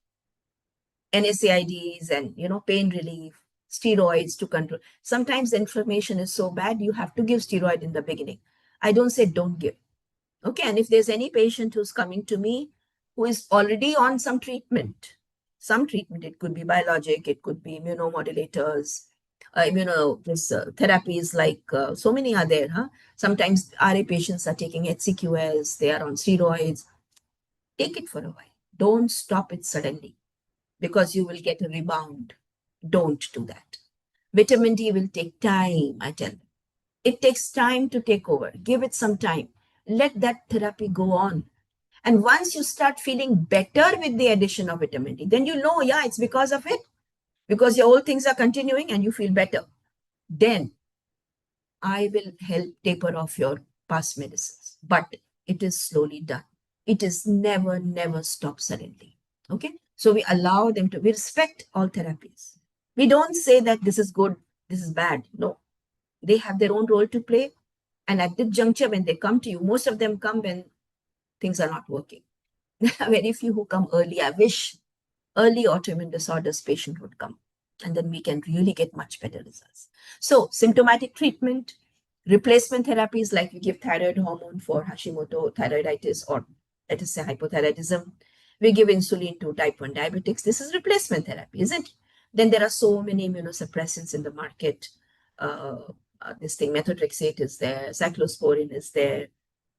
NSAIDs and, pain relief, steroids to control. Sometimes the inflammation is so bad, you have to give steroid in the beginning. I don't say don't give. Okay, and if there's any patient who's coming to me who is already on some treatment, it could be biologic, it could be immunomodulators, therapies like so many are there. Sometimes RA patients are taking HCQS, they are on steroids. Take it for a while. Don't stop it suddenly because you will get a rebound. Don't do that. Vitamin D will take time, I tell them. It takes time to take over. Give it some time. Let that therapy go on. And once you start feeling better with the addition of vitamin D, then you know, yeah, it's because of it, because your old things are continuing and you feel better. Then I will help taper off your past medicines. But it is slowly done. It is never, never stop suddenly. Okay? So we allow them to, we respect all therapies. We don't say that this is good, this is bad. No. They have their own role to play. And at this juncture, when they come to you, most of them come when things are not working. There are very few who come early. I wish early autoimmune disorders patient would come, and then we can really get much better results. So symptomatic treatment, replacement therapies like we give thyroid hormone for Hashimoto thyroiditis, or let us say hypothyroidism. We give insulin to type 1 diabetics. This is replacement therapy, isn't it? Then there are so many immunosuppressants in the market. This thing, methotrexate is there, cyclosporin is there,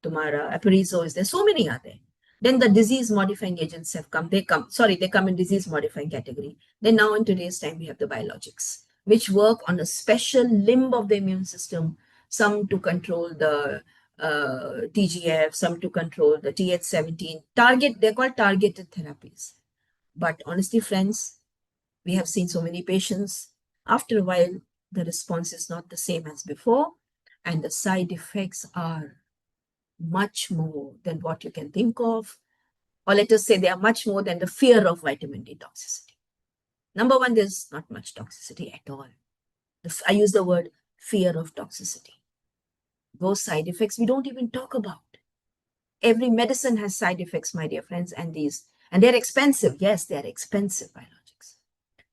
Tumara, Aparizo is there, so many are there. Then the disease modifying agents have come. They come in disease modifying category. Then now in today's time, we have the biologics, which work on a special limb of the immune system, some to control the TGF, some to control the TH17. They're called targeted therapies. But honestly, friends, we have seen so many patients. After a while, the response is not the same as before, and the side effects are much more than what you can think of, or let us say they are much more than the fear of vitamin D toxicity. Number one, there's not much toxicity at all. I use the word fear of toxicity. Those side effects we don't even talk about. Every medicine has side effects, my dear friends, and they're expensive. Yes, they're expensive biologics.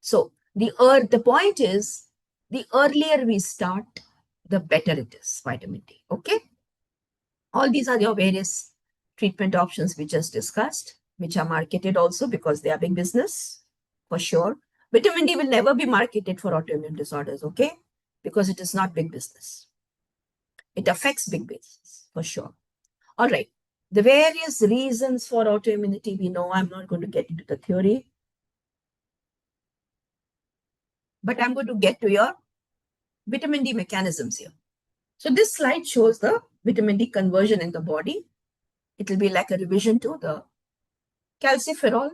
So the point is, the earlier we start, the better it is, vitamin D. Okay? All these are your various treatment options we just discussed, which are marketed also because they are big business, for sure. Vitamin D will never be marketed for autoimmune disorders, okay? Because it is not big business. It affects big business, for sure. All right. The various reasons for autoimmunity, we know. I'm not going to get into the theory, but I'm going to get to your vitamin D mechanisms here. So this slide shows the vitamin D conversion in the body. It will be like a revision to the calciferol.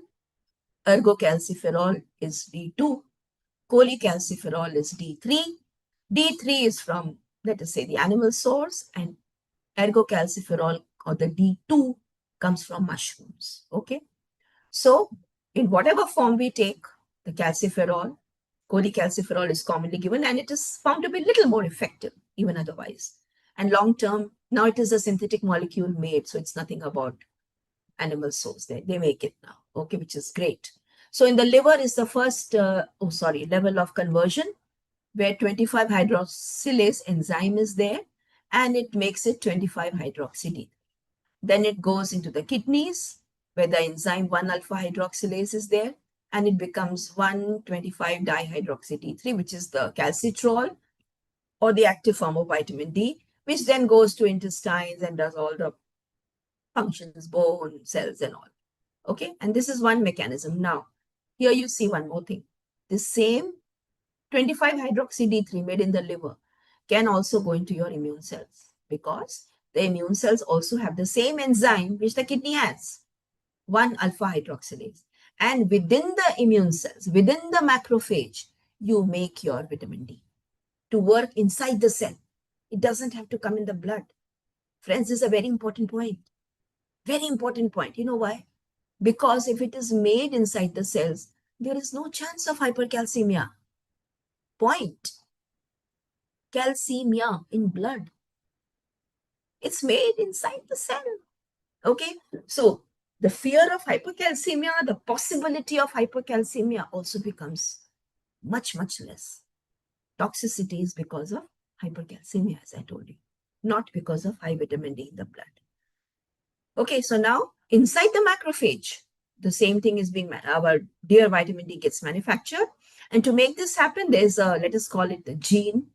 Ergocalciferol is D2. Cholecalciferol is D3. D3 is from, let us say, the animal source, and ergocalciferol, or the D2, comes from mushrooms. Okay. So in whatever form we take the calciferol, cholecalciferol is commonly given, and it is found to be a little more effective even otherwise. And long term, now it is a synthetic molecule made, so it's nothing about animal source. They make it now, okay, which is great. So in the liver is the first, level of conversion, where 25 hydroxylase enzyme is there, and it makes it 25 hydroxy. Then it goes into the kidneys, where the enzyme 1-alpha hydroxylase is there, and it becomes 1,25 dihydroxy T3, which is the calcitrol, or the active form of vitamin D, which then goes to intestines and does all the functions, bone, cells, and all. Okay, and this is one mechanism. Now, here you see one more thing. The same 25 hydroxy D3 made in the liver can also go into your immune cells, because the immune cells also have the same enzyme which the kidney has, 1-alpha hydroxylase. And within the immune cells, within the macrophage, you make your vitamin D to work inside the cell. It doesn't have to come in the blood. Friends, this is a very important point. Very important point. You know why? Because if it is made inside the cells, there is no chance of hypercalcemia. Point. Calcemia in blood. It's made inside the cell. Okay? So the fear of hypercalcemia, the possibility of hypercalcemia also becomes much, much less. Toxicity is because of hypercalcemia, as I told you, not because of high vitamin D in the blood. Okay, so now inside the macrophage, the same thing is being, our dear vitamin D gets manufactured. And to make this happen, there's a, let us call it the gene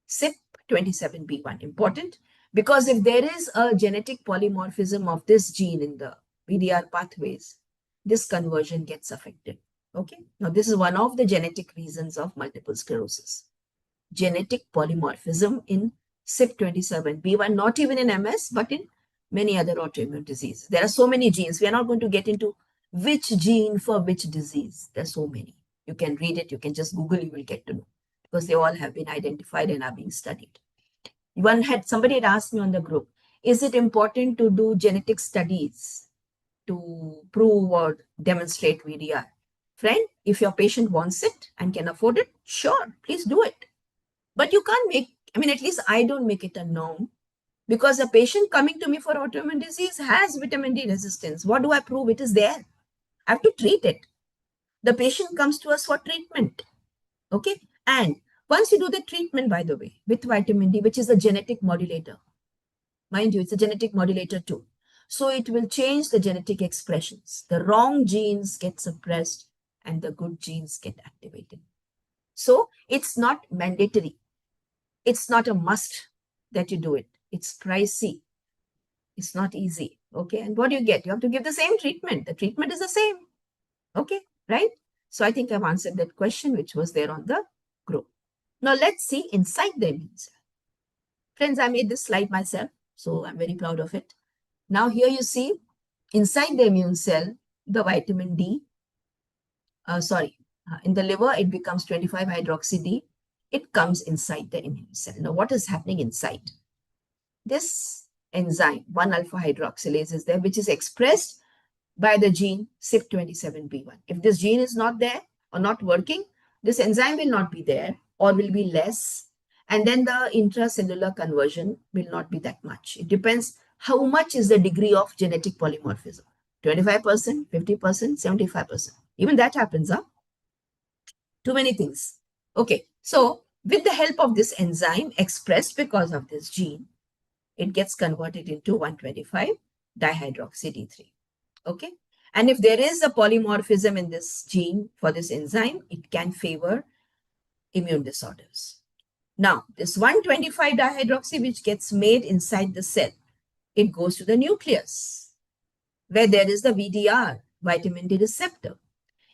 CYP27B1. Important, because if there is a genetic polymorphism of this gene in the VDR pathways, this conversion gets affected. Okay, now this is one of the genetic reasons of multiple sclerosis. Genetic polymorphism in CYP27B1, not even in MS, but in many other autoimmune diseases. There are so many genes. We are not going to get into which gene for which disease. There's so many. You can read it, you can just Google, you will get to know, because they all have been identified and are being studied. Somebody had asked me on the group, is it important to do genetic studies to prove or demonstrate VDR? Friend, if your patient wants it and can afford it, sure, please do it. But you can't at least I don't make it a norm, because a patient coming to me for autoimmune disease has vitamin D resistance. What do I prove? It is there. I have to treat it. The patient comes to us for treatment. Okay. And once you do the treatment, by the way, with vitamin D, which is a genetic modulator, mind you, it's a genetic modulator too. So it will change the genetic expressions. The wrong genes get suppressed and the good genes get activated. So it's not mandatory. It's not a must that you do it. It's pricey. It's not easy. Okay. And what do you get? You have to give the same treatment. The treatment is the same. Okay. Right? So I think I've answered that question, which was there on the group. Now let's see inside the immune cell. Friends, I made this slide myself, so I'm very proud of it. Now here you see inside the immune cell, the vitamin D, in the liver, it becomes 25-hydroxy D. It comes inside the immune cell. Now what is happening inside? This enzyme, 1-alpha hydroxylase, is there, which is expressed by the gene CYP27B1. If this gene is not there or not working, this enzyme will not be there or will be less. And then the intracellular conversion will not be that much. It depends how much is the degree of genetic polymorphism. 25%, 50%, 75%. Even that happens, huh? Too many things. Okay, so with the help of this enzyme expressed because of this gene, it gets converted into 125 dihydroxy D3. Okay. And if there is a polymorphism in this gene for this enzyme, it can favor immune disorders. Now, this 125 dihydroxy, which gets made inside the cell, it goes to the nucleus, where there is the VDR, vitamin D receptor.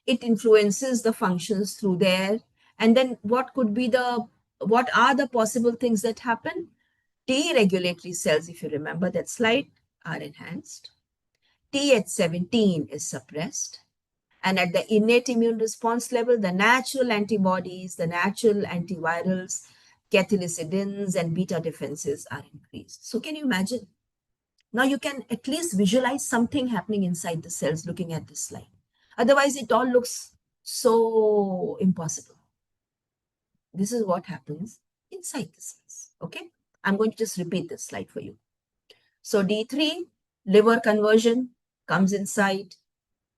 It influences the functions through there. And then what are the possible things that happen? T regulatory cells, if you remember that slide, are enhanced. Th17 is suppressed. And at the innate immune response level, the natural antibodies, the natural antivirals, cathelicidins, and beta defenses are increased. So can you imagine? Now you can at least visualize something happening inside the cells looking at this slide. Otherwise, it all looks so impossible. This is what happens inside the cells. Okay? I'm going to just repeat this slide for you. So D3, liver conversion, comes inside.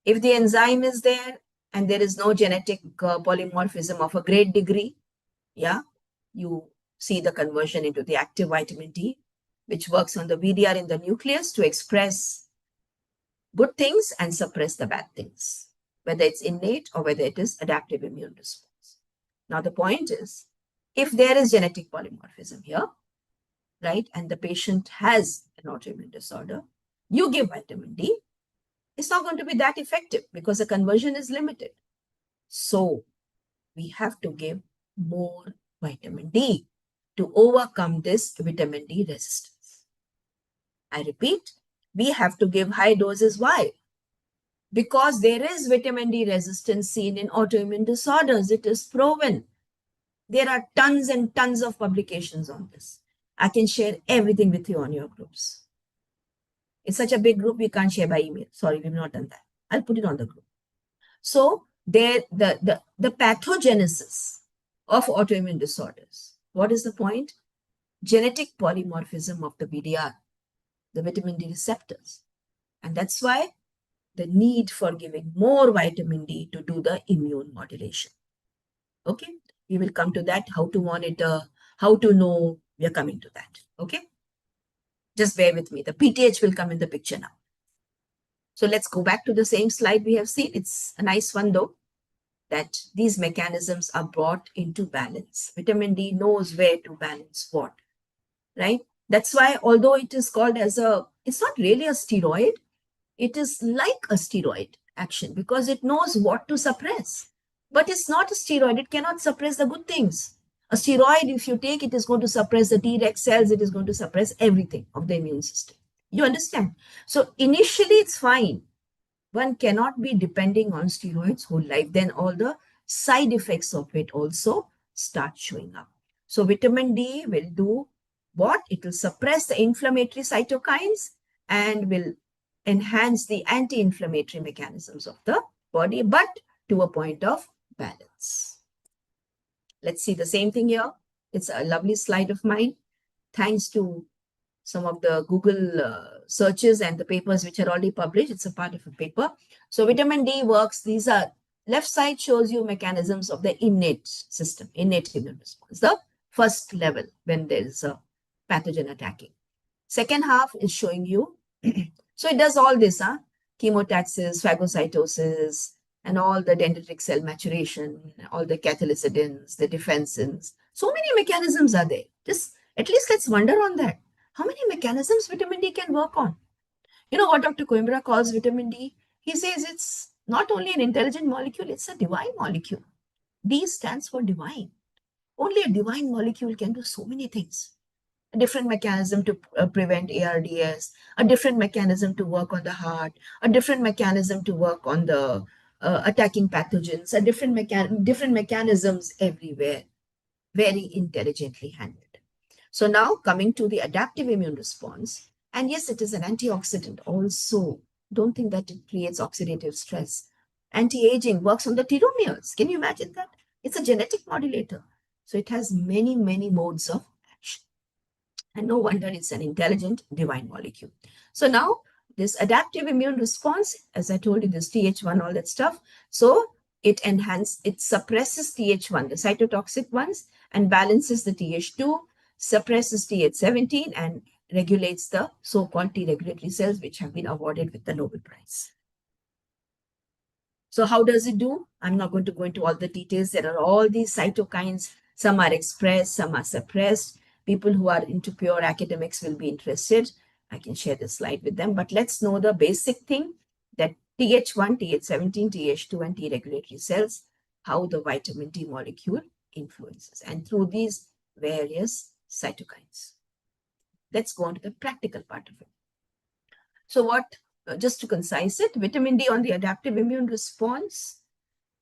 If the enzyme is there and there is no genetic polymorphism of a great degree, yeah, you see the conversion into the active vitamin D, which works on the VDR in the nucleus to express good things and suppress the bad things, whether it's innate or whether it is adaptive immune response. Now, the point is, if there is genetic polymorphism here, right, and the patient has an autoimmune disorder, you give vitamin D, it's not going to be that effective because the conversion is limited. So we have to give more vitamin D to overcome this vitamin D resistance. I repeat, we have to give high doses. Why? Because there is vitamin D resistance seen in autoimmune disorders. It is proven. There are tons and tons of publications on this. I can share everything with you on your groups. It's such a big group, we can't share by email. Sorry, we've not done that. I'll put it on the group. So the pathogenesis of autoimmune disorders. What is the point? Genetic polymorphism of the VDR, the vitamin D receptors. And that's why the need for giving more vitamin D to do the immune modulation. Okay, we will come to that, how to monitor, how to know. We are coming to that. Okay, just bear with me. The PTH will come in the picture now. So let's go back to the same slide we have seen. It's a nice one though, that these mechanisms are brought into balance. Vitamin D knows where to balance what, right? That's why, although it is called as it's not really a steroid, it is like a steroid action because it knows what to suppress. But it's not a steroid. It cannot suppress the good things. A steroid, if you take, it is going to suppress the Treg cells. It is going to suppress everything of the immune system. You understand? So initially it's fine. One cannot be depending on steroids whole life. Then all the side effects of it also start showing up. So vitamin D will do what? It will suppress the inflammatory cytokines and will enhance the anti-inflammatory mechanisms of the body, but to a point of balance. Let's see the same thing here. It's a lovely slide of mine. Thanks to some of the Google searches and the papers which are already published. It's a part of a paper. So vitamin D works. These are, left side shows you mechanisms of the innate system, innate immune response. The first level when there is a pathogen attacking. Second half is showing you. So it does all this, chemotaxis, phagocytosis, and all the dendritic cell maturation, all the catalysidins, the defensins. So many mechanisms are there. Just at least let's wonder on that. How many mechanisms vitamin D can work on? You know what Dr. Coimbra calls vitamin D? He says it's not only an intelligent molecule, it's a divine molecule. D stands for divine. Only a divine molecule can do so many things. A different mechanism to prevent ARDS, a different mechanism to work on the heart, a different mechanism to work on the attacking pathogens, a different mechanisms everywhere, very intelligently handled. So now coming to the adaptive immune response, and yes, it is an antioxidant also. Don't think that it creates oxidative stress. Anti-aging works on the telomeres. Can you imagine that? It's a genetic modulator. So it has many, many modes of action. And no wonder it's an intelligent divine molecule. So now this adaptive immune response, as I told you, this Th1, all that stuff. So it suppresses Th1, the cytotoxic ones, and balances the Th2, suppresses Th17, and regulates the so-called T regulatory cells, which have been awarded with the Nobel Prize. So how does it do? I'm not going to go into all the details. There are all these cytokines. Some are expressed, some are suppressed. People who are into pure academics will be interested. I can share this slide with them. But let's know the basic thing that Th1, Th17, Th2, and T regulatory cells, how the vitamin D molecule influences, and through these various cytokines. Let's go on to the practical part of it. So what, just to concise it, vitamin D on the adaptive immune response,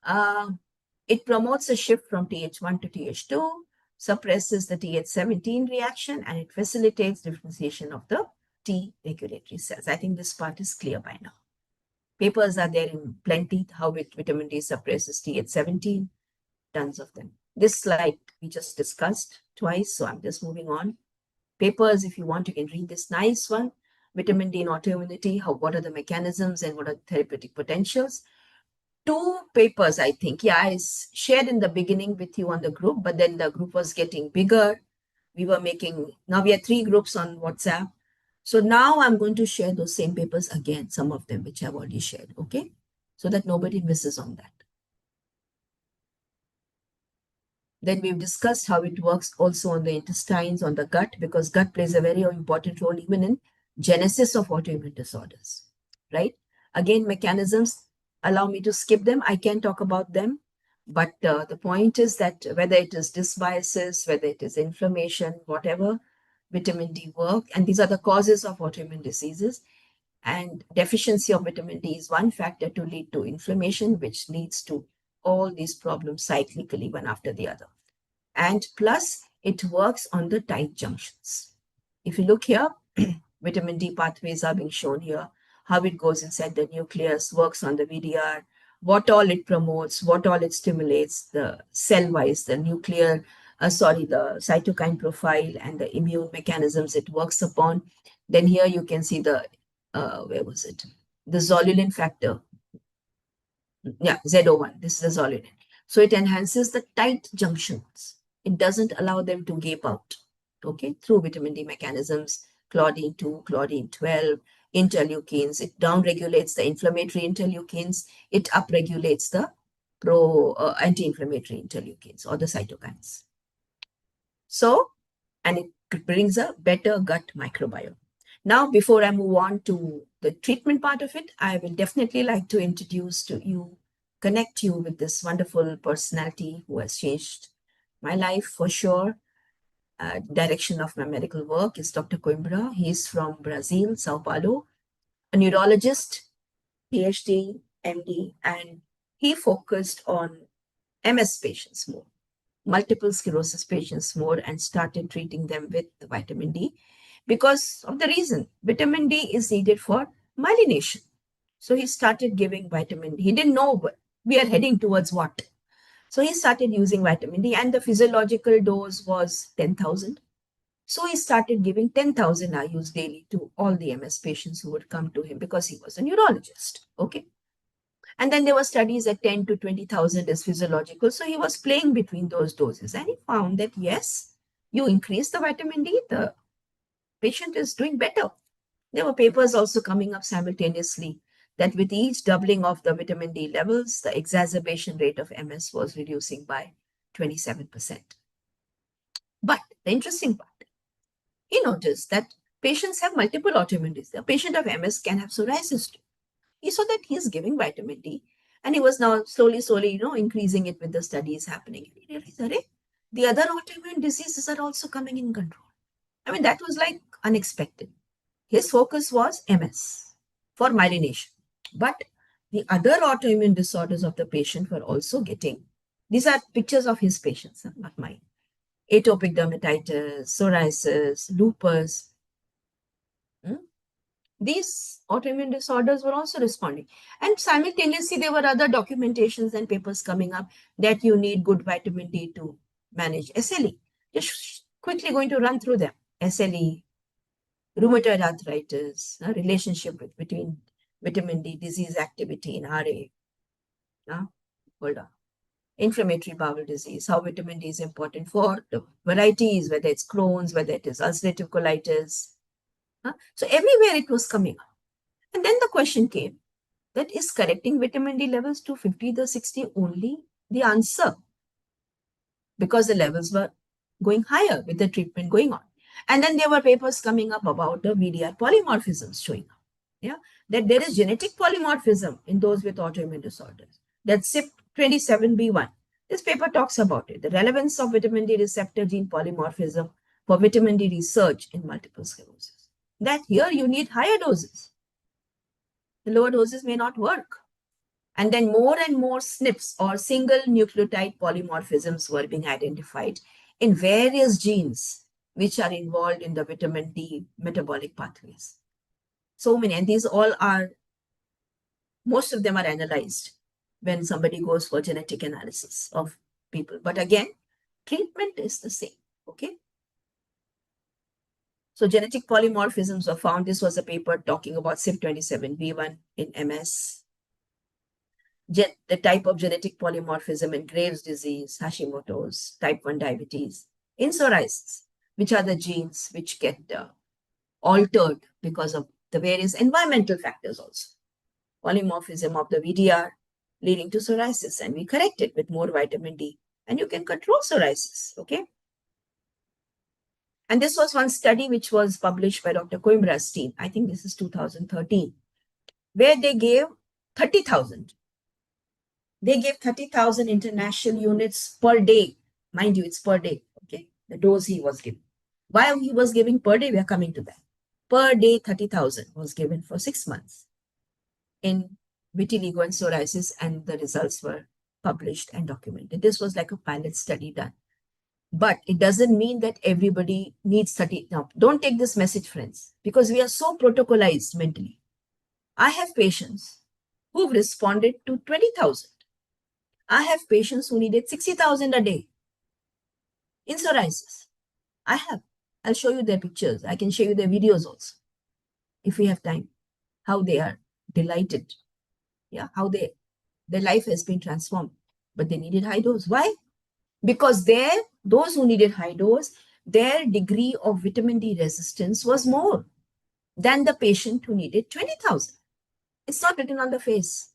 it promotes a shift from Th1 to Th2, suppresses the Th17 reaction, and it facilitates differentiation of the T regulatory cells. I think this part is clear by now. Papers are there in plenty, how vitamin D suppresses Th17, tons of them. This slide we just discussed twice, so I'm just moving on. Papers, if you want, you can read this nice one. Vitamin D in autoimmunity, what are the mechanisms and what are the therapeutic potentials? 2 papers, I think. Yeah, I shared in the beginning with you on the group, but then the group was getting bigger. Now we have 3 groups on WhatsApp. So now I'm going to share those same papers again, some of them which I've already shared, okay? So that nobody misses on that. Then we've discussed how it works also on the intestines, on the gut, because gut plays a very important role even in genesis of autoimmune disorders, right? Again, mechanisms, allow me to skip them. I can talk about them, but the point is that whether it is dysbiosis, whether it is inflammation, whatever, vitamin D work, and these are the causes of autoimmune diseases. And deficiency of vitamin D is one factor to lead to inflammation, which leads to all these problems cyclically, one after the other. And plus, it works on the tight junctions. If you look here, vitamin D pathways are being shown here, how it goes inside the nucleus, works on the VDR, what all it promotes, what all it stimulates, the cell-wise, the the cytokine profile and the immune mechanisms it works upon. Then here you can see the, the zollulin factor. Yeah, ZO1, this is the zollulin. So it enhances the tight junctions. It doesn't allow them to gape out, okay, through vitamin D mechanisms, claudin 2, claudin 12, interleukins. It downregulates the inflammatory interleukins. It upregulates the anti-inflammatory interleukins or the cytokines. So, and it brings a better gut microbiome. Now, before I move on to the treatment part of it, I will definitely like to introduce to you, connect you with this wonderful personality who has changed my life for sure. direction of my medical work is Dr. Coimbra. He's from Brazil, Sao Paulo, a neurologist, PhD, MD, and he focused on MS patients more, multiple sclerosis patients more, and started treating them with vitamin D because of the reason vitamin D is needed for myelination. So he started giving vitamin D. He didn't know we are heading towards what. So he started using vitamin D, and the physiological dose was 10,000. So he started giving 10,000 IUs daily to all the MS patients who would come to him because he was a neurologist. Okay. And then there were studies at 10 to 20,000 is physiological. So he was playing between those doses, and he found that yes, you increase the vitamin D, the patient is doing better. There were papers also coming up simultaneously that with each doubling of the vitamin D levels, the exacerbation rate of MS was reducing by 27%. But the interesting part, he noticed that patients have multiple autoimmune diseases. A patient of MS can have psoriasis too. He saw that he's giving vitamin D, and he was now slowly, increasing it with the studies happening. And he realized, Arey, the other autoimmune diseases are also coming in control. I mean, that was like unexpected. His focus was MS for myelination. But the other autoimmune disorders of the patient were also getting, these are pictures of his patients, not mine. Atopic dermatitis, psoriasis, lupus. These autoimmune disorders were also responding. And simultaneously, there were other documentations and papers coming up that you need good vitamin D to manage SLE. Just quickly going to run through them. SLE, rheumatoid arthritis, relationship between vitamin D, disease activity in RA. Hold on. Inflammatory bowel disease, how vitamin D is important for the varieties, whether it's Crohn's, whether it is ulcerative colitis. So everywhere it was coming up. And then the question came, that is correcting vitamin D levels to 50 to 60 only the answer? Because the levels were going higher with the treatment going on. And then there were papers coming up about the VDR polymorphisms showing up. Yeah, that there is genetic polymorphism in those with autoimmune disorders. That's CYP27B1. This paper talks about it, the relevance of vitamin D receptor gene polymorphism for vitamin D research in multiple sclerosis. That here you need higher doses. The lower doses may not work. And then more and more SNPs or single nucleotide polymorphisms were being identified in various genes which are involved in the vitamin D metabolic pathways. So many, and these all are, most of them are analyzed when somebody goes for genetic analysis of people. But again, treatment is the same, okay? So genetic polymorphisms were found. This was a paper talking about CYP27B1 in MS. The type of genetic polymorphism in Graves' disease, Hashimoto's, type 1 diabetes, in psoriasis, which are the genes which get altered because of the various environmental factors also. Polymorphism of the VDR leading to psoriasis, and we correct it with more vitamin D, and you can control psoriasis, okay? And this was one study which was published by Dr. Coimbra's team. I think this is 2013, where they gave 30,000. They gave 30,000 international units per day. Mind you, it's per day, okay? The dose he was giving. Why he was giving per day, we are coming to that. Per day, 30,000 was given for 6 months in vitiligo and psoriasis, and the results were published and documented. This was like a pilot study done. But it doesn't mean that everybody needs 30. Now, don't take this message, friends, because we are so protocolized mentally. I have patients who've responded to 20,000. I have patients who needed 60,000 a day in psoriasis. I have. I'll show you their pictures. I can show you their videos also, if we have time, how they are delighted. Yeah, how their life has been transformed. But they needed high dose. Why? Because those who needed high dose, their degree of vitamin D resistance was more than the patient who needed 20,000. It's not written on the face.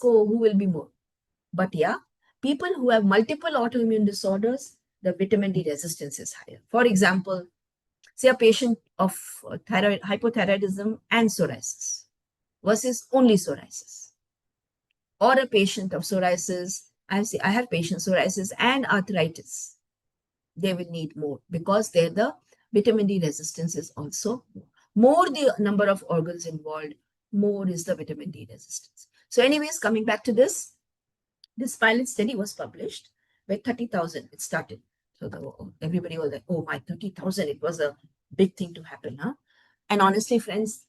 Who will be more? But yeah, people who have multiple autoimmune disorders, the vitamin D resistance is higher. For example, say a patient of hypothyroidism and psoriasis versus only psoriasis. Or a patient of psoriasis, I have patients psoriasis and arthritis. they will need more because there the vitamin D resistance is also more the number of organs involved, more is the vitamin D resistance. So anyways, coming back to this pilot study was published where 30,000 it started. So everybody was like, oh my, 30,000, it was a big thing to happen, huh? And honestly, friends,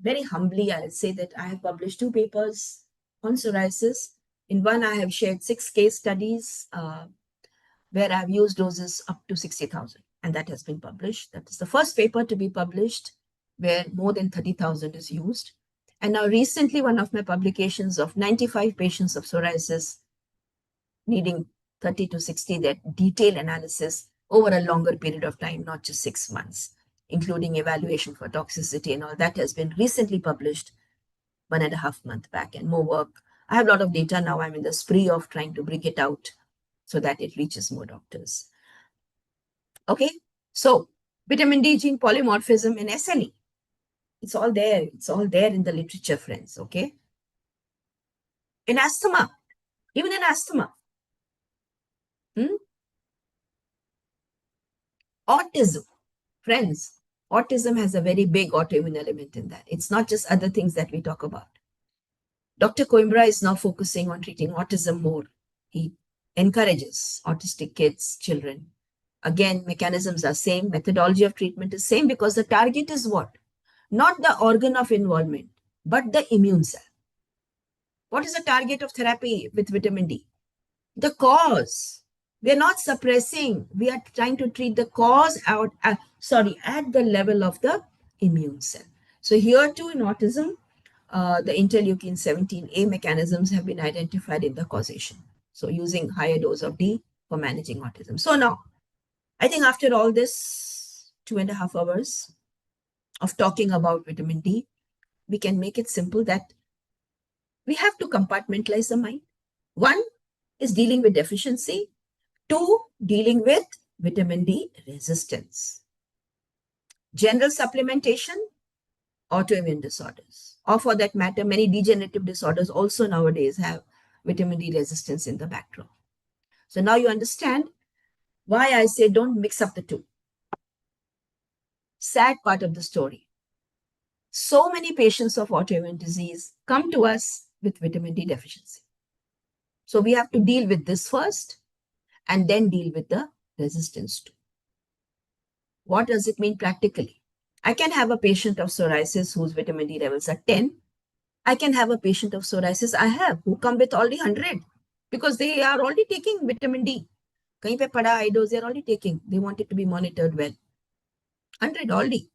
very humbly, I'll say that I have published 2 papers on psoriasis. In one, I have shared 6 case studies where I've used doses up to 60,000, and that has been published. That is the first paper to be published where more than 30,000 is used. And now recently, one of my publications of 95 patients of psoriasis needing 30 to 60, that detailed analysis over a longer period of time, not just 6 months, including evaluation for toxicity and all that has been recently published 1.5 months back, and more work. I have a lot of data now. I'm in the spree of trying to bring it out so that it reaches more doctors. Okay, so vitamin D gene polymorphism in SLE. It's all there. It's all there in the literature, friends. Okay. In asthma, even in asthma. Autism, friends. Autism has a very big autoimmune element in that. It's not just other things that we talk about. Dr. Coimbra is now focusing on treating autism more. He encourages autistic kids, children. Again, mechanisms are same, methodology of treatment is same because the target is what? Not the organ of involvement, but the immune cell. What is the target of therapy with vitamin D? The cause. We are not suppressing. We are trying to treat the cause out, at the level of the immune cell. So here too in autism, the interleukin 17A mechanisms have been identified in the causation. So using higher dose of D for managing autism. So now, I think after all this 2.5 hours of talking about vitamin D, we can make it simple that we have to compartmentalize the mind. One is dealing with deficiency. 2, dealing with vitamin D resistance. General supplementation, autoimmune disorders, or for that matter, many degenerative disorders also nowadays have vitamin D resistance in the background. So now you understand why I say don't mix up the two. Sad part of the story. So many patients of autoimmune disease come to us with vitamin D deficiency. So we have to deal with this first and then deal with the resistance too. What does it mean practically? I can have a patient of psoriasis whose vitamin D levels are 10. I can have a patient of psoriasis I have who come with already 100 because they are already taking vitamin D. Kahin pe pada high dose, they are already taking. They want it to be monitored well. 100 already.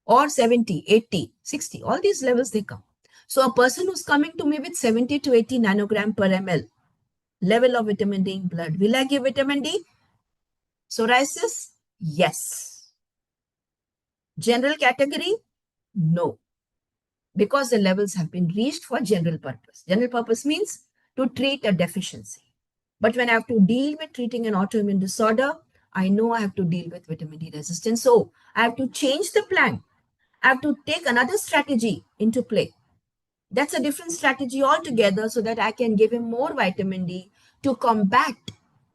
Or 70, 80, 60. All these levels they come. So a person who's coming to me with 70 to 80 nanogram per ml level of vitamin D in blood, will I give vitamin D? Psoriasis? Yes. General category? No. Because the levels have been reached for general purpose. General purpose means to treat a deficiency. But when I have to deal with treating an autoimmune disorder, I know I have to deal with vitamin D resistance. So I have to change the plan. I have to take another strategy into play. That's a different strategy altogether so that I can give him more vitamin D to combat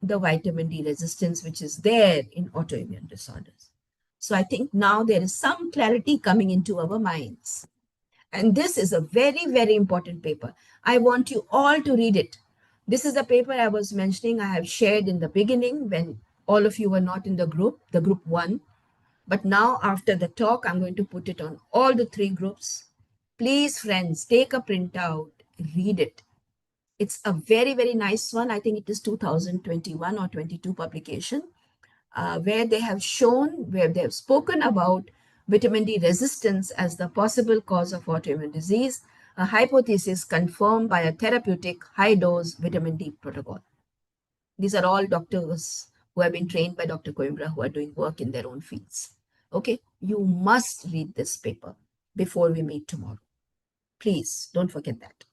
the vitamin D resistance which is there in autoimmune disorders. So I think now there is some clarity coming into our minds. And this is a very, very important paper. I want you all to read it. This is the paper I was mentioning I have shared in the beginning when all of you were not in the group 1. But now after the talk, I'm going to put it on all the 3 groups. Please, friends, take a printout, read it. It's a very, very nice one. I think it is 2021 or 22 publication, where they have spoken about vitamin D resistance as the possible cause of autoimmune disease, a hypothesis confirmed by a therapeutic high-dose vitamin D protocol. These are all doctors who have been trained by Dr. Coimbra who are doing work in their own fields. Okay, you must read this paper before we meet tomorrow. Please don't forget that.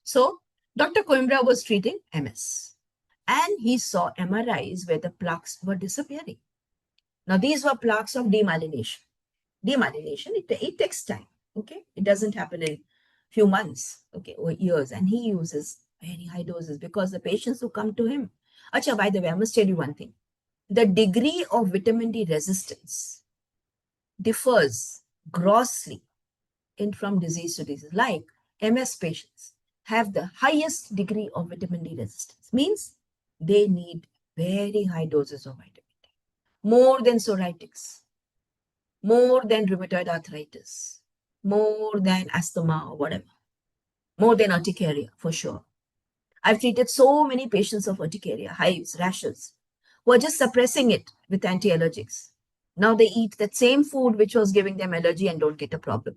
So Dr. Coimbra was treating MS and he saw MRIs where the plaques were disappearing. Now these were plaques of demyelination. Demyelination, it takes time. Okay, it doesn't happen in few months, okay, or years. And he uses very high doses, because the patients who come to him. Acha, by the way, I must tell you one thing. The degree of vitamin D resistance differs grossly in from disease to disease. Like MS patients have the highest degree of vitamin D resistance, means they need very high doses of vitamin D, more than psoriatics, more than rheumatoid arthritis, more than asthma or whatever, more than urticaria for sure. I've treated so many patients of urticaria, hives, rashes, who are just suppressing it with anti-allergics. Now they eat that same food which was giving them allergy and don't get a problem.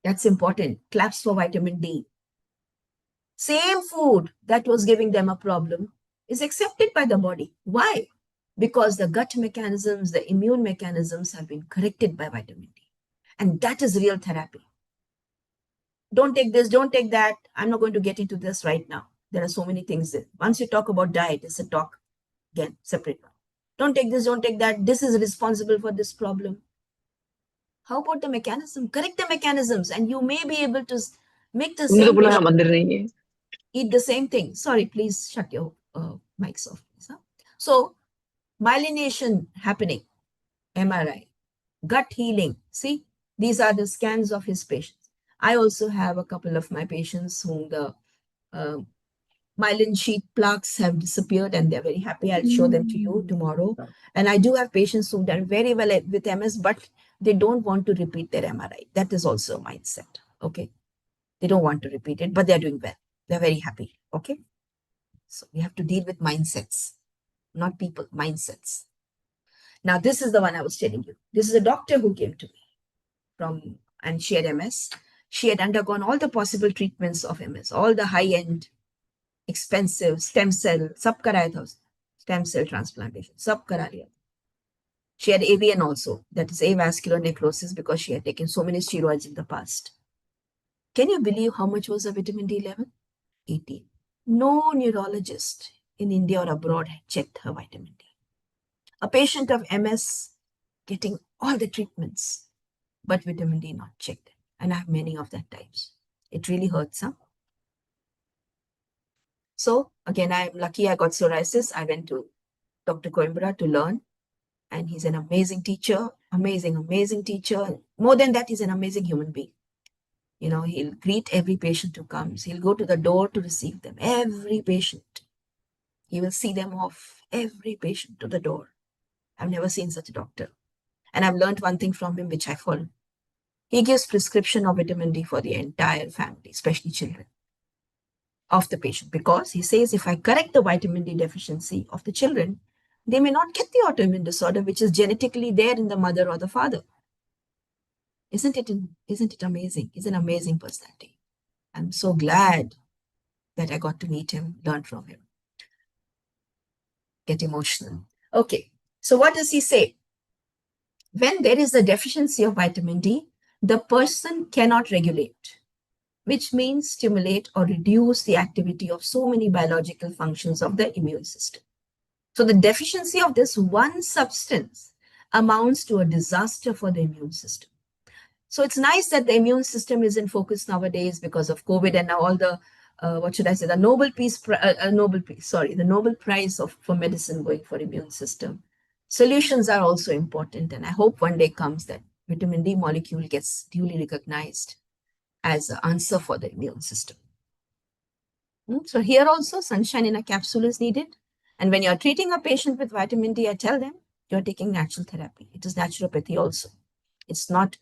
That's important. Claps for vitamin D. Same food that was giving them a problem is accepted by the body. Why? Because the gut mechanisms, the immune mechanisms have been corrected by vitamin D. And that is real therapy. Don't take this, don't take that. I'm not going to get into this right now. There are so many things there. Once you talk about diet, it's a talk, again, separate one. Don't take this, don't take that. This is responsible for this problem. How about the mechanism? Correct the mechanisms, and you may be able to make the same patient eat the same thing. Sorry, please shut your mics off. Please, huh? So, myelination happening, MRI, gut healing. See, these are the scans of his patients. I also have a couple of my patients whom the uh, myelin sheath plaques have disappeared and they're very happy. I'll show them to you tomorrow. And I do have patients who've done very well with MS, but they don't want to repeat their MRI. That is also a mindset. Okay. They don't want to repeat it, but they're doing well. They're very happy. Okay. So we have to deal with mindsets, not people, mindsets. Now, this is the one I was telling you. This is a doctor who came to me from, and she had MS. She had undergone all the possible treatments of MS, all the high-end, expensive stem cell, sab karaya tha, stem cell transplantation, sab kara liya. She had AVN also, that is avascular necrosis, because she had taken so many steroids in the past. Can you believe how much was her vitamin D level? 18. No neurologist in India or abroad had checked her vitamin D. A patient of MS getting all the treatments, but vitamin D not checked. And I have many of that types. It really hurts, huh? So again, I'm lucky I got psoriasis. I went to Dr. Coimbra to learn. And he's an amazing teacher, amazing teacher. More than that, he's an amazing human being. You know, he'll greet every patient who comes. He'll go to the door to receive them. Every patient. He will see them off. Every patient to the door. I've never seen such a doctor. And I've learned one thing from him, which I follow. He gives prescription of vitamin D for the entire family, especially children of the patient, because he says if I correct the vitamin D deficiency of the children, they may not get the autoimmune disorder, which is genetically there in the mother or the father. Isn't it amazing? He's an amazing personality. I'm so glad that I got to meet him, learn from him, get emotional. Okay, so what does he say? When there is a deficiency of vitamin D, the person cannot regulate, which means stimulate or reduce the activity of so many biological functions of the immune system. So the deficiency of this one substance amounts to a disaster for the immune system. So it's nice that the immune system is in focus nowadays because of COVID and now all the, what should I say, the Nobel Prize for medicine going for immune system. Solutions are also important. And I hope one day comes that vitamin D molecule gets duly recognized as an answer for the immune system. So here also sunshine in a capsule is needed. And when you're treating a patient with vitamin D, I tell them you're taking natural therapy. It is naturopathy also. It's not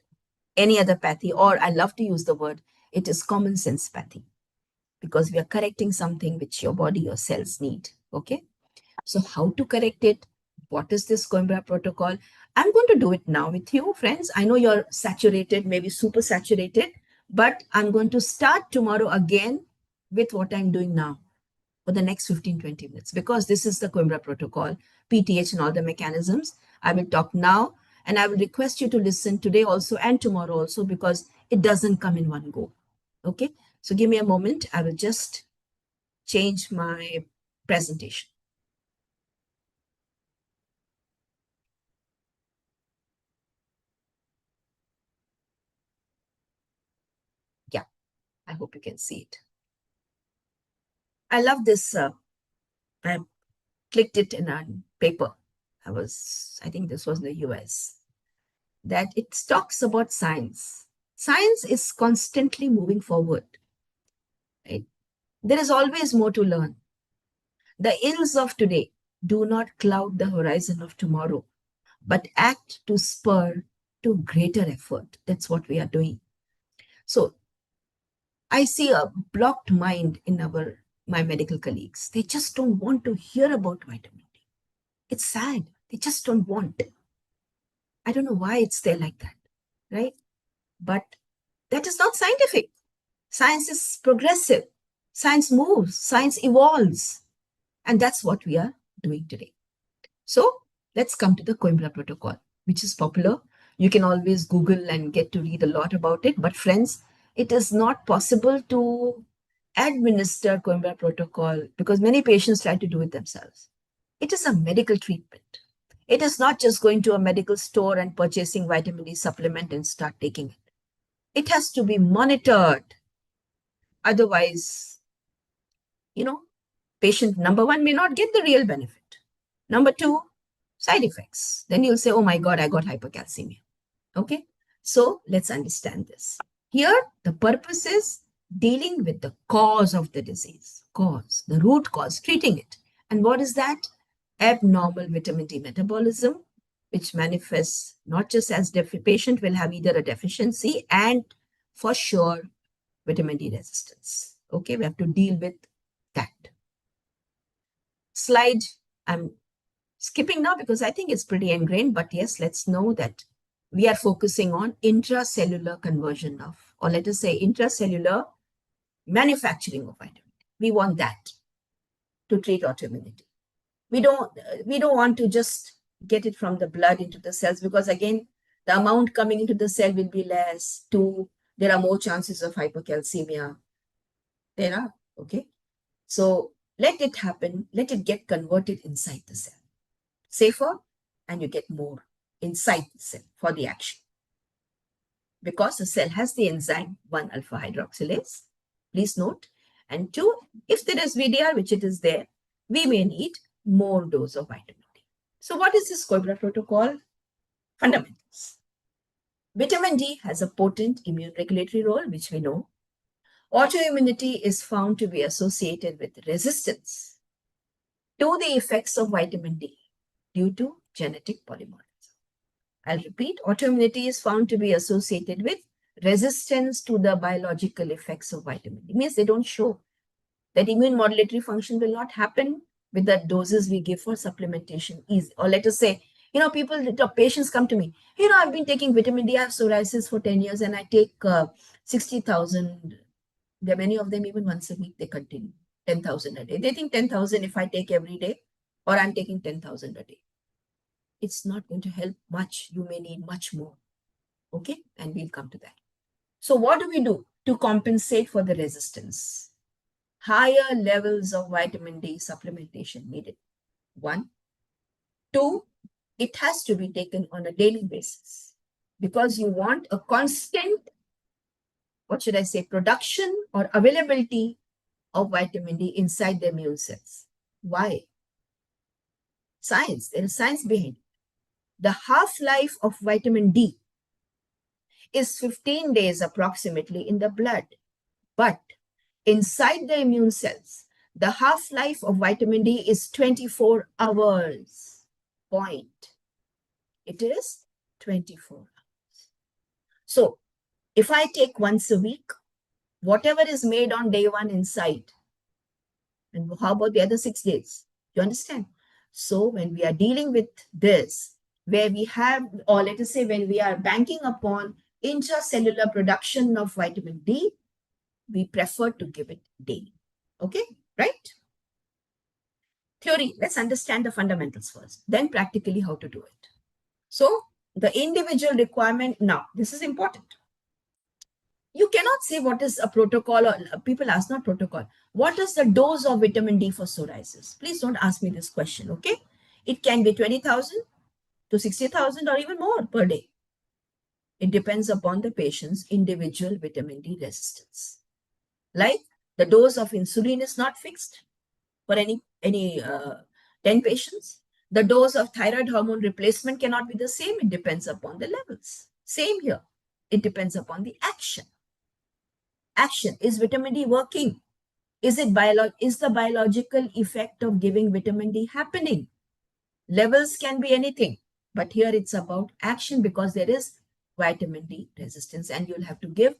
any other pathy, or I love to use the word, it is common sense pathy, because we are correcting something which your body, your cells need. Okay. So how to correct it? What is this Coimbra protocol? I'm going to do it now with you, friends. I know you're saturated, maybe super saturated, but I'm going to start tomorrow again with what I'm doing now for the next 15-20 minutes, because this is the Coimbra protocol, PTH and all the mechanisms. I will talk now, and I will request you to listen today also and tomorrow also, because it doesn't come in one go. Okay, so give me a moment. I will just change my presentation. Yeah, I hope you can see it. I love this. I clicked it in a paper. I think this was in the US, that it talks about science. Science is constantly moving forward. Right? There is always more to learn. The ills of today do not cloud the horizon of tomorrow, but act to spur to greater effort. That's what we are doing. So I see a blocked mind in my medical colleagues. They just don't want to hear about vitamin D. It's sad. They just don't want. I don't know why it's there like that, right? But that is not scientific. Science is progressive. Science moves. Science evolves. And that's what we are doing today. So let's come to the Coimbra Protocol, which is popular. You can always Google and get to read a lot about it. But friends, it is not possible to administer Coimbra Protocol because many patients try to do it themselves. It is a medical treatment. It is not just going to a medical store and purchasing vitamin D supplement and start taking it. It has to be monitored. Otherwise, patient number one may not get the real benefit. Number two, side effects. Then you'll say, oh my God, I got hypercalcemia. Okay. So let's understand this. Here, the purpose is dealing with the cause of the disease, the root cause, treating it. And what is that? Abnormal vitamin D metabolism, which manifests not just as patient will have either a deficiency and for sure vitamin D resistance. Okay, we have to deal with that. Slide, I'm skipping now because I think it's pretty ingrained, but yes, let's know that we are focusing on intracellular conversion of, or let us say intracellular manufacturing of vitamin D. We want that to treat autoimmunity. We don't want to just get it from the blood into the cells because again, the amount coming into the cell will be less. Two, there are more chances of hypercalcemia. There are, okay? So let it happen, let it get converted inside the cell. Safer, and you get more inside the cell for the action. Because the cell has the enzyme 1-alpha hydroxylase, please note. And 2, if there is VDR, which it is there, we may need more dose of vitamin D. So what is this Coimbra protocol? Fundamentals. Vitamin D has a potent immune regulatory role, which we know. Autoimmunity is found to be associated with resistance to the effects of vitamin D due to genetic polymorphism. I'll repeat, autoimmunity is found to be associated with resistance to the biological effects of vitamin D. It means they don't show. That immune modulatory function will not happen with the doses we give for supplementation. Or let us say, patients come to me, I've been taking vitamin D, I have psoriasis for 10 years and I take 60,000. There are many of them even once a week, they continue 10,000 a day. They think 10,000 if I take every day, or I'm taking 10,000 a day. It's not going to help much. You may need much more. Okay, and we'll come to that. So what do we do to compensate for the resistance? Higher levels of vitamin D supplementation needed. 1. 2, it has to be taken on a daily basis because you want a constant, production or availability of vitamin D inside the immune cells. Why? Science. There is science behind it. The half-life of vitamin D is 15 days approximately in the blood. But inside the immune cells, the half-life of vitamin D is 24 hours. Point. It is 24 hours. So if I take once a week, whatever is made on day 1 inside, and how about the other 6 days? You understand? So when we are dealing with this, where we have, or let us say when we are banking upon intracellular production of vitamin D, we prefer to give it daily. Okay, right? Theory, let's understand the fundamentals first, then practically how to do it. So the individual requirement, now this is important. You cannot say what is a protocol, or people ask not protocol. What is the dose of vitamin D for psoriasis? Please don't ask me this question, okay? It can be 20,000 to 60,000 or even more per day. It depends upon the patient's individual vitamin D resistance. Like The dose of insulin is not fixed for any 10 patients. The dose of thyroid hormone replacement cannot be the same. It depends upon the levels. Same here. It depends upon the action. Action. Is vitamin D working? Is the biological effect of giving vitamin D happening? Levels can be anything, but here it's about action because there is vitamin D resistance and you'll have to give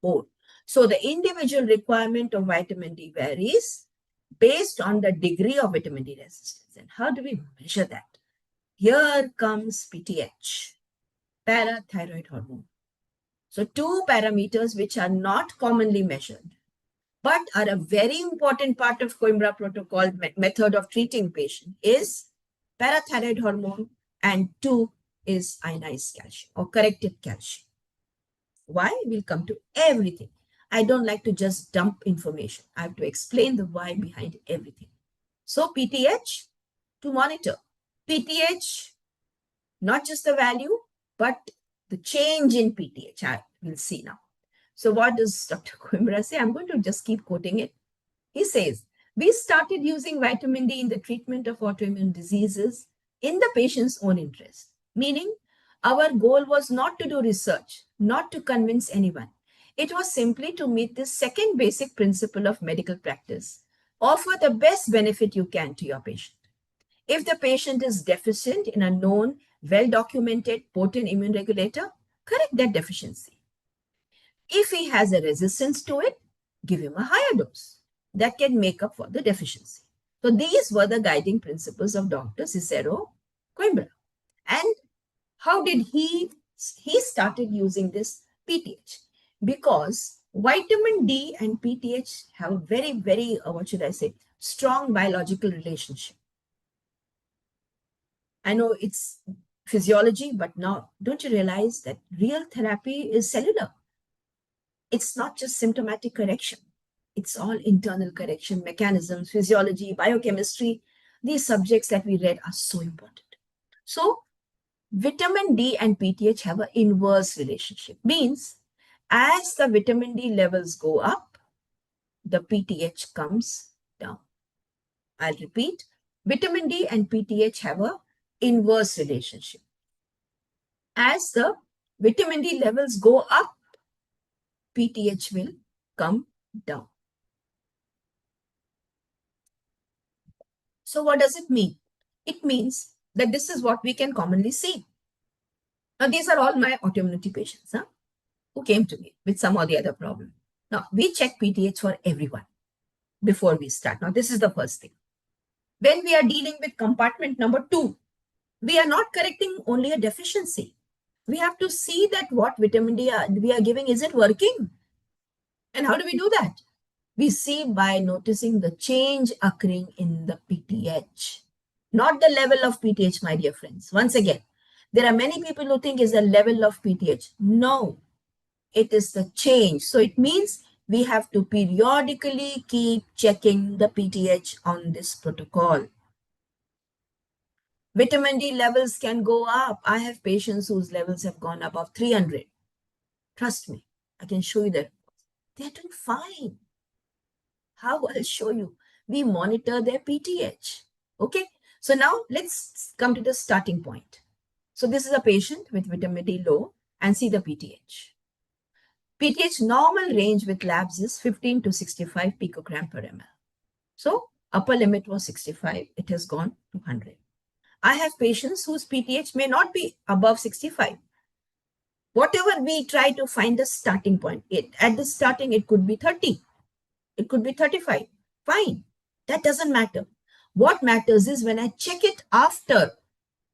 more. So the individual requirement of vitamin D varies based on the degree of vitamin D resistance. And how do we measure that? Here comes PTH, parathyroid hormone. So two parameters which are not commonly measured, but are a very important part of Coimbra protocol method of treating patient is parathyroid hormone, and two is ionized calcium or corrected calcium. Why? We'll come to everything. I don't like to just dump information. I have to explain the why behind everything. So PTH to monitor. PTH, not just the value, but the change in PTH. We'll see now. So what does Dr. Coimbra say? I'm going to just keep quoting it. He says, we started using vitamin D in the treatment of autoimmune diseases in the patient's own interest, meaning our goal was not to do research, not to convince anyone. It was simply to meet this second basic principle of medical practice. Offer the best benefit you can to your patient. If the patient is deficient in a known, well-documented, potent immune regulator, correct that deficiency. If he has a resistance to it, give him a higher dose that can make up for the deficiency. So these were the guiding principles of Dr. Cicero Coimbra. And how did he started using this PTH? Because vitamin D and PTH have a very, very, strong biological relationship. I know it's physiology, but now don't you realize that real therapy is cellular? It's not just symptomatic correction. It's all internal correction, mechanisms, physiology, biochemistry. These subjects that we read are so important. So vitamin D and PTH have an inverse relationship. Means as the vitamin D levels go up, the PTH comes down. I'll repeat. Vitamin D and PTH have an inverse relationship. As the vitamin D levels go up, PTH will come down. So what does it mean? It means that this is what we can commonly see. Now, these are all my autoimmunity patients who came to me with some or the other problem. Now, we check PTH for everyone before we start. Now, this is the first thing. When we are dealing with compartment number 2, we are not correcting only a deficiency. We have to see that what vitamin D we are giving, is it working? And how do we do that? We see by noticing the change occurring in the PTH. Not the level of PTH, my dear friends. Once again, there are many people who think it's the level of PTH. No, it is the change. So it means we have to periodically keep checking the PTH on this protocol. Vitamin D levels can go up. I have patients whose levels have gone above 300. Trust me, I can show you that. They're doing fine. How? I'll show you. We monitor their PTH. Okay. So now let's come to the starting point. So this is a patient with vitamin D low and see the PTH. PTH normal range with labs is 15 to 65 picogram per ml. So upper limit was 65. It has gone to 100. I have patients whose PTH may not be above 65. Whatever we try to find the starting point, at the starting, it could be 30. It could be 35. Fine. That doesn't matter. What matters is when I check it after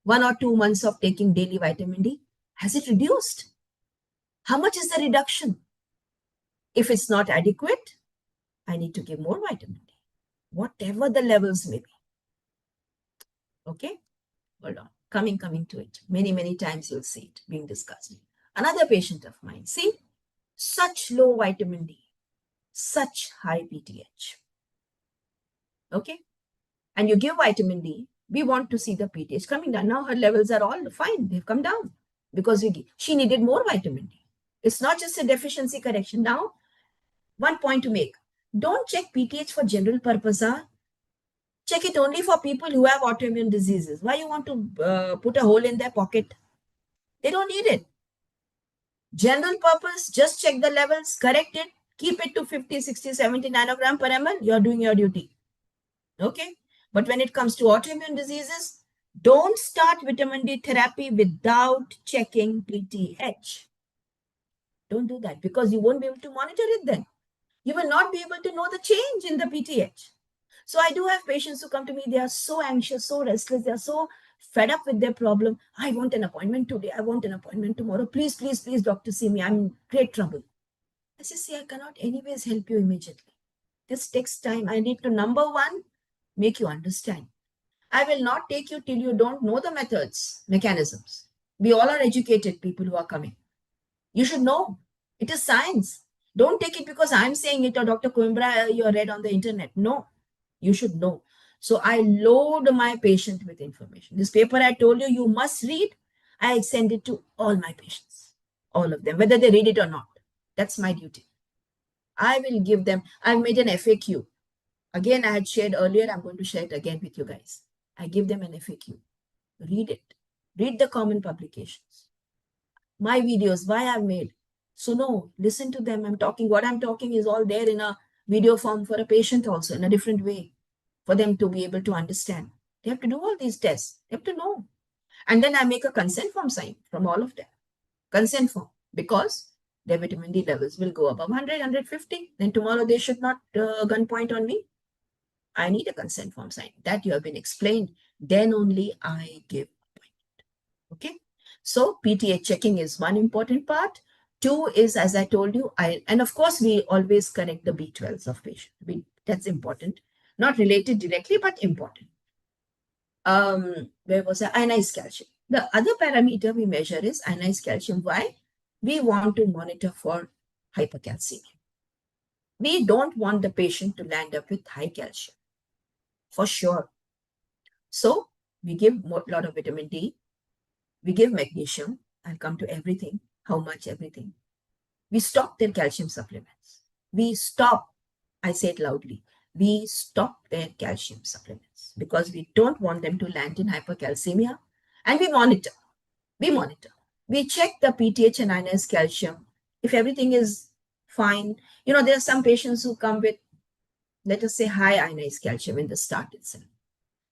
1 or 2 months of taking daily vitamin D, has it reduced? How much is the reduction? If it's not adequate, I need to give more vitamin D, whatever the levels may be. Okay, hold on. Coming to it. Many times you'll see it being discussed. Another patient of mine, see, such low vitamin D, such high PTH. Okay, and you give vitamin D, we want to see the PTH coming down. Now her levels are all fine. They've come down because she needed more vitamin D. It's not just a deficiency correction. Now, one point to make. Don't check PTH for general purpose. Check it only for people who have autoimmune diseases. Why you want to put a hole in their pocket? They don't need it. General purpose, just check the levels, correct it, keep it to 50, 60, 70 nanogram per ml. You're doing your duty. Okay. But when it comes to autoimmune diseases, don't start vitamin D therapy without checking PTH. Don't do that because you won't be able to monitor it then. You will not be able to know the change in the PTH. So I do have patients who come to me, they are so anxious, so restless, they are so fed up with their problem. I want an appointment today. I want an appointment tomorrow. Please, please, please, doctor, see me. I'm in great trouble. I say, see, I cannot anyways help you immediately. This takes time. I need to, number one, make you understand. I will not take you till you don't know the methods, mechanisms. We all are educated people who are coming. You should know. It is science. Don't take it because I'm saying it or Dr. Coimbra, you read on the internet. No, you should know. So I load my patient with information. This paper I told you, you must read. I send it to all my patients, all of them, whether they read it or not. That's my duty. I will give them, I've made an FAQ. Again, I had shared earlier, I'm going to share it again with you guys. I give them an FAQ. Read it. Read the common publications. My videos, why I've made. So no, listen to them. What I'm talking is all there in a video form for a patient also in a different way for them to be able to understand. They have to do all these tests. They have to know. And then I make a consent form sign from all of them. Consent form because their vitamin D levels will go above 100, 150. Then tomorrow they should not gunpoint on me. I need a consent form sign. That you have been explained. Then only I give appointment. Okay. So PTH checking is one important part. Two is, as I told you, and of course we always correct the B12s of patient. That's important. Not related directly, but important. Where was I? Ionized calcium. The other parameter we measure is ionized calcium. Why? We want to monitor for hypercalcemia. We don't want the patient to land up with high calcium, for sure. So we give a lot of vitamin D. We give magnesium. I'll come to everything. How much everything. We stop their calcium supplements. We stop, I say it loudly, we stop their calcium supplements because we don't want them to land in hypercalcemia. And we monitor. We monitor. We check the PTH and ionized calcium. If everything is fine, there are some patients who come with, let us say, high ionized calcium in the start itself.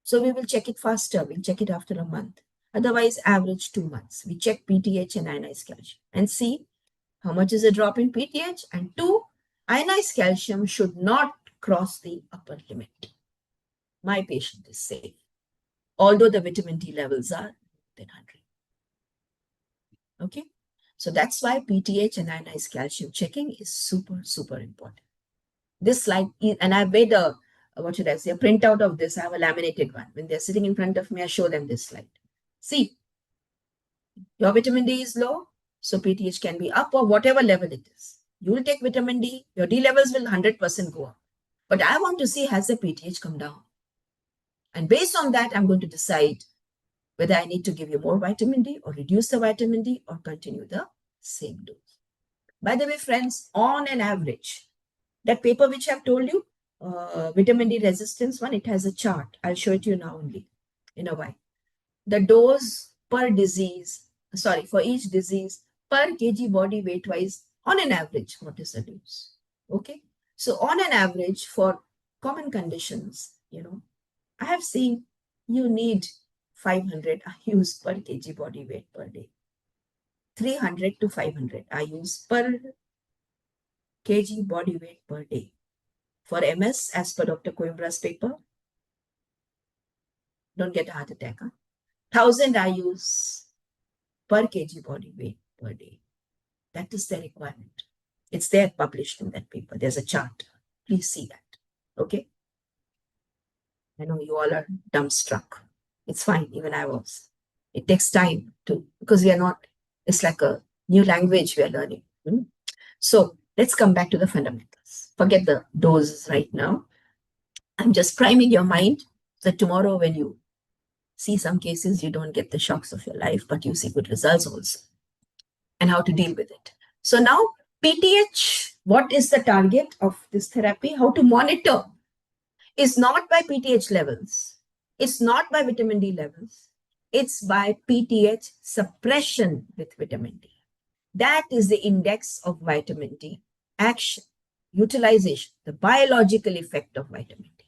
So we will check it faster. We'll check it after a month. Otherwise, average 2 months. We check PTH and ionized calcium and see how much is a drop in PTH. And 2, ionized calcium should not cross the upper limit. My patient is safe, although the vitamin D levels are more than 100. Okay, so that's why PTH and ionized calcium checking is super, super important. This slide, and I've made a printout of this. I have a laminated one. When they're sitting in front of me, I show them this slide. See, your vitamin D is low, so PTH can be up or whatever level it is. You will take vitamin D, your D levels will 100% go up. But I want to see, has the PTH come down? And based on that, I'm going to decide whether I need to give you more vitamin D or reduce the vitamin D or continue the same dose. By the way, friends, on an average, that paper which I've told you, vitamin D resistance one, it has a chart. I'll show it to you now only in a while. The dose per disease, for each disease per kg body weight wise, on an average, what is the dose? Okay. So on an average for common conditions, I have seen you need 500 IUs per kg body weight per day. 300 to 500 IUs per kg body weight per day. For MS, as per Dr. Coimbra's paper, don't get a heart attack. 1,000 IUs per kg body weight per day. That is the requirement. It's there published in that paper. There's a chart. Please see that. Okay. I know you all are dumbstruck. It's fine. Even I was. It takes time because we are not, it's like a new language we are learning. So let's come back to the fundamentals. Forget the doses right now. I'm just priming your mind that tomorrow when you see some cases, you don't get the shocks of your life, but you see good results also and how to deal with it. So now PTH What is the target of this therapy? How to monitor is not by PTH levels. It's not by vitamin D levels. It's by PTH suppression with vitamin D. That is the index of vitamin D action, utilization, the biological effect of vitamin D.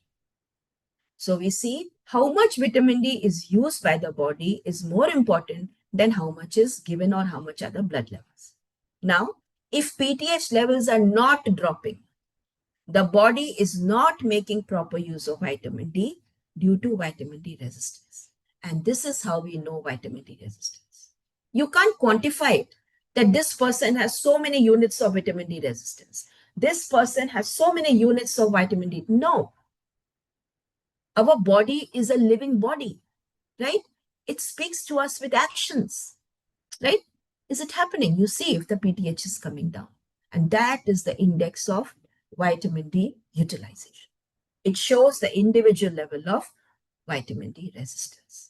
So we see how much vitamin D is used by the body is more important than how much is given or how much are the blood levels. Now, if PTH levels are not dropping, the body is not making proper use of vitamin D due to vitamin D resistance. And this is how we know vitamin D resistance. You can't quantify it that this person has so many units of vitamin D resistance. This person has so many units of vitamin D. No. Our body is a living body, right? It speaks to us with actions, right? Is it happening? You see if the PTH is coming down. And that is the index of vitamin D utilization. It shows the individual level of vitamin D resistance.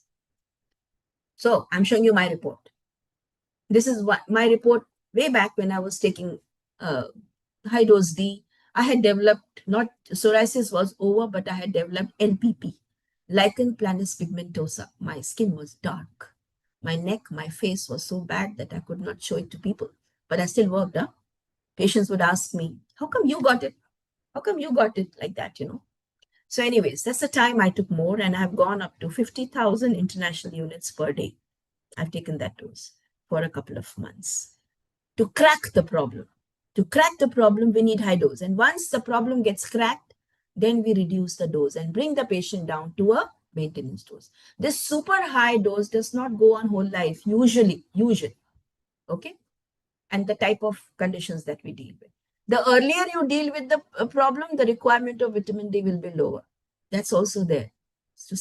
So I'm showing you my report. This is what my report way back when I was taking high dose D. I had developed, not psoriasis was over, but I had developed LPP, lichen planus pigmentosa. My skin was dark. My neck, my face was so bad that I could not show it to people. But I still worked. Huh? Patients would ask me, how come you got it? How come you got it like that, you know? So anyways, that's the time I took more, and I've gone up to 50,000 international units per day. I've taken that dose for a couple of months to crack the problem. To crack the problem, we need high dose. And once the problem gets cracked, then we reduce the dose and bring the patient down to a maintenance dose. This super high dose does not go on whole life, usually, okay? And the type of conditions that we deal with. The earlier you deal with the problem, the requirement of vitamin D will be lower. That's also there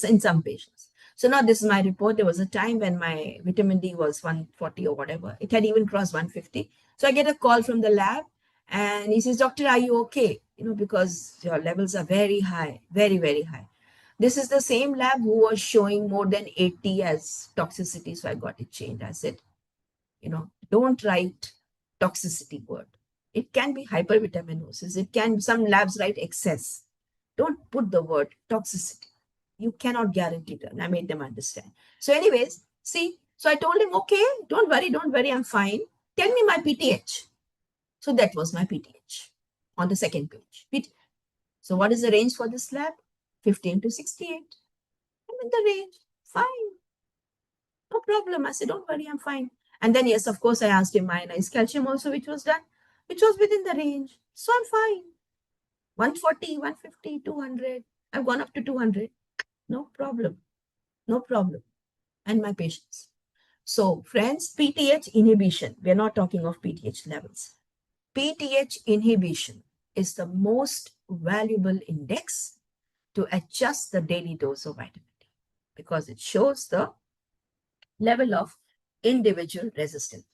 in some patients. So now this is my report. There was a time when my vitamin D was 140 or whatever. It had even crossed 150. So I get a call from the lab and he says, doctor, are you okay? You know, because your levels are very high, very, very high. This is the same lab who was showing more than 80 as toxicity. So I got it changed. I said, you know, don't write toxicity word. It can be hypervitaminosis. It can, some labs write excess. Don't put the word toxicity. You cannot guarantee that. And I made them understand. So anyways, see, so I told him, okay, don't worry, I'm fine. Tell me my PTH. So that was my PTH on the second page. So what is the range for this lab? 15 to 68. I'm in the range, fine. No problem. I said, don't worry, I'm fine. And then, yes, of course, I asked him ionized calcium also, which was done, which was within the range. So I'm fine. 140, 150, 200. I've gone up to 200. No problem. No problem. And my patients. So, friends, PTH inhibition. We're not talking of PTH levels. PTH inhibition is the most valuable index to adjust the daily dose of vitamin D because it shows the level of individual resistance.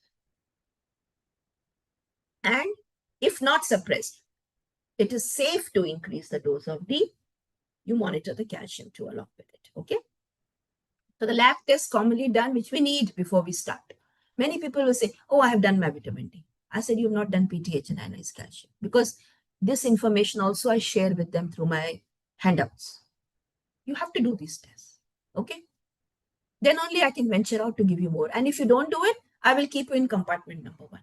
And if not suppressed, it is safe to increase the dose of D. You monitor the calcium too along with it, okay? So the lab test commonly done, which we need before we start. Many people will say, oh, I have done my vitamin D. I said, you've not done PTH and ionized calcium because this information also I share with them through my handouts. You have to do these tests, okay? Then only I can venture out to give you more. And if you don't do it, I will keep you in compartment number 1.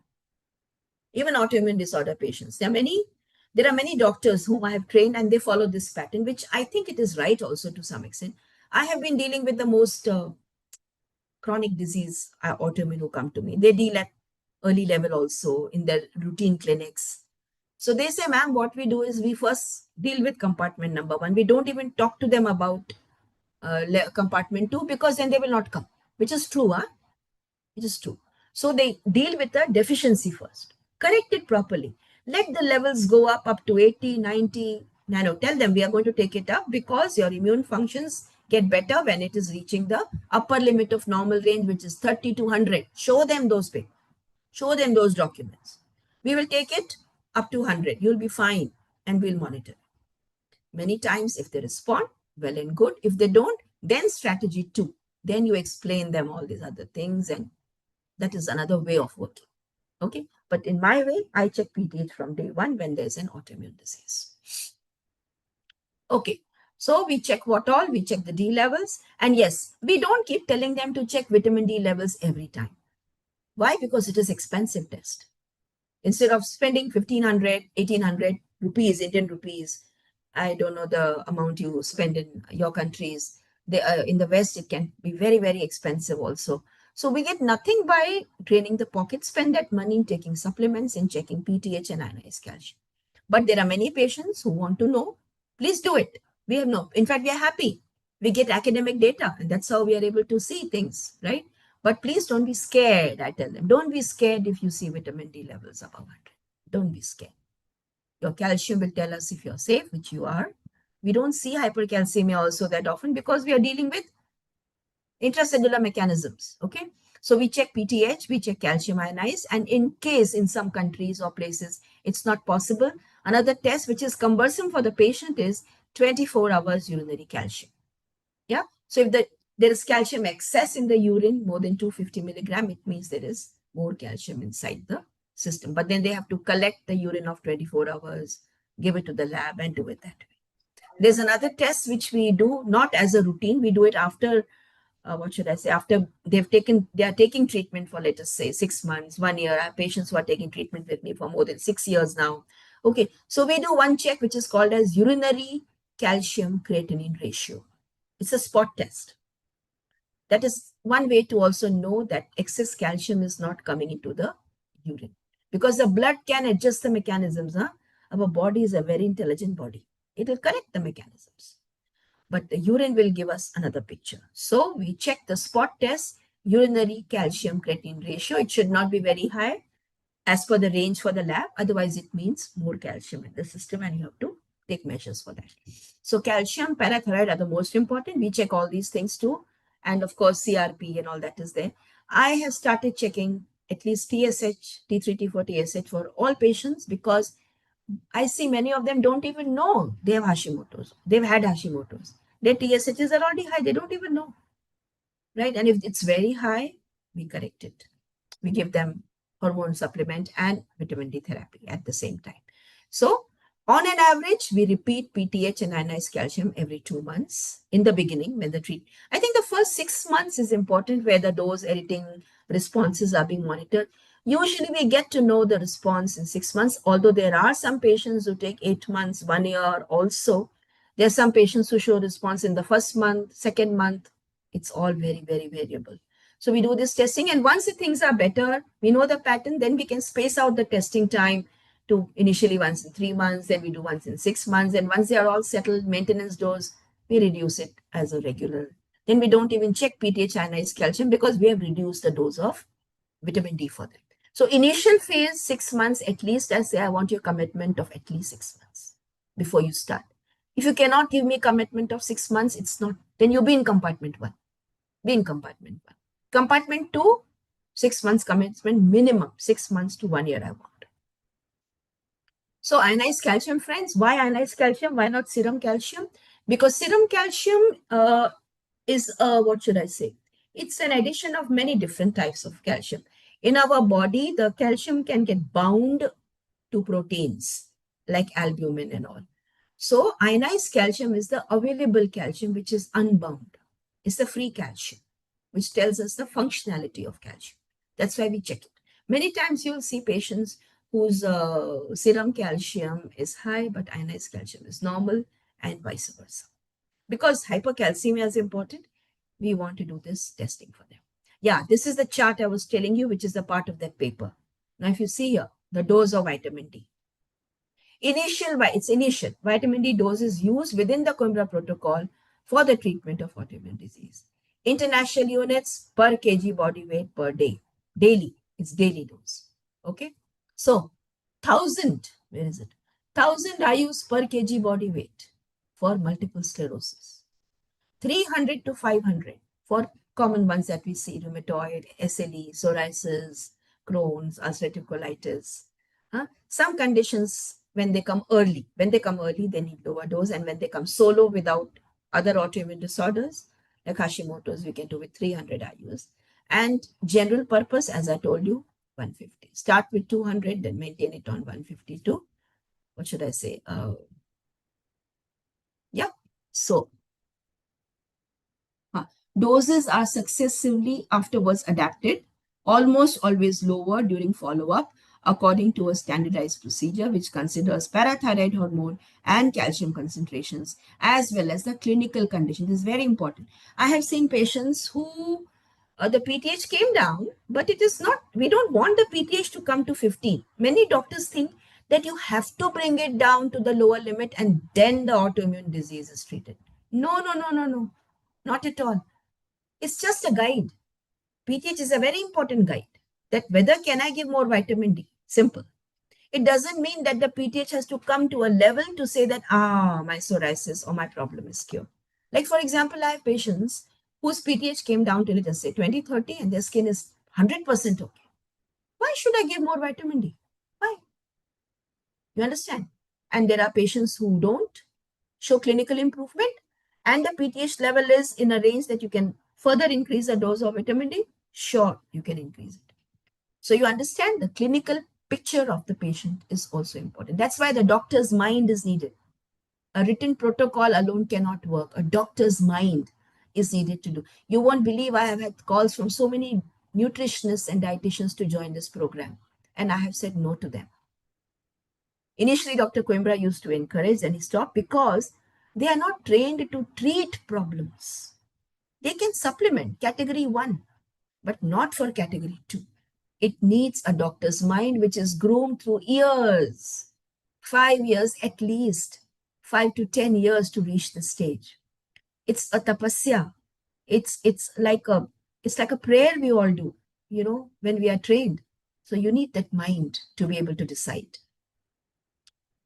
Even autoimmune disorder patients. There are many doctors whom I have trained and they follow this pattern, which I think it is right also to some extent. I have been dealing with the most chronic disease autoimmune who come to me. They deal at early level also in their routine clinics. So they say, ma'am, what we do is we first deal with compartment number 1. We don't even talk to them about compartment 2 because then they will not come, which is true. It is true. So they deal with the deficiency first. Correct it properly. Let the levels go up to 80, 90. Nano, tell them we are going to take it up because your immune functions get better when it is reaching the upper limit of normal range, which is 30 to 100. Show them those papers. Show them those documents. We will take it up to 100. You'll be fine and we'll monitor. Many times if they respond, well and good. If they don't, then strategy 2. Then you explain them all these other things and that is another way of working. Okay. But in my way, I check PTH from day one when there's an autoimmune disease. Okay, so we check what all? We check the D levels. And yes, we don't keep telling them to check vitamin D levels every time. Why? Because it is expensive test. Instead of spending 1,500, 1,800 rupees, Indian rupees, I don't know the amount you spend in your countries. In the West, it can be very, very expensive also. So we get nothing by draining the pocket, spend that money in taking supplements and checking PTH and ionized calcium. But there are many patients who want to know. Please do it. We have no, in fact, we are happy. We get academic data, and that's how we are able to see things, right? But please don't be scared. I tell them, don't be scared if you see vitamin D levels above 100. Don't be scared. Your calcium will tell us if you're safe, which you are. We don't see hypercalcemia also that often because we are dealing with intracellular mechanisms. Okay. So we check PTH, we check calcium ionized, and in case in some countries or places it's not possible, another test which is cumbersome for the patient is 24 hours urinary calcium. Yeah. So if there is calcium excess in the urine, more than 250 milligram, it means there is more calcium inside the system. But then they have to collect the urine of 24 hours, give it to the lab, and do it that way. There's another test which we do not as a routine. We do it after what should I say, after they are taking treatment for, let us say, 6 months, 1 year. I have patients who are taking treatment with me for more than 6 years now. Okay, so we do one check which is called as urinary calcium creatinine ratio. It's a spot test. That is one way to also know that excess calcium is not coming into the urine, because the blood can adjust the mechanisms. Our body is a very intelligent body. It will correct the mechanisms, but the urine will give us another picture. So we check the spot test, urinary calcium creatinine ratio. It should not be very high as per the range for the lab. Otherwise, it means more calcium in the system and you have to take measures for that. So calcium, parathyroid are the most important. We check all these things too. And of course, CRP and all that is there. I have started checking at least TSH, T3, T4, TSH for all patients because I see many of them don't even know they have Hashimoto's. They've had Hashimoto's. Their TSHs are already high. They don't even know, right? And if it's very high, we correct it. We give them hormone supplement and vitamin D therapy at the same time. So on an average, we repeat PTH and ionized calcium every 2 months in the beginning when the treat. I think the first 6 months is important where the dose editing responses are being monitored. Usually we get to know the response in 6 months, although there are some patients who take 8 months, 1 year also. There are some patients who show response in the first month, second month. It's all very, very variable. So we do this testing, and once the things are better, we know the pattern, then we can space out the testing time to initially once in 3 months, then we do once in 6 months, and once they are all settled, maintenance dose, we reduce it as a regular. Then we don't even check PTH ionized calcium because we have reduced the dose of vitamin D for them. So initial phase, 6 months at least, I say I want your commitment of at least 6 months before you start. If you cannot give me commitment of 6 months, it's not, then you be in compartment 1. Be in compartment 1. Compartment 2, 6 months commitment minimum, 6 months to 1 year I want. So ionized calcium, friends, why ionized calcium? Why not serum calcium? Because serum calcium is, what should I say? It's an addition of many different types of calcium. In our body, the calcium can get bound to proteins like albumin and all. So ionized calcium is the available calcium which is unbound. It's the free calcium, which tells us the functionality of calcium. That's why we check it. Many times you'll see patients whose serum calcium is high, but ionized calcium is normal, and vice versa. Because hypercalcemia is important, we want to do this testing for them. Yeah, this is the chart I was telling you, which is a part of that paper. Now, if you see here, the dose of vitamin D. It's initial. Vitamin D dose is used within the Coimbra protocol for the treatment of autoimmune disease. International units per kg body weight per day. Daily. It's daily dose. Okay. So, 1,000, where is it? 1,000 IUs per kg body weight for multiple sclerosis. 300 to 500 for common ones that we see, rheumatoid, SLE, psoriasis, Crohn's, ulcerative colitis. Some conditions, when they come early, they need lower dose, and when they come solo without other autoimmune disorders, like Hashimoto's, we can do with 300 IUs. And general purpose, as I told you, 150. Start with 200, then maintain it on 152. What should I say? Yeah. So doses are successively afterwards adapted, almost always lower during follow-up, according to a standardized procedure which considers parathyroid hormone and calcium concentrations, as well as the clinical condition. This is very important. I have seen patients who the PTH came down, but it is not, we don't want the PTH to come to 15. Many doctors think that you have to bring it down to the lower limit and then the autoimmune disease is treated. No, no, no, no, no, not at all. It's just a guide. PTH is a very important guide that whether can I give more vitamin D? Simple. It doesn't mean that the PTH has to come to a level to say that, my psoriasis or my problem is cured. Like, for example, I have patients whose PTH came down to, let us say, 20, 30, and their skin is 100% okay. Why should I give more vitamin D? Why? You understand? And there are patients who don't show clinical improvement, and the PTH level is in a range that you can further increase the dose of vitamin D. Sure, you can increase it. So you understand the clinical picture of the patient is also important. That's why the doctor's mind is needed. A written protocol alone cannot work. A doctor's mind is needed to do. You won't believe I have had calls from so many nutritionists and dietitians to join this program, and I have said no to them. Initially, Dr. Coimbra used to encourage, and he stopped because they are not trained to treat problems. They can supplement category 1, but not for category 2. It needs a doctor's mind, which is groomed through years, 5 years at least, 5 to 10 years to reach the stage. It's a tapasya. It's like a prayer we all do, when we are trained. So you need that mind to be able to decide.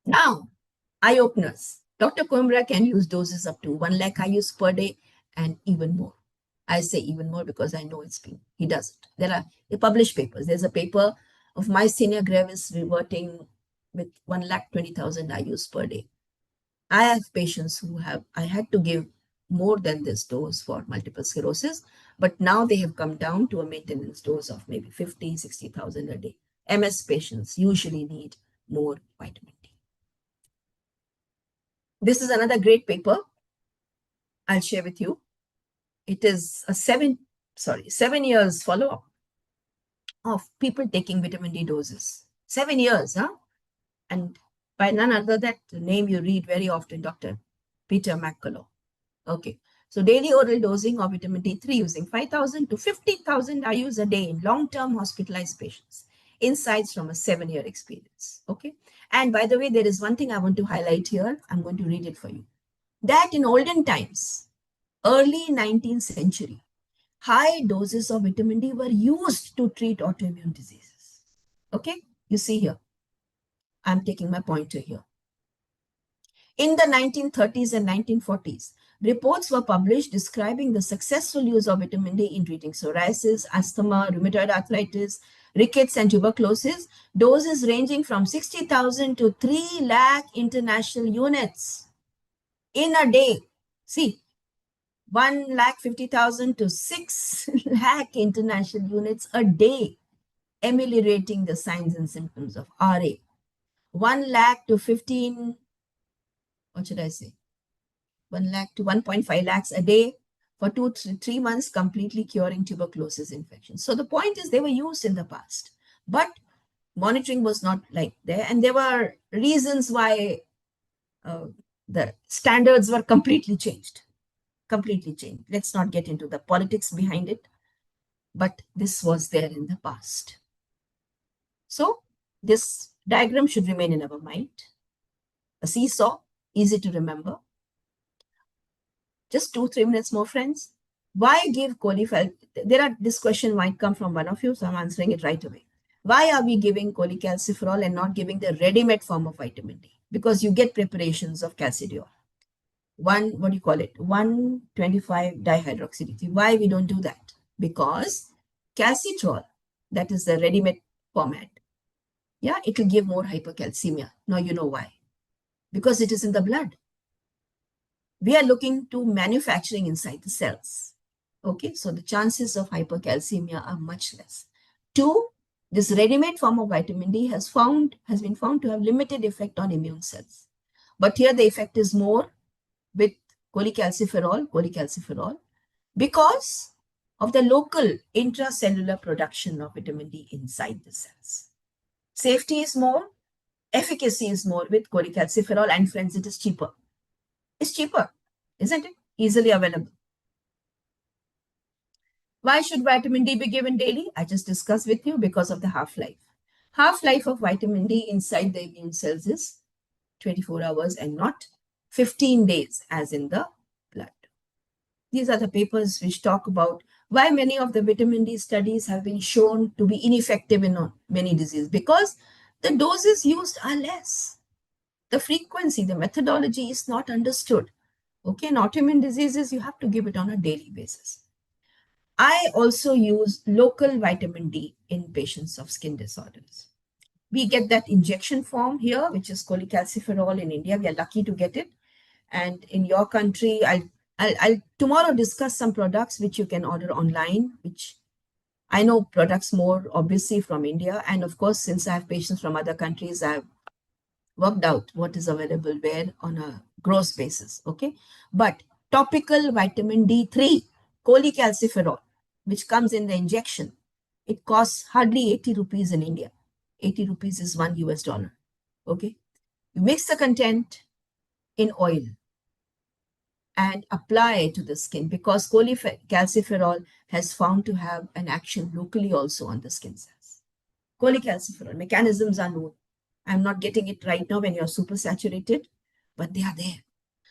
Now, eye openers. Dr. Coimbra can use doses up to 1 lakh IUs per day and even more. I say even more because I know he does it. There are published papers. There's a paper of myasthenia gravis reverting with 1,20,000 IUs per day. I have patients I had to give more than this dose for multiple sclerosis, but now they have come down to a maintenance dose of maybe 50, 60,000 a day. MS patients usually need more vitamin D. This is another great paper I'll share with you. It is a 7 years follow-up of people taking vitamin D doses. 7 years, huh? And by none other than the name you read very often, Dr. Peter McCullough. Okay, so daily oral dosing of vitamin D3 using 5,000 to 50,000 IUs a day in long-term hospitalized patients. Insights from a 7-year experience. Okay, and by the way, there is one thing I want to highlight here. I'm going to read it for you. That in olden times, early 19th century, high doses of vitamin D were used to treat autoimmune diseases. Okay, you see here. I'm taking my pointer here. In the 1930s and 1940s, reports were published describing the successful use of vitamin D in treating psoriasis, asthma, rheumatoid arthritis, rickets, and tuberculosis, doses ranging from 60,000 to 3 lakh international units in a day. See, 1,50,000 to 6 lakh international units a day, ameliorating the signs and symptoms of RA. 1 lakh to 15, what should I say? 1 lakh to 1.5 lakhs a day for 2-3 months, completely curing tuberculosis infection. So the point is they were used in the past, but monitoring was not like there. And there were reasons why the standards were completely changed. Let's not get into the politics behind it, but this was there in the past. So this diagram should remain in our mind. A seesaw, easy to remember. Just 2-3 minutes more, friends. Why give cholecalciferol? This question might come from one of you, so I'm answering it right away. Why are we giving cholecalciferol and not giving the ready-made form of vitamin D? Because you get preparations of calcidiol. 125 dihydroxy. Why we don't do that? Because calcitriol, that is the ready-made format, yeah, it will give more hypercalcemia. Now you know why. Because it is in the blood. We are looking to manufacturing inside the cells. Okay, so the chances of hypercalcemia are much less. 2, This ready-made form of vitamin D has been found to have limited effect on immune cells. But here the effect is more with cholecalciferol, because of the local intracellular production of vitamin D inside the cells. Safety is more, efficacy is more with cholecalciferol, and friends, it is cheaper. It's cheaper, isn't it? Easily available. Why should vitamin D be given daily? I just discussed with you, because of the half-life. Half-life of vitamin D inside the immune cells is 24 hours and not 15 days as in the blood. These are the papers which talk about why many of the vitamin D studies have been shown to be ineffective in many diseases, because the doses used are less. The frequency, the methodology is not understood. Okay, in autoimmune diseases, you have to give it on a daily basis. I also use local vitamin D in patients of skin disorders. We get that injection form here, which is cholecalciferol in India. We are lucky to get it. And in your country, I'll tomorrow discuss some products which you can order online, which I know products more obviously from India. And of course, since I have patients from other countries, I've worked out what is available where on a gross basis. Okay. But topical vitamin D3, cholecalciferol, which comes in the injection, it costs hardly 80 rupees in India. 80 rupees is $1. Okay. You mix the content in oil and apply to the skin, because cholecalciferol has found to have an action locally also on the skin cells. Cholecalciferol mechanisms are known. I'm not getting it right now when you're super saturated, but they are there.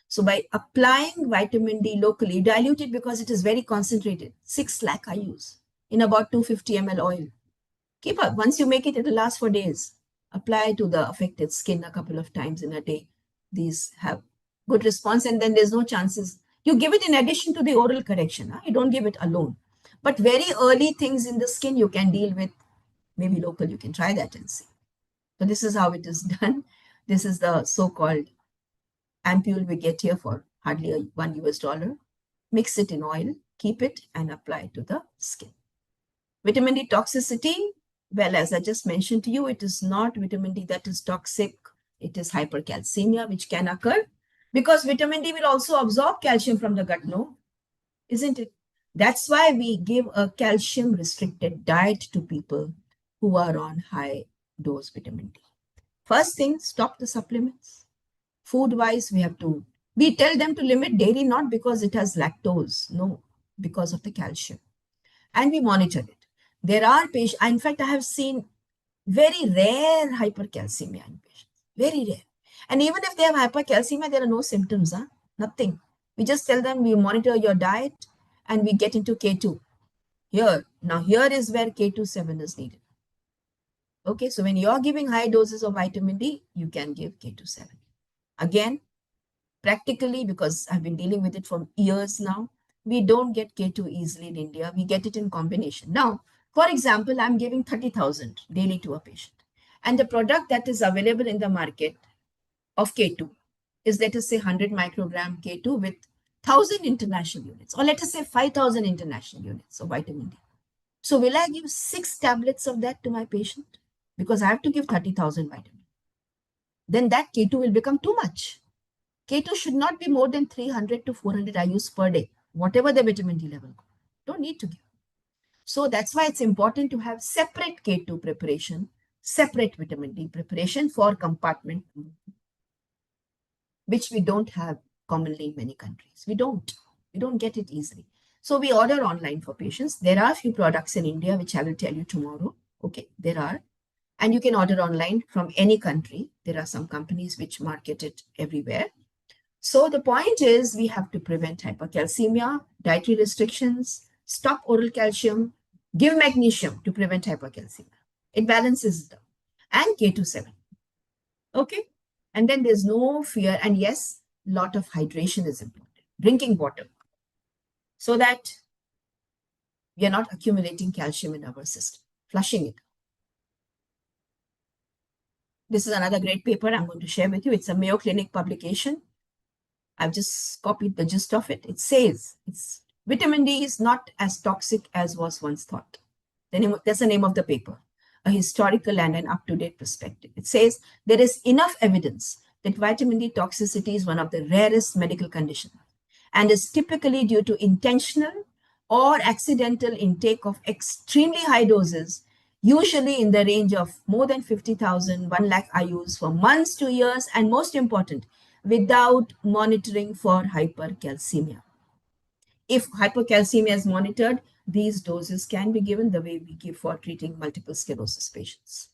So by applying vitamin D locally, dilute it because it is very concentrated. 6 lakh I use in about 250 ml oil. Keep up. Once you make it, it'll last for days. Apply to the affected skin a couple of times in a day. These have good response, and then there's no chances. You give it in addition to the oral correction. Huh? You don't give it alone. But very early things in the skin you can deal with, maybe local. You can try that and see. So this is how it is done. This is the so-called ampule we get here for hardly $1. Mix it in oil, keep it, and apply to the skin. Vitamin D toxicity, well, as I just mentioned to you, it is not vitamin D that is toxic. It is hypercalcemia, which can occur because vitamin D will also absorb calcium from the gut, no? Isn't it? That's why we give a calcium restricted diet to people who are on high dose vitamin D. First thing, stop the supplements. Food wise, we tell them to limit dairy, not because it has lactose, no, because of the calcium. And we monitor it. There are patients, in fact, I have seen very rare hypercalcemia in patients, very rare. And even if they have hypercalcemia, there are no symptoms, nothing. We just tell them we monitor your diet and we get into K2. Here is where K27 is needed. Okay, so when you're giving high doses of vitamin D, you can give K27. Again, practically, because I've been dealing with it for years now, we don't get K2 easily in India. We get it in combination. Now, for example, I'm giving 30,000 daily to a patient. And the product that is available in the market of K2 is, let us say, 100 microgram K2 with 1,000 international units, or let us say 5,000 international units of vitamin D. So will I give 6 tablets of that to my patient? Because I have to give 30,000 vitamin. Then that K2 will become too much. K2 should not be more than 300 to 400 IUs per day, whatever the vitamin D level. Don't need to give. So that's why it's important to have separate K2 preparation, separate vitamin D preparation for compartment, which we don't have commonly in many countries. We don't get it easily. So we order online for patients. There are a few products in India, which I will tell you tomorrow. Okay, there are. And you can order online from any country. There are some companies which market it everywhere. So the point is, we have to prevent hypercalcemia, dietary restrictions, stop oral calcium, give magnesium to prevent hypercalcemia. It balances them. And K27. Okay? And then there's no fear. And yes, a lot of hydration is important. Drinking water. So that we are not accumulating calcium in our system. Flushing it. This is another great paper I'm going to share with you. It's a Mayo Clinic publication. I've just copied the gist of it. It says vitamin D is not as toxic as was once thought. That's the name of the paper. a historical and an up-to-date perspective. It says there is enough evidence that vitamin D toxicity is one of the rarest medical conditions and is typically due to intentional or accidental intake of extremely high doses, usually in the range of more than 50,000, 1 lakh IUs for months to years, and most important, without monitoring for hypercalcemia. If hypercalcemia is monitored, these doses can be given the way we give for treating multiple sclerosis patients.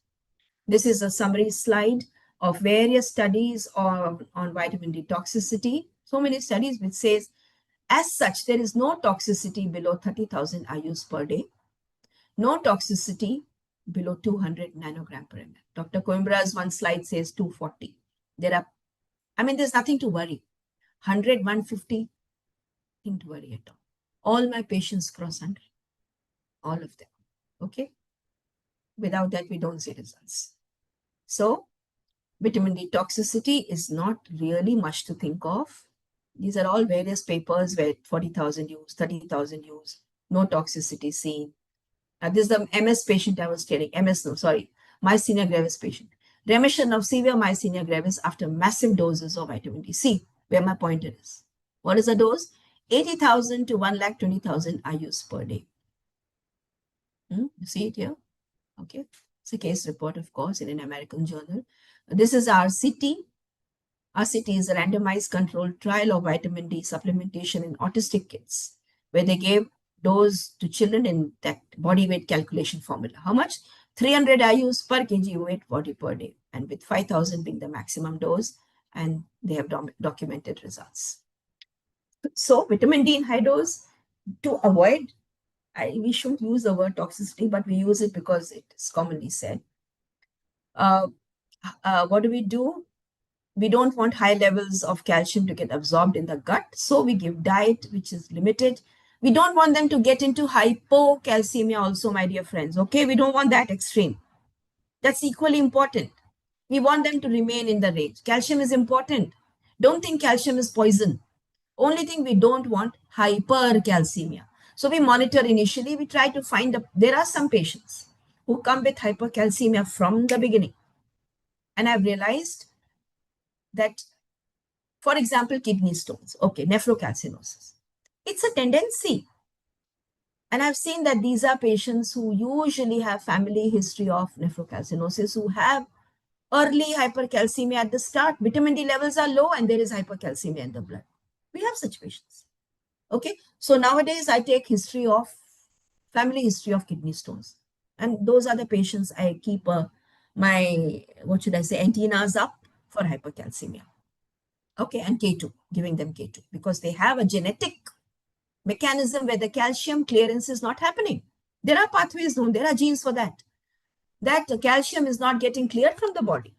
This is a summary slide of various studies on vitamin D toxicity. So many studies which says, as such, there is no toxicity below 30,000 IUs per day, no toxicity below 200 nanogram per ml. Dr. Coimbra's one slide says 240. There's nothing to worry. 100, 150, nothing to worry at all. All my patients cross 100, all of them, okay? Without that, we don't see results. So, vitamin D toxicity is not really much to think of. These are all various papers where 40,000 use, 30,000 use, no toxicity seen. This is the MS patient I was telling, myasthenia gravis patient. Remission of severe myasthenia gravis after massive doses of vitamin D. See where my pointer is. What is the dose? 80,000 to 1,20,000 IUs per day. You see it here? Okay. It's a case report, of course, in an American journal. This is RCT. RCT is a randomized controlled trial of vitamin D supplementation in autistic kids, where they gave dose to children in that body weight calculation formula. How much? 300 IUs per kg weight body per day, and with 5,000 being the maximum dose, and they have documented results. So vitamin D in high dose, to avoid, we shouldn't use the word toxicity, but we use it because it is commonly said. What do? We don't want high levels of calcium to get absorbed in the gut, so we give diet which is limited. We don't want them to get into hypocalcemia also, my dear friends, okay? We don't want that extreme. That's equally important. We want them to remain in the range. Calcium is important. Don't think calcium is poison. Only thing we don't want, hypercalcemia. So we monitor initially. We try to find there are some patients who come with hypercalcemia from the beginning. And I've realized that, for example, kidney stones, okay, nephrocalcinosis. It's a tendency. And I've seen that these are patients who usually have family history of nephrocalcinosis, who have early hypercalcemia at the start. Vitamin D levels are low and there is hypercalcemia in the blood. We have such patients. Okay, so nowadays I take family history of kidney stones. And those are the patients I keep my, antennas up for hypercalcemia. Okay, and K2, giving them K2, because they have a genetic mechanism where the calcium clearance is not happening. There are pathways known, there are genes for that. That calcium is not getting cleared from the body.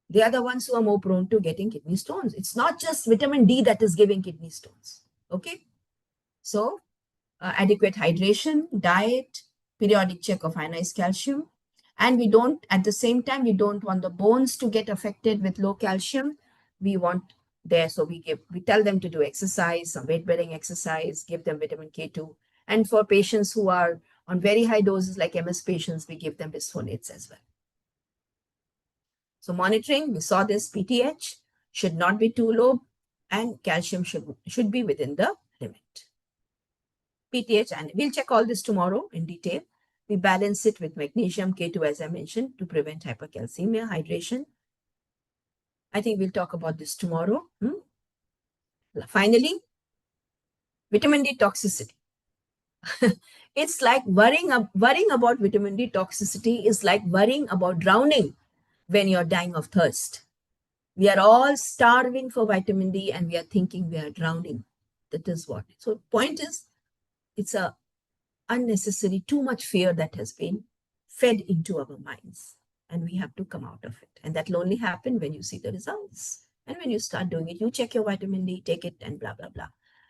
They are the ones who are more prone to getting kidney stones. It's not just vitamin D that is giving kidney stones. Okay, so adequate hydration, diet, periodic check of ionized calcium. And we don't, at the same time, we don't want the bones to get affected with low calcium. We want there, so we tell them to do exercise, some weight bearing exercise, give them vitamin K2. And for patients who are on very high doses like MS patients, we give them bisphonates as well. So monitoring, we saw this, PTH should not be too low and calcium should be within the limit. PTH, and we'll check all this tomorrow in detail. We balance it with magnesium, K2, as I mentioned, to prevent hypercalcemia, hydration. I think we'll talk about this tomorrow. Finally, vitamin D toxicity. It's like worrying about vitamin D toxicity is like worrying about drowning when you're dying of thirst. We are all starving for vitamin D and we are thinking we are drowning. That is what. So point is, it's a unnecessary, too much fear that has been fed into our minds. And we have to come out of it. And that will only happen when you see the results. And when you start doing it, you check your vitamin D, take it, and blah, blah, blah.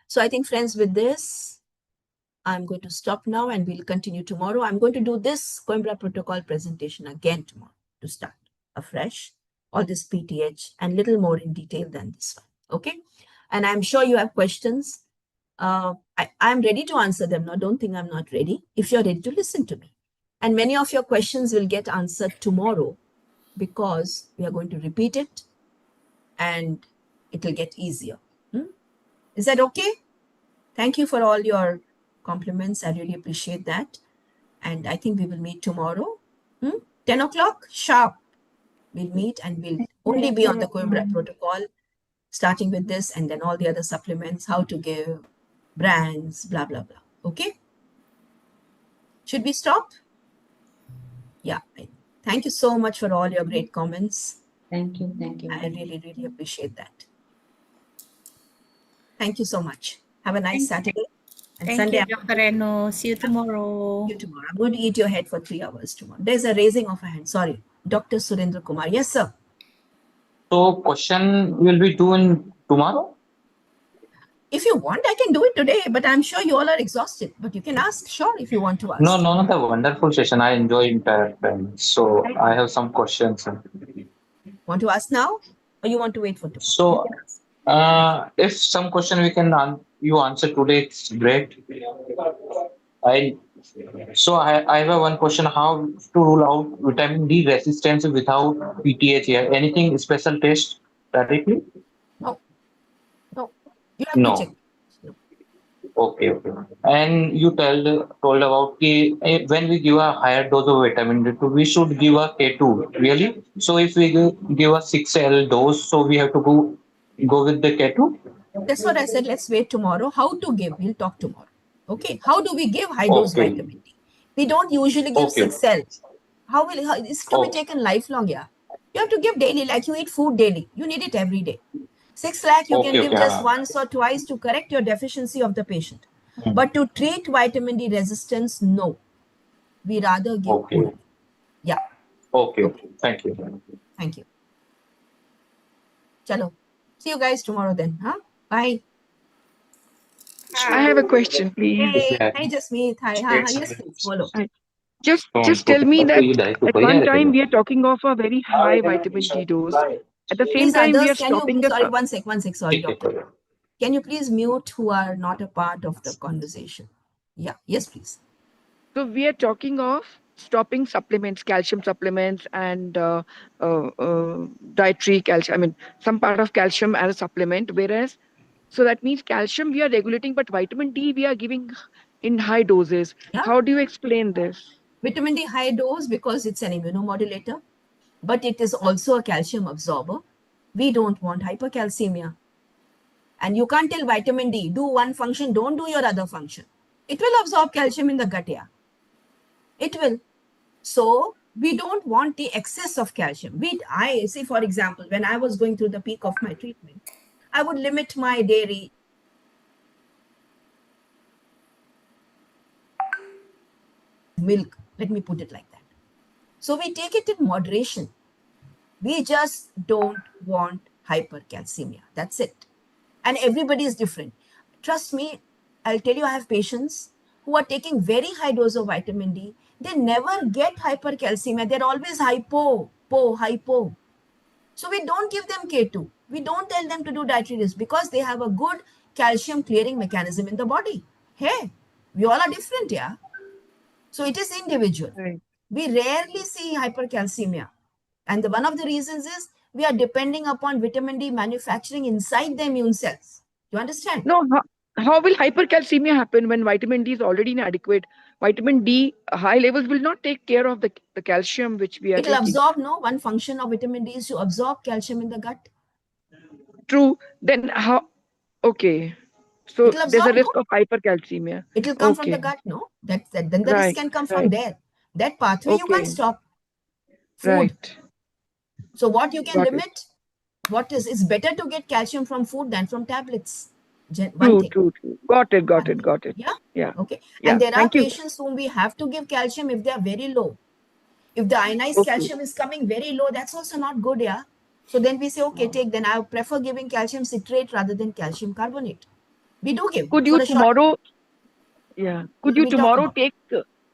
So I think, friends, with this, I'm going to stop now and we'll continue tomorrow. I'm going to do this Coimbra protocol presentation again tomorrow to start afresh, all this PTH and little more in detail than this one. Okay. And I'm sure you have questions. I'm ready to answer them now. Don't think I'm not ready if you're ready to listen to me. And many of your questions will get answered tomorrow because we are going to repeat it and it will get easier. Is that okay? Thank you for all your compliments. I really appreciate that. And I think we will meet tomorrow. 10 o'clock sharp. We'll meet and we'll only be on the Coimbra protocol, starting with this and then all the other supplements, how to give, brands, blah, blah, blah. Okay? Should we stop? Yeah. Thank you so much for all your great comments. Thank you. Thank you. I really, really appreciate that. Thank you so much. Have a nice Saturday. And Thank Sunday, you, Dr. Reno. See you tomorrow. see you tomorrow. I'm going to eat your head for 3 hours tomorrow. There's a raising of a hand. Sorry. Dr. Surendra Kumar. Yes, sir. So question will be doing tomorrow? If you want, I can do it today, but I'm sure you all are exhausted. But you can ask, sure, if you want to ask. No, not a wonderful session. I enjoy entire time. So I have some questions. Want to ask now? Or you want to wait for tomorrow? So if some question we can you answer today, it's great. I have a one question: how to rule out vitamin D resistance without PTH here? Anything special test directly? No. You have No. to check. No. Okay. And you told about when we give a higher dose of vitamin D2, we should give a K2. Really? So if we give a 6L dose, so we have to go with the K2? That's what I said. Let's wait tomorrow. How to give? We'll talk tomorrow. Okay. How do we give high dose vitamin D? We don't usually give 6L. How this to be taken lifelong? Yeah. You have to give daily, like you eat food daily. You need it every day. 6 lakh you can give just once or twice to correct your deficiency of the patient. But to treat vitamin D resistance, no. We rather give only. Yeah. Okay. Thank you. Thank you. Chalo. See you guys tomorrow then. Huh? Bye. I have a question, please. Hi, Jasmeet. Hi. Yes, please. Follow. Just tell me that at one time we are talking of a very high vitamin D dose. At the same Please, time, we others, are can stopping you, the. sorry, one sec, sorry, doctor. Can you please mute who are not a part of the conversation? Yeah, yes, please. So we are talking of stopping supplements, calcium supplements, and dietary calcium. I mean, some part of calcium as a supplement. Whereas, so that means calcium we are regulating, but vitamin D we are giving in high doses. Yeah. How do you explain this? Vitamin D high dose because it's an immunomodulator, but it is also a calcium absorber. We don't want hypercalcemia. And you can't tell vitamin D, do one function, don't do your other function. It will absorb calcium in the gut, yeah. It will. So we don't want the excess of calcium. I see, for example, when I was going through the peak of my treatment, I would limit my dairy. Milk, let me put it like that. So we take it in moderation. We just don't want hypercalcemia. That's it. And everybody is different. Trust me, I'll tell you, I have patients who are taking very high dose of vitamin D. They never get hypercalcemia. They're always hypo. So we don't give them K2. We don't tell them to do dietary risk because they have a good calcium clearing mechanism in the body. Hey, we all are different, yeah. So it is individual. Right. We rarely see hypercalcemia. And one of the reasons is we are depending upon vitamin D manufacturing inside the immune cells. You understand? No, how will hypercalcemia happen when vitamin D is already inadequate? Vitamin D high levels will not take care of the calcium which we are It will taking. absorb, no? One function of vitamin D is to absorb calcium in the gut. True. Then how? Okay. So It'll there's a absorb, risk no? of hypercalcemia. It will come from the gut, no? Then the risk can come from there. That pathway you can't stop. Food. Right. So what you can Got limit, it's better to get calcium from food than from tablets. True. Got it. Yeah. Okay. Yeah. And there are Thank you. patients whom we have to give calcium if they are very low. If the ionized calcium is coming very low, that's also not good, yeah. So then we say, okay, then I prefer giving calcium citrate rather than calcium carbonate. We do give. Could you tomorrow? Yeah. Could you tomorrow take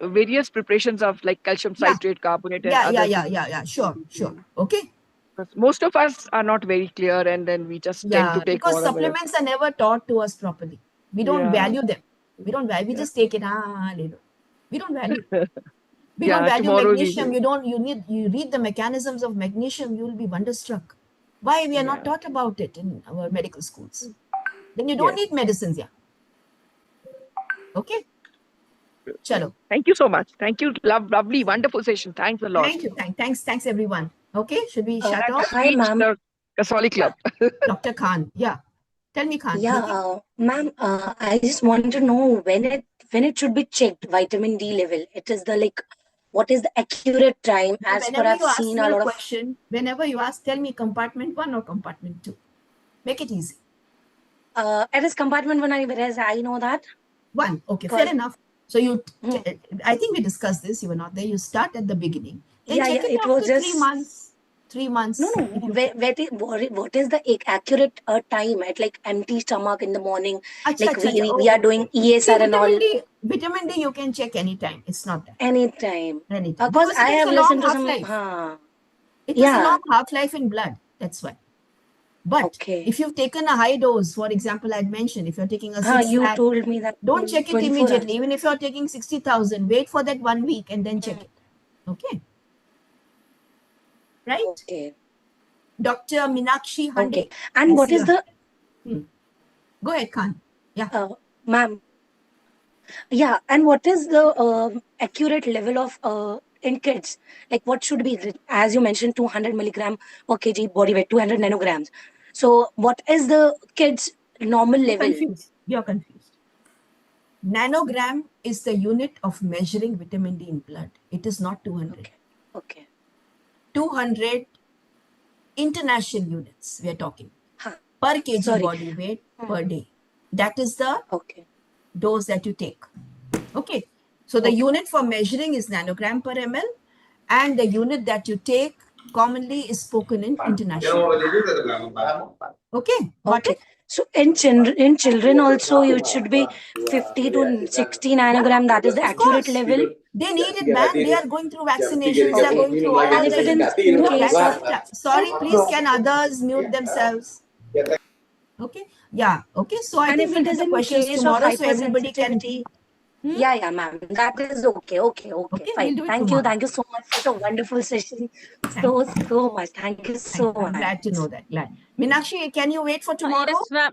various preparations of like calcium citrate, carbonate, and others? Yeah. Sure. Okay. Because most of us are not very clear, and then we just tend to take because whatever. supplements are never taught to us properly. We don't value them. We just take it. We don't value. We don't value tomorrow magnesium. You read the mechanisms of magnesium, you will be wonderstruck. Why we are not taught about it in our medical schools? Then you don't need medicines, Okay. Chalo. Thank you so much. Thank you. Lovely, wonderful session. Thanks a lot. Thank you. Thanks everyone. Okay, should we shut off? Hi, ma'am. The Kasoli Club. Dr. Khan. Yeah. Tell me, Khan. Yeah, ma'am, I just wanted to know when it should be checked, vitamin D level. It is what is the accurate time as per Whenever I've you ask seen me a a lot of. question, whenever you ask, tell me compartment 1 or compartment 2. Make it easy. It is compartment 1, whereas I know that. 1. Okay, fair enough. So I think we discussed this. You were not there. You start at the beginning. Then check it after was just 3 months. 3 months. No. What is the accurate time at empty stomach in the morning? We are doing ESR and all. Vitamin D you can check anytime. It's not that. Anytime. Anytime. Because I have listened to some. It is a long half-life in blood. That's why. But if you've taken a high dose, for example, I'd mentioned if you're taking a 6 you lakh, told me that. don't check it immediately. Even if you're taking 60,000, wait for that 1 week and then check it. Okay. Right? Okay. Dr. Minakshi Hande. Okay. And what is the... Go ahead, Khan. Yeah. Ma'am. Yeah. And what is the accurate level of in kids? What should be, as you mentioned, 200 milligram per kg body weight, 200 nanograms. So what is the kids' normal level? You're confused. Nanogram is the unit of measuring vitamin D in blood. It is not 200. Okay. 200 international units we are talking. Per kg body weight per day. That is the dose that you take. Okay. So the unit for measuring is nanogram per ml, and the unit that you take commonly is spoken in international. Okay. Okay. So in children also, it should be 50 to 60 nanogram. That is the accurate level. They need it, man. They are going through vaccinations. They are going through all if it is in case of... Sorry, please, can others mute themselves? Okay. Yeah. Okay. So I think we'll do the questions tomorrow so everybody can... Yeah, ma'am. That is okay. Fine. Thank you so much. Such a wonderful session. So much. Thank you so much. I'm glad to know that. Glad. Meenakshi, can you wait for tomorrow? Yes, ma'am.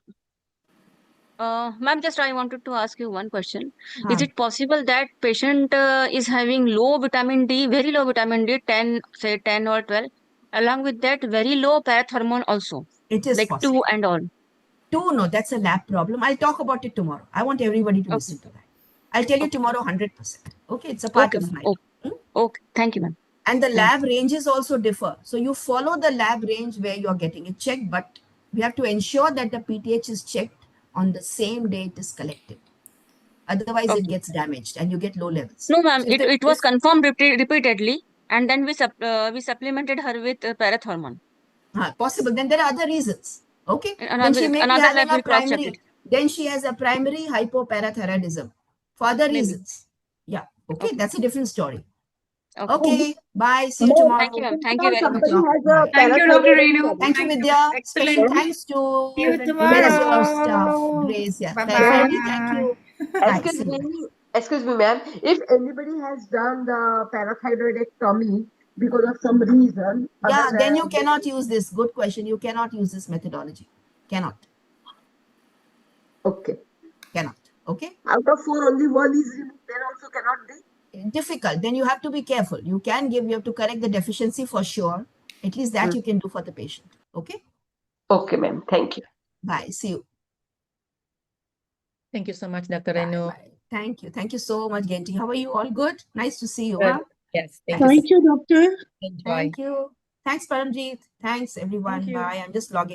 Ma'am, just I wanted to ask you one question. Is it possible that patient is having low vitamin D, very low vitamin D, 10 or 12, along with that very low parathormone also? It is possible. 2 and all. 2, no, that's a lab problem. I'll talk about it tomorrow. I want everybody to listen to that. I'll tell you tomorrow 100%. Okay, it's a part of my life. Okay, thank you, ma'am. And the lab ranges also differ. So you follow the lab range where you're getting it checked, but we have to ensure that the PTH is checked on the same day it is collected. Otherwise, it gets damaged and you get low levels. No, ma'am, it was confirmed repeatedly, and then we supplemented her with parathormone. Possible. Then there are other reasons. Okay. Then she may be having a primary. Then she has a primary hypoparathyroidism. For other reasons. Yeah. Okay. That's a different story. Okay. Bye. See you tomorrow. Thank you, ma'am. Thank you very much. Thank you, Dr. Renu. Thank you, Vidya. Special thanks to your staff. Grace. Yeah. Bye-bye. Thank you. Excuse me, ma'am. If anybody has done the parathyroidectomy because of some reason, then you cannot use this. Good question. You cannot use this methodology. Cannot. Okay. Cannot. Okay. Out of 4, only 1 is removed. Then also cannot be. Difficult. Then you have to be careful. You have to correct the deficiency for sure. At least that you can do for the patient. Okay. Okay, ma'am. Thank you. Bye. See you. Thank you so much, Dr. Renu. Thank you. Thank you so much, Genti. How are you? All good? Nice to see you. Good. Huh? Yes. Thank you, doctor. Thank you. Thanks, Paramjeet. Thanks, everyone. Bye. I'm just logging.